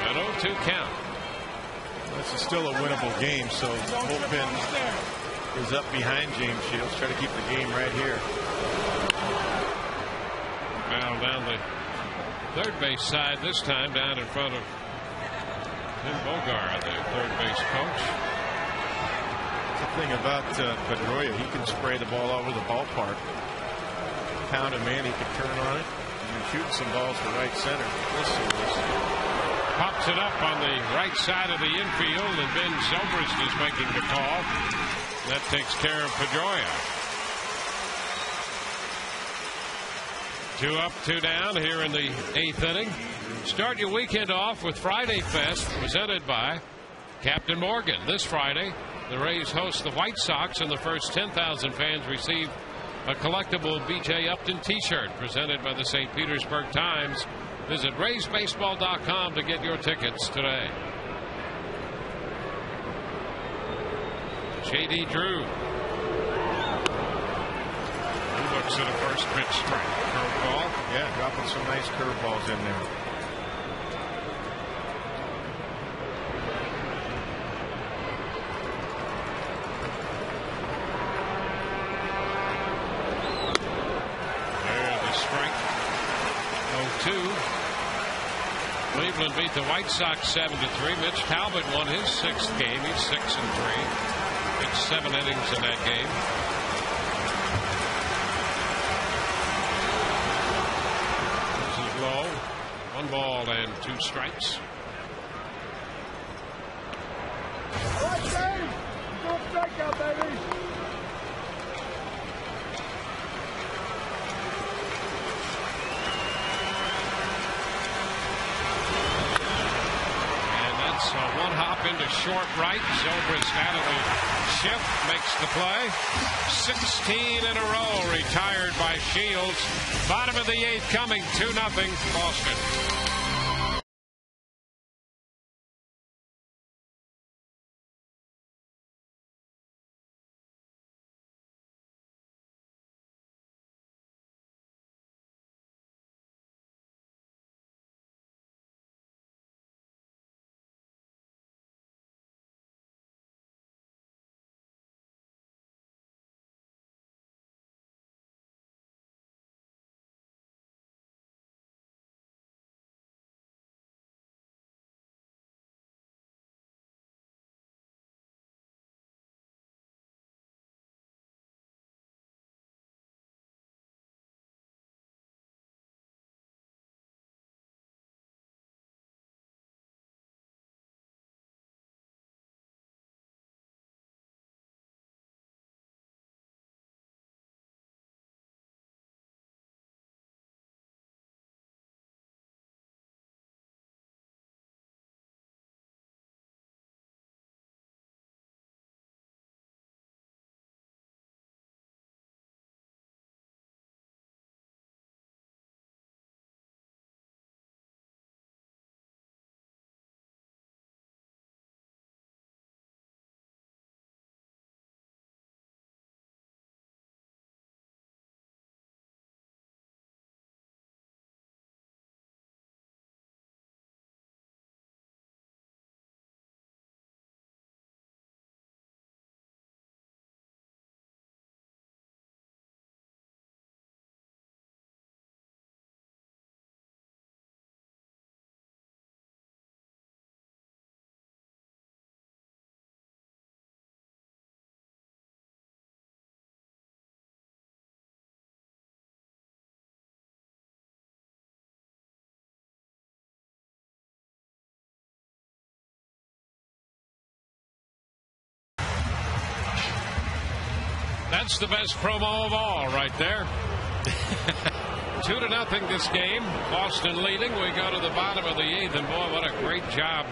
An 0-2 count. This is still a winnable game, so bullpen is up behind James Shields. Try to keep the game right here. Foul down the 3rd base side this time, down in front of Tim Bogart, the 3rd base coach. The thing about Pedroia, he can spray the ball all over the ballpark. Pound him in, he can turn on it. And shoot some balls to right center. Pops it up on the right side of the infield, and Ben Zobrist is making the call. That takes care of Pedroia. 2 up, 2 down here in the 8th inning. Start your weekend off with Friday Fest, presented by Captain Morgan. This Friday, the Rays host the White Sox, and the first 10,000 fans receive a collectible B.J. Upton t-shirt presented by the St. Petersburg Times. Visit RaysBaseball.com to get your tickets today. J.D. Drew. He looks at a first pitch strike. Curveball. Yeah, dropping some nice curveballs in there. There's the strike. 0-2. Cleveland beat the White Sox 7-3. Mitch Talbot won his 6th game. He's 6-3. Pitched 7 innings in that game. This is low. 1 ball and 2 strikes. So 1 hop into short right. Zobrist out of the shift, makes the play. 16 in a row retired by Shields. Bottom of the 8th coming. 2-0 Boston. That's the best promo of all right there. 2-0 this game. Boston leading. We go to the bottom of the 8th, and boy, what a great job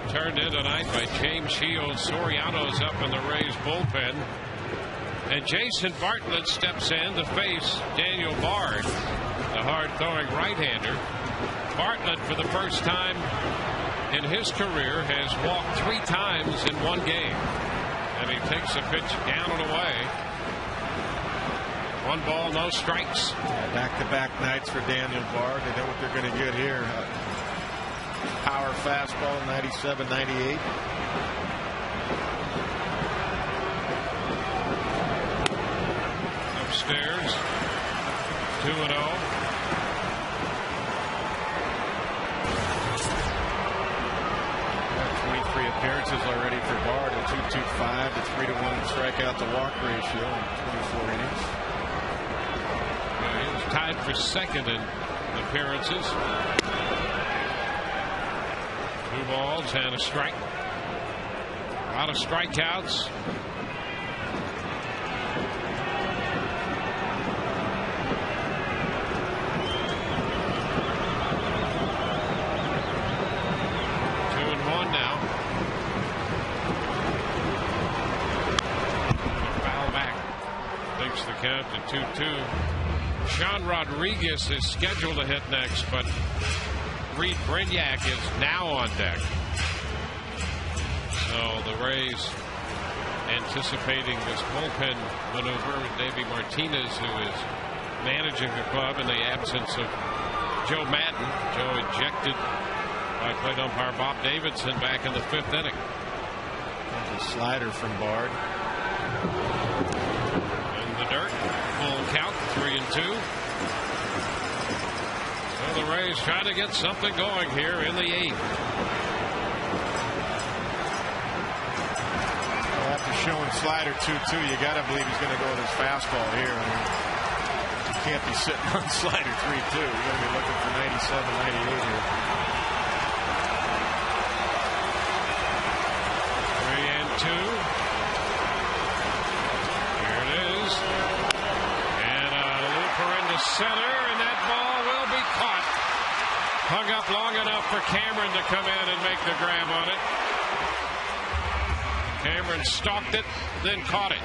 turned in tonight by James Shields. Soriano's up in the Rays bullpen, and Jason Bartlett steps in to face Daniel Bard, the hard-throwing right-hander. Bartlett, for the first time in his career, has walked 3 times in one game, and he takes a pitch down and away. 1 ball, no strikes. Back-to-back nights for Daniel Bard. They know what they're going to get here. Power fastball, 97, 98. Upstairs, 2-0. Appearances already for Bard, a 2.25 to 3-1 strikeout to walk ratio in 24 innings. He was tied for second in appearances. 2 balls and a strike. A lot of strikeouts. Count to 2-2. Sean Rodriguez is scheduled to hit next, but Reed Brignac is now on deck. So the Rays anticipating this bullpen maneuver with Davey Martinez, who is managing the club in the absence of Joe Madden. Joe ejected by plate umpire Bob Davidson back in the 5th inning. There's a slider from Bard. Dirt. Full count, 3-2. So the Rays trying to get something going here in the 8th. Well, after showing slider 2-2, you got to believe he's going to go with his fastball here. I mean, you can't be sitting on slider 3-2. You're going to be looking for 97, 98 here. 3-2. Center, and that ball will be caught. Hung up long enough for Cameron to come in and make the grab on it. Cameron stalked it, then caught it.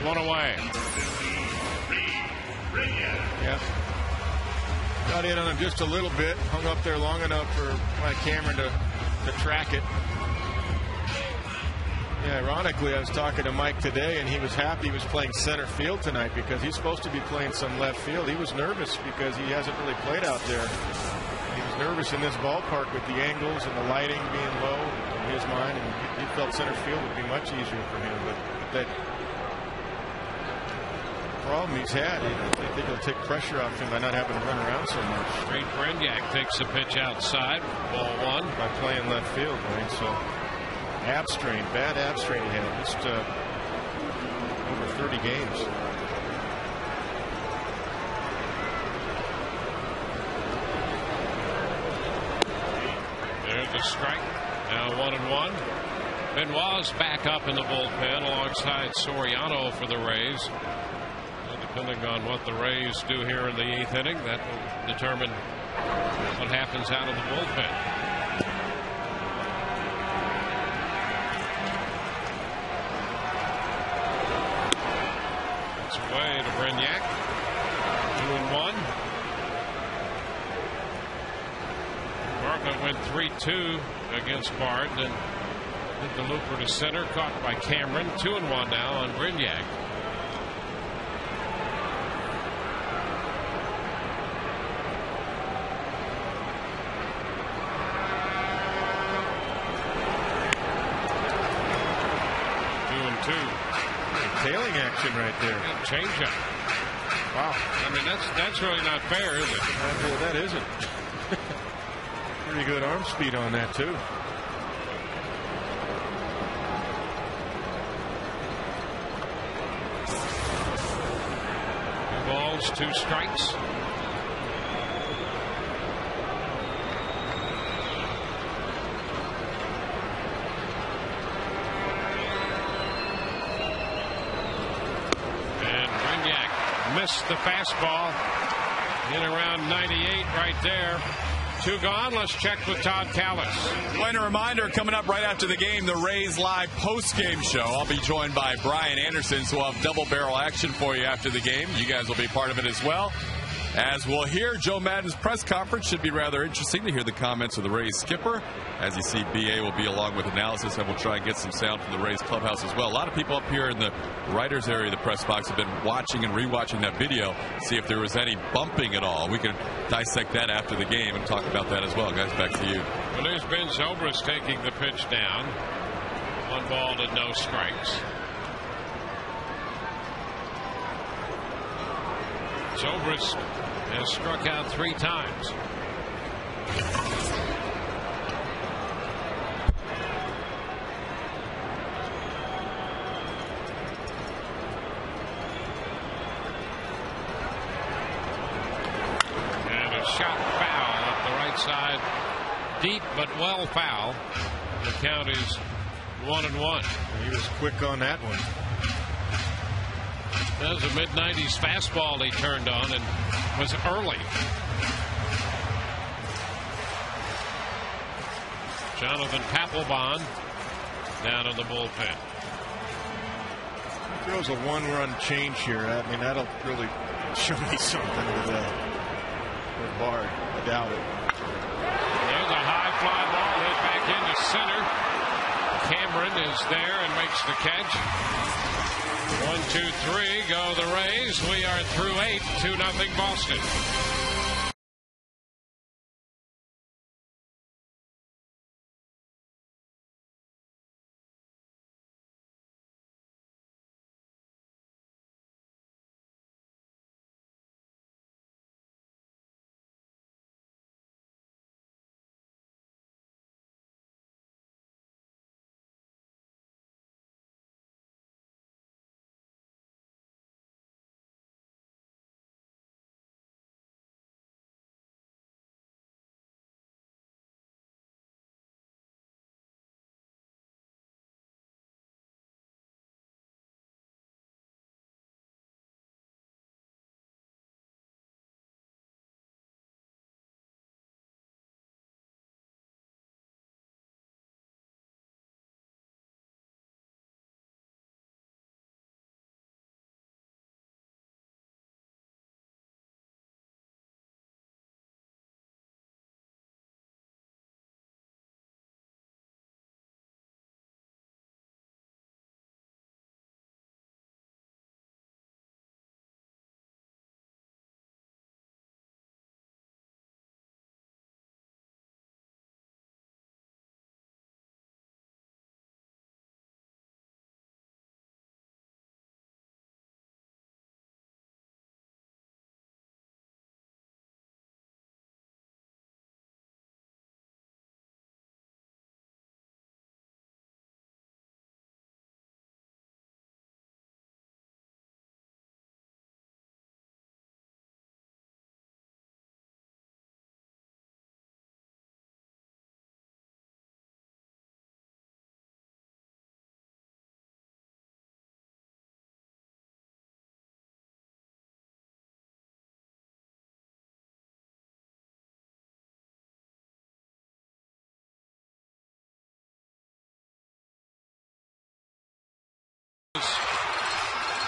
1 away. Yes. Got in on him just a little bit. Hung up there long enough for Cameron to track it. Yeah, ironically, I was talking to Mike today, and he was happy he was playing center field tonight because he's supposed to be playing some left field. He was nervous because he hasn't really played out there. He was nervous in this ballpark with the angles and the lighting being low in his mind, and he felt center field would be much easier for him. But that problem he's had, I think he'll take pressure off him by not having to run around so much. Reed Brignac takes the pitch outside. Ball 1. By playing left field, right? So. Ab strain, bad ab strain he had, just over 30 games. There's the strike. Now 1-1. Benoit's back up in the bullpen alongside Soriano for the Rays. So depending on what the Rays do here in the 8th inning, that will determine what happens out of the bullpen. Way to Brignac. 2-1. Bartlett went 3-2 against Bard, then hit the looper to center, caught by Cameron. 2-1 now on Brignac. Tailing action right there. Changeup. Wow. I mean, that's really not fair, is it? That isn't. Pretty good arm speed on that, too. balls, 2 strikes. missed the fastball in around 98 right there. 2 gone. Let's check with Todd Callis. And a reminder, coming up right after the game, the Rays live post-game show. I'll be joined by Brian Anderson, so we'll have double barrel action for you after the game. You guys will be part of it as well. As we'll hear Joe Maddon's press conference, should be rather interesting to hear the comments of the Rays skipper. As you see, BA will be along with analysis, and we'll try and get some sound from the Rays clubhouse as well. A lot of people up here in the writers area of the press box have been watching and rewatching that video, see if there was any bumping at all. We can dissect that after the game and talk about that as well. Guys, back to you. Well, there's Ben Zobrist taking the pitch down. 1 ball and no strikes. Zobrist has struck out 3 times. And a shot foul up the right side. Deep but well foul. The count is 1-1. He was quick on that one. That was a mid-90s fastball he turned on and was early. Jonathan Papelbon down in the bullpen. He throws a 1-run change here. I mean, that'll really show me something with Bard. I doubt it. There's a high fly ball hit back into center. Cameron is there and makes the catch. 1, 2, 3 go the Rays. We are through 8, 2-0 Boston.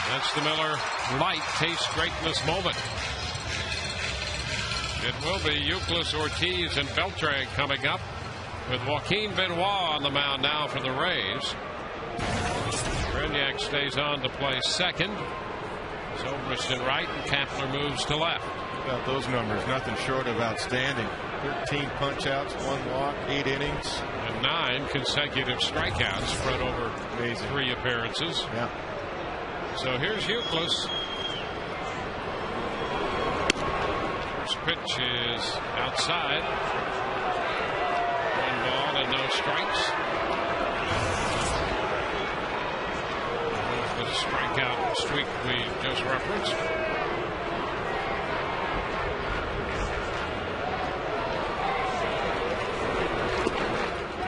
That's the Miller Lite Taste Greatness moment. It will be Euclid, Ortiz, and Beltran coming up, with Joaquin Benoit on the mound now for the Rays. Breniak stays on to play second. Zobrist in right, and Kapler moves to left. About those numbers, nothing short of outstanding. 13 punch-outs, 1 walk, 8 innings. And 9 consecutive strikeouts spread over Amazing. 3 appearances. Yeah. So here's Euclid. First pitch is outside. 1 ball and no strikes. There's the strikeout streak we just referenced.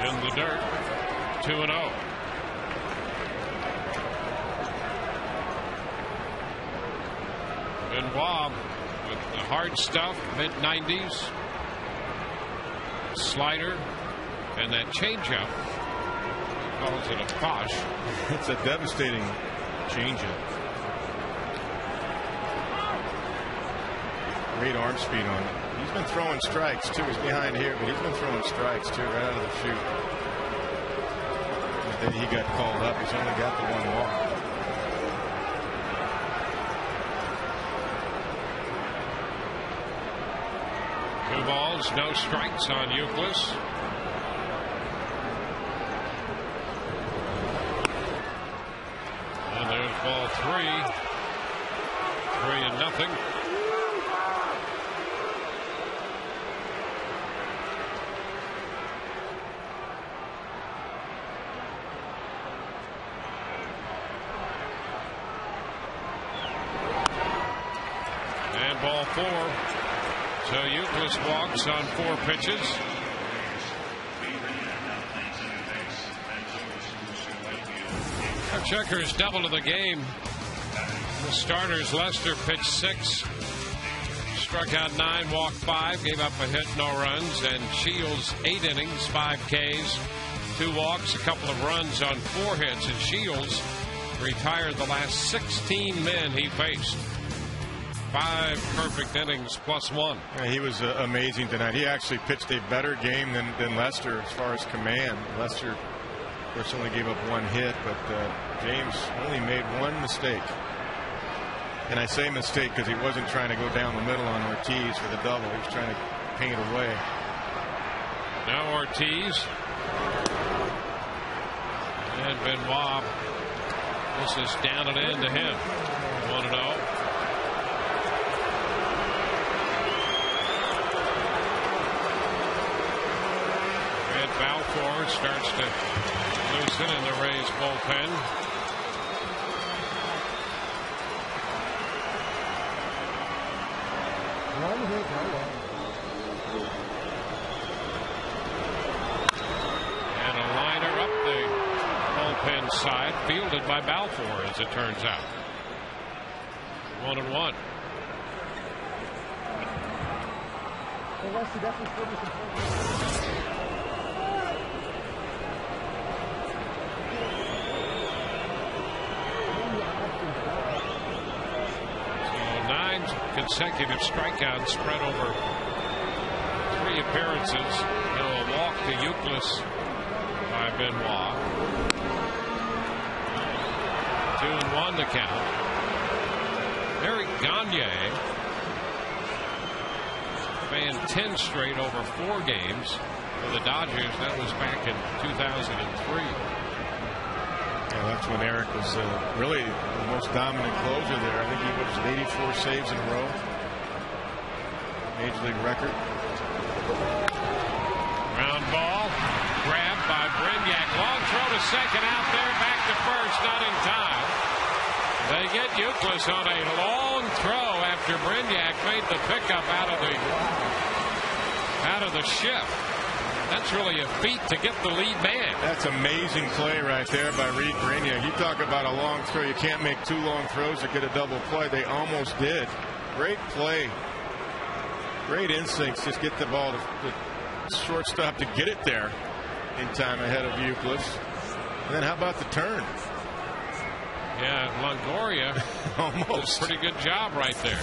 In the dirt, 2-0. Schwab with the hard stuff, mid-90s. Slider and that changeup. Calls it a posh. It's a devastating changeup. Great arm speed on it. He's been throwing strikes too. He's behind here, but he's been throwing strikes too right out of the chute. But then he got called up. He's only got the one walk. Two balls, no strikes on Euclid. And there's ball 3. 3-0. And ball 4. So Euclid walks on 4 pitches. Our checkers double to the game. The starters, Lester pitched 6, struck out 9, walked 5, gave up a hit, no runs, and Shields 8 innings, 5 Ks, 2 walks, a couple of runs on 4 hits, and Shields retired the last 16 men he faced. 5 perfect innings plus 1. Yeah, he was amazing tonight. He actually pitched a better game than Lester as far as command. Lester, of course, only gave up 1 hit, but James only made 1 mistake. And I say mistake because he wasn't trying to go down the middle on Ortiz for the double. He was trying to paint away. Now Ortiz. And Benoit. This is down and in to him. 1-0. Balfour starts to loosen in the Rays bullpen. And a liner up the bullpen side, fielded by Balfour, as it turns out. 1-1. Consecutive strikeouts spread over 3 appearances. Now a walk to Euclid by Benoit. 2-1 the count. Eric Gagne fanned 10 straight over 4 games for the Dodgers. That was back in 2003. Yeah, that's when Eric was really the most dominant closer there. I think he was 84 saves in a row. Major League record. Ground ball. Grabbed by Brignac. Long throw to second, out there. Back to first. Not in time. They get Euclid on a long throw after Brignac made the pickup out of the shift. That's really a feat to get the lead man. That's amazing play right there by Reed Brignac. You talk about a long throw. You can't make 2 long throws to get a double play. They almost did. Great play. Great instincts. Just get the ball to the shortstop to get it there in time ahead of Euclid. And then how about the turn? Yeah, Longoria almost. Pretty good job right there.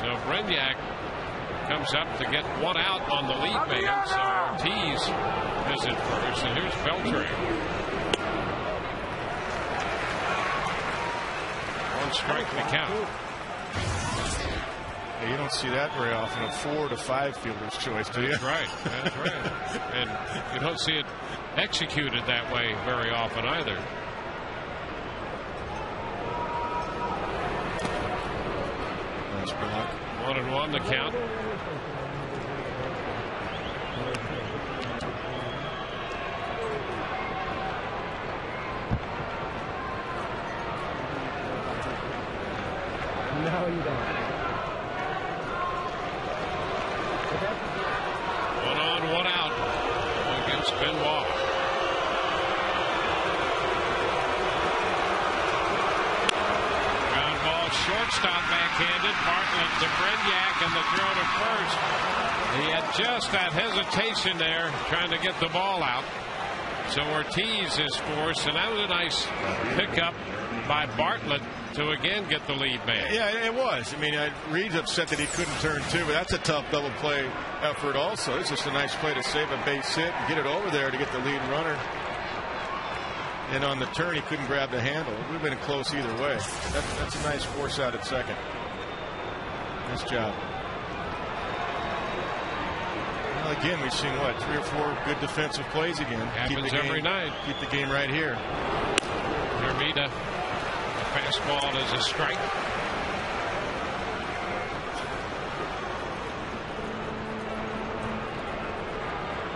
So Brignac comes up to get 1 out on the lead man. So Ortiz is at first, and here's Beltran. 1 strike to count. Yeah, you don't see that very often. A 4 to 5 fielder's choice, do you? That's right. That's right. And you don't see it executed that way very often either. Nice block. 1-1 the count. No, you don't. 1 on, 1 out against Benoit. Ground ball, shortstop Backhanded. Bartlett to Brenyak, and the throw to first. He had just that hesitation there, trying to get the ball out. So Ortiz is forced, and that was a nice pickup by Bartlett to again get the lead man. Yeah, it was. I mean, Reed's upset that he couldn't turn two, but that's a tough double play effort also. It's just a nice play to save a base hit and get it over there to get the lead runner. And on the turn, he couldn't grab the handle. It would have been close either way. That's a nice force out at second. Nice job. Well, again, we've seen, what, 3 or 4 good defensive plays again. Happens every night. Keep the game right here. Hermida, a fastball is a strike.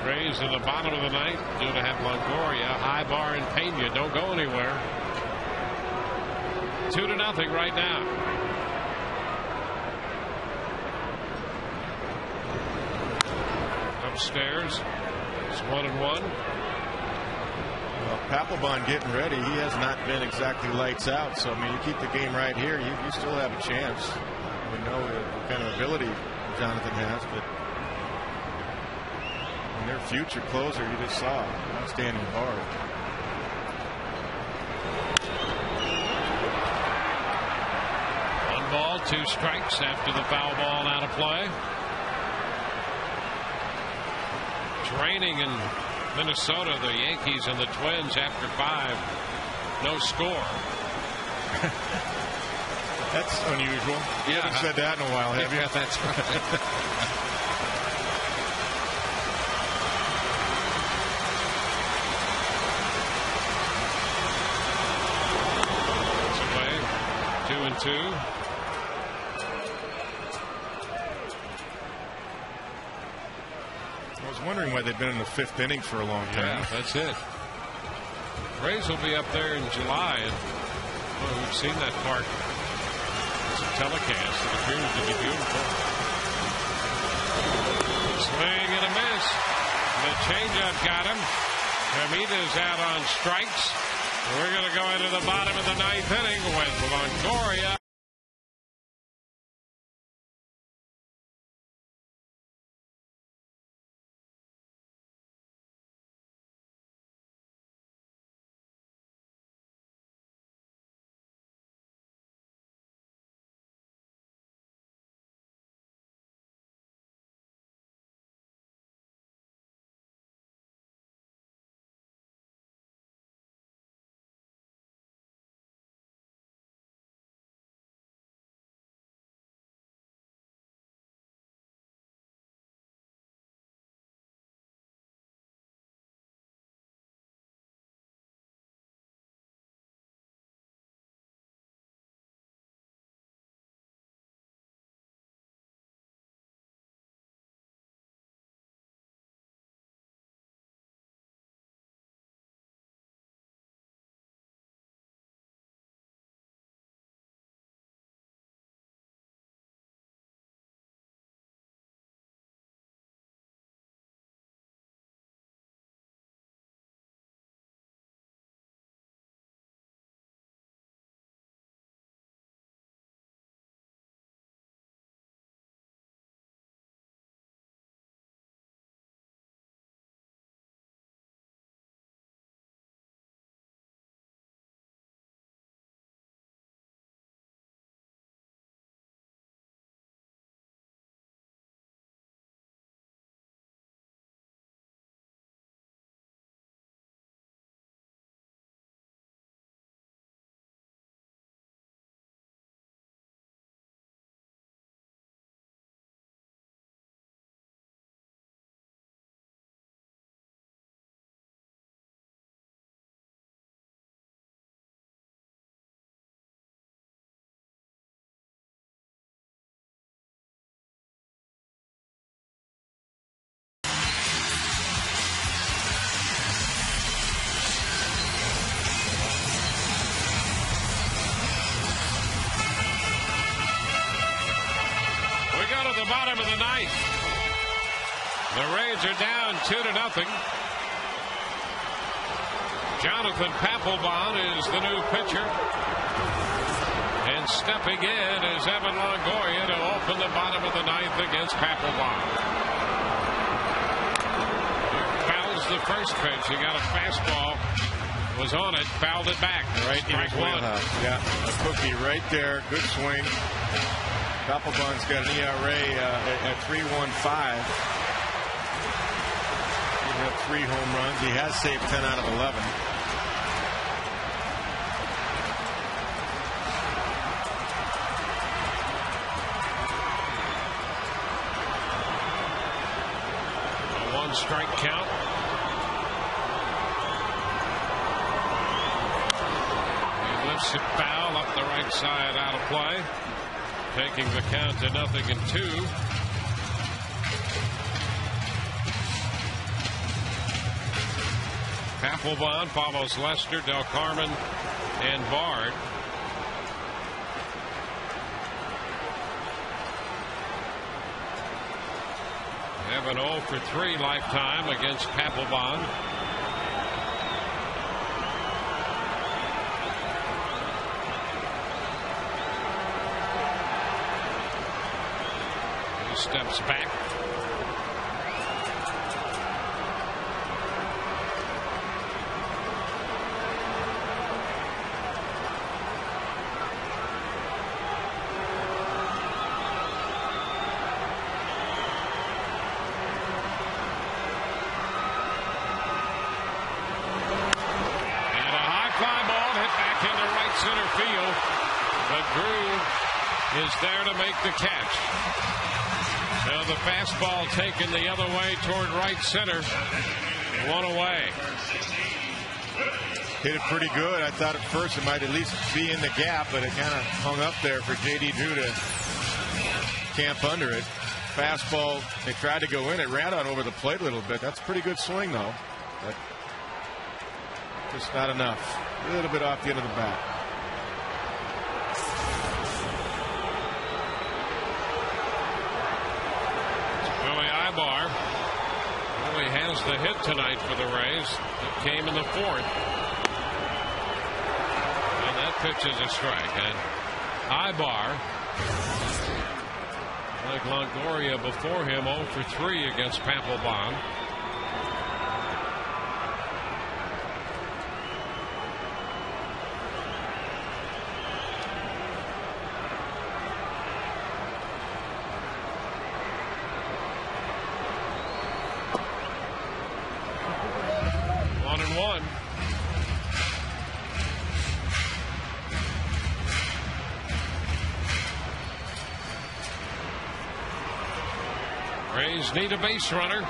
Rays in the bottom of the ninth. Due to have Longoria, High Bar, and Pena. Don't go anywhere. 2-0 right now. Upstairs, it's 1-1. Well, Papelbon getting ready. He has not been exactly lights out. So, I mean, you keep the game right here, you still have a chance. We know what kind of ability Jonathan has, but in their future closer, you just saw outstanding hard. One ball, 2 strikes after the foul ball out of play. Raining in Minnesota, the Yankees and the Twins after 5. No score. That's unusual. You haven't said that in a while, have you? Yeah, that's right. It's away. 2-2. I was wondering why they've been in the 5th inning for a long time. Yeah, that's it. Rays will be up there in July, and we've seen that park. It's a telecast. It appears to be beautiful. Swing and a miss. The changeup got him. Hermida's out on strikes. We're going to go into the bottom of the 9th inning with Longoria. The bottom of the 9th. The Rays are down 2-0. Jonathan Papelbon is the new pitcher. And And stepping in is Evan Longoria to open the bottom of the ninth against Papelbon. Fouls the first pitch. He got a fastball. Was on it, fouled it back. Right in his wheelhouse. Yeah, a cookie right there. Good swing. Papelbon's got an ERA at 3.15. He had 3 home runs. He has saved 10 out of 11. A 1-strike count. It foul up the right side, out of play, taking the count to 0-2. Papelbon follows Lester, Del Carmen, and Bard. Have an 0 for 3 lifetime against Papelbon. Steps back. And a high fly ball hit back into right center field. But Drew is there to make the catch. Now the fastball taken the other way toward right center. 1 away. Hit it pretty good. I thought at first it might at least be in the gap, but it kind of hung up there for J.D. Drew to camp under it. Fastball, they tried to go in. It ran out over the plate a little bit. That's a pretty good swing, though. But just not enough. A little bit off the end of the bat. Really has the hit tonight for the Rays. It came in the 4th. And that pitch is a strike. And Ibar, like Longoria before him, 0 for 3 against Papelbon. Rays need a base runner.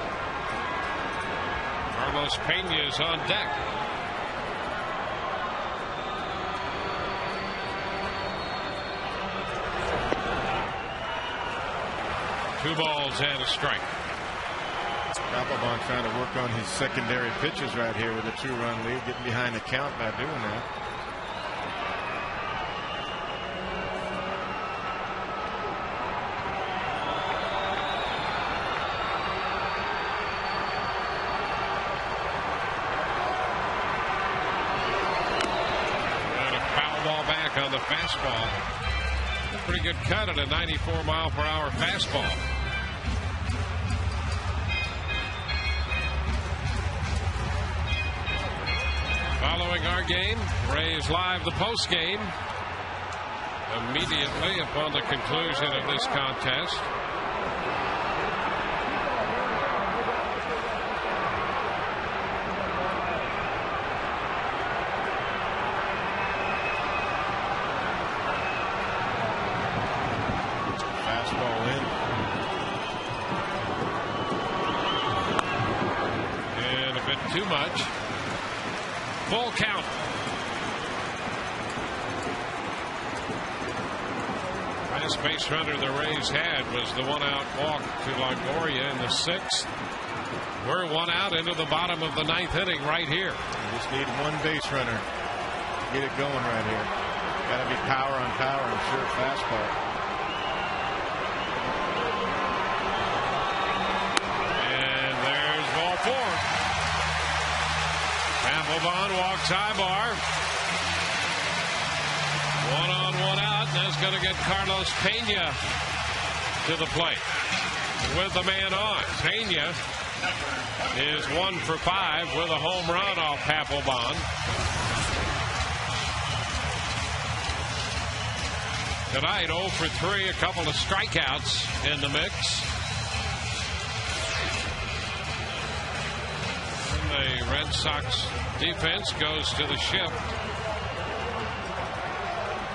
Carlos Pena is on deck. Two balls and a strike. Papelbon trying to work on his secondary pitches right here with a 2-run lead, getting behind the count by doing that. On the fastball. A pretty good cut at a 94-mile-per-hour fastball. Following our game, Rays live the post game immediately upon the conclusion of this contest. Too much. Full count. Last base runner the Rays had was the 1-out walk to Longoria in the 6th. We're 1 out into the bottom of the 9th inning right here. You just need one base runner. Get it going right here. Got to be power on power and sure fastball. And there's ball 4. Papelbon walks Ibar. One on, one out. That's going to get Carlos Pena to the plate with the man on. Pena is 1 for 5 with a home run off Papelbon. Tonight 0 for 3, a couple of strikeouts in the mix. And the Red Sox defense goes to the shift.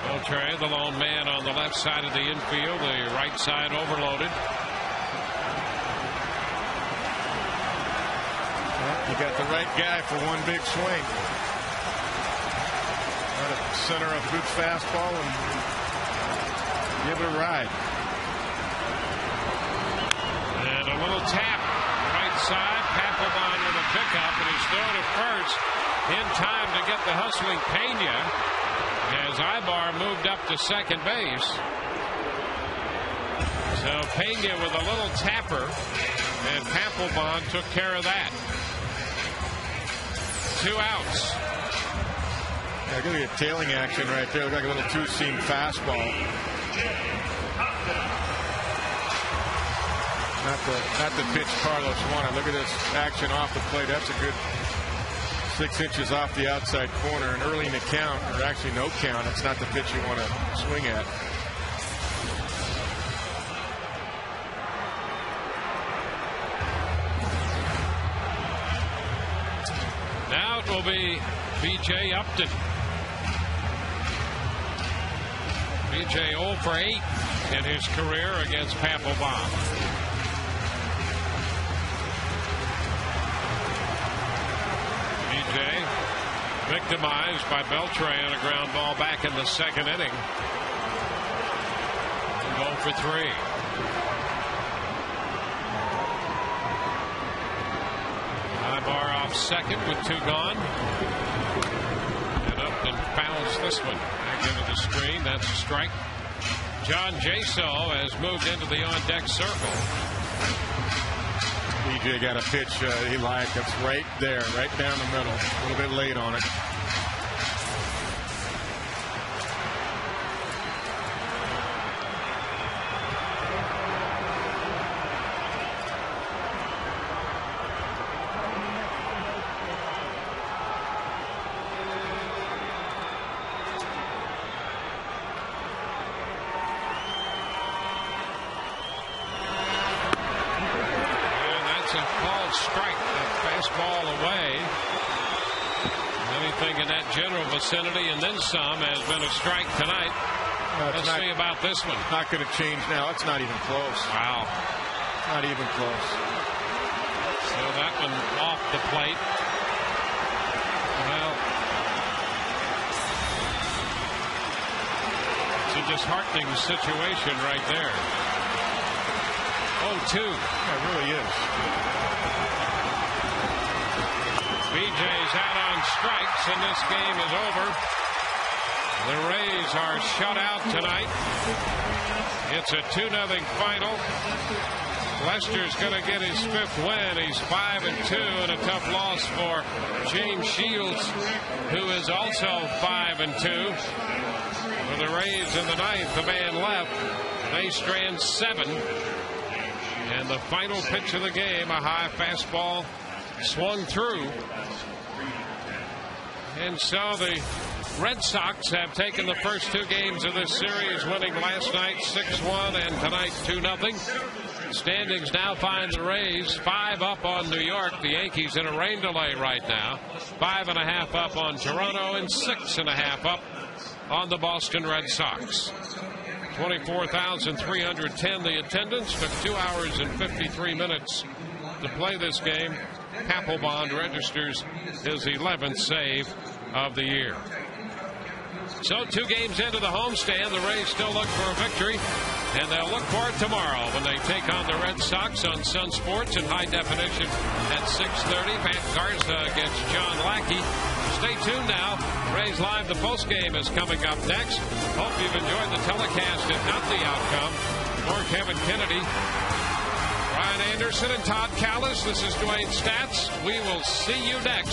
Beltre, the lone man on the left side of the infield, the right side overloaded. You got the right guy for one big swing. Got to center a good fastball and give it a ride. And a little tap right side. Papelbon with a pickup, and he's thrown to first in time to get the hustling Pena as Ibar moved up to second base. So Pena with a little tapper, and Papelbon took care of that. 2 outs. Yeah, give me a tailing action right there. Like a little two-seam fastball. Not the pitch Carlos wanted. Look at this action off the plate. That's a good 6 inches off the outside corner. And early in the count, or actually no count, it's not the pitch you want to swing at. Now it will be B.J. Upton. B.J. 0 for 8 in his career against Papelbon. B.J. victimized by Beltre on a ground ball back in the second inning. 0 for 3. Ibar off second with 2 gone. And Upton fouls this one back into the screen. That's a strike. John Jaso has moved into the on-deck circle. BJ got a pitch he liked. That's right there, right down the middle. A little bit late on it. Vicinity and then some has been a strike tonight. Let's see about this one. Not going to change now. It's not even close. Wow. Not even close. So that one off the plate. Well, it's a disheartening situation right there. 0-2. Yeah, it really is. BJ's out on strikes, and this game is over. The Rays are shut out tonight. It's a 2-0 final. Lester's going to get his 5th win. He's 5-2 and a tough loss for James Shields, who is also 5-2. For the Rays in the 9th, the man left. They strand 7. And the final pitch of the game, a high fastball swung through. And so the Red Sox have taken the first 2 games of this series, winning last night 6-1 and tonight 2-0. Standings now find the Rays 5 up on New York. The Yankees in a rain delay right now. 5.5 up on Toronto and 6.5 up on the Boston Red Sox. 24,310 the attendance. Took 2 hours and 53 minutes to play this game. Papelbon registers his 11th save of the year. So 2 games into the homestand, the Rays still look for a victory, and they'll look for it tomorrow when they take on the Red Sox on Sun Sports in high definition at 6:30. Matt Garza against John Lackey. Stay tuned now. Rays Live, the postgame is coming up next. Hope you've enjoyed the telecast, if not the outcome. For Kevin Kennedy, Ryan Anderson, and Todd Callis, this is Dwayne Statz. We will see you next.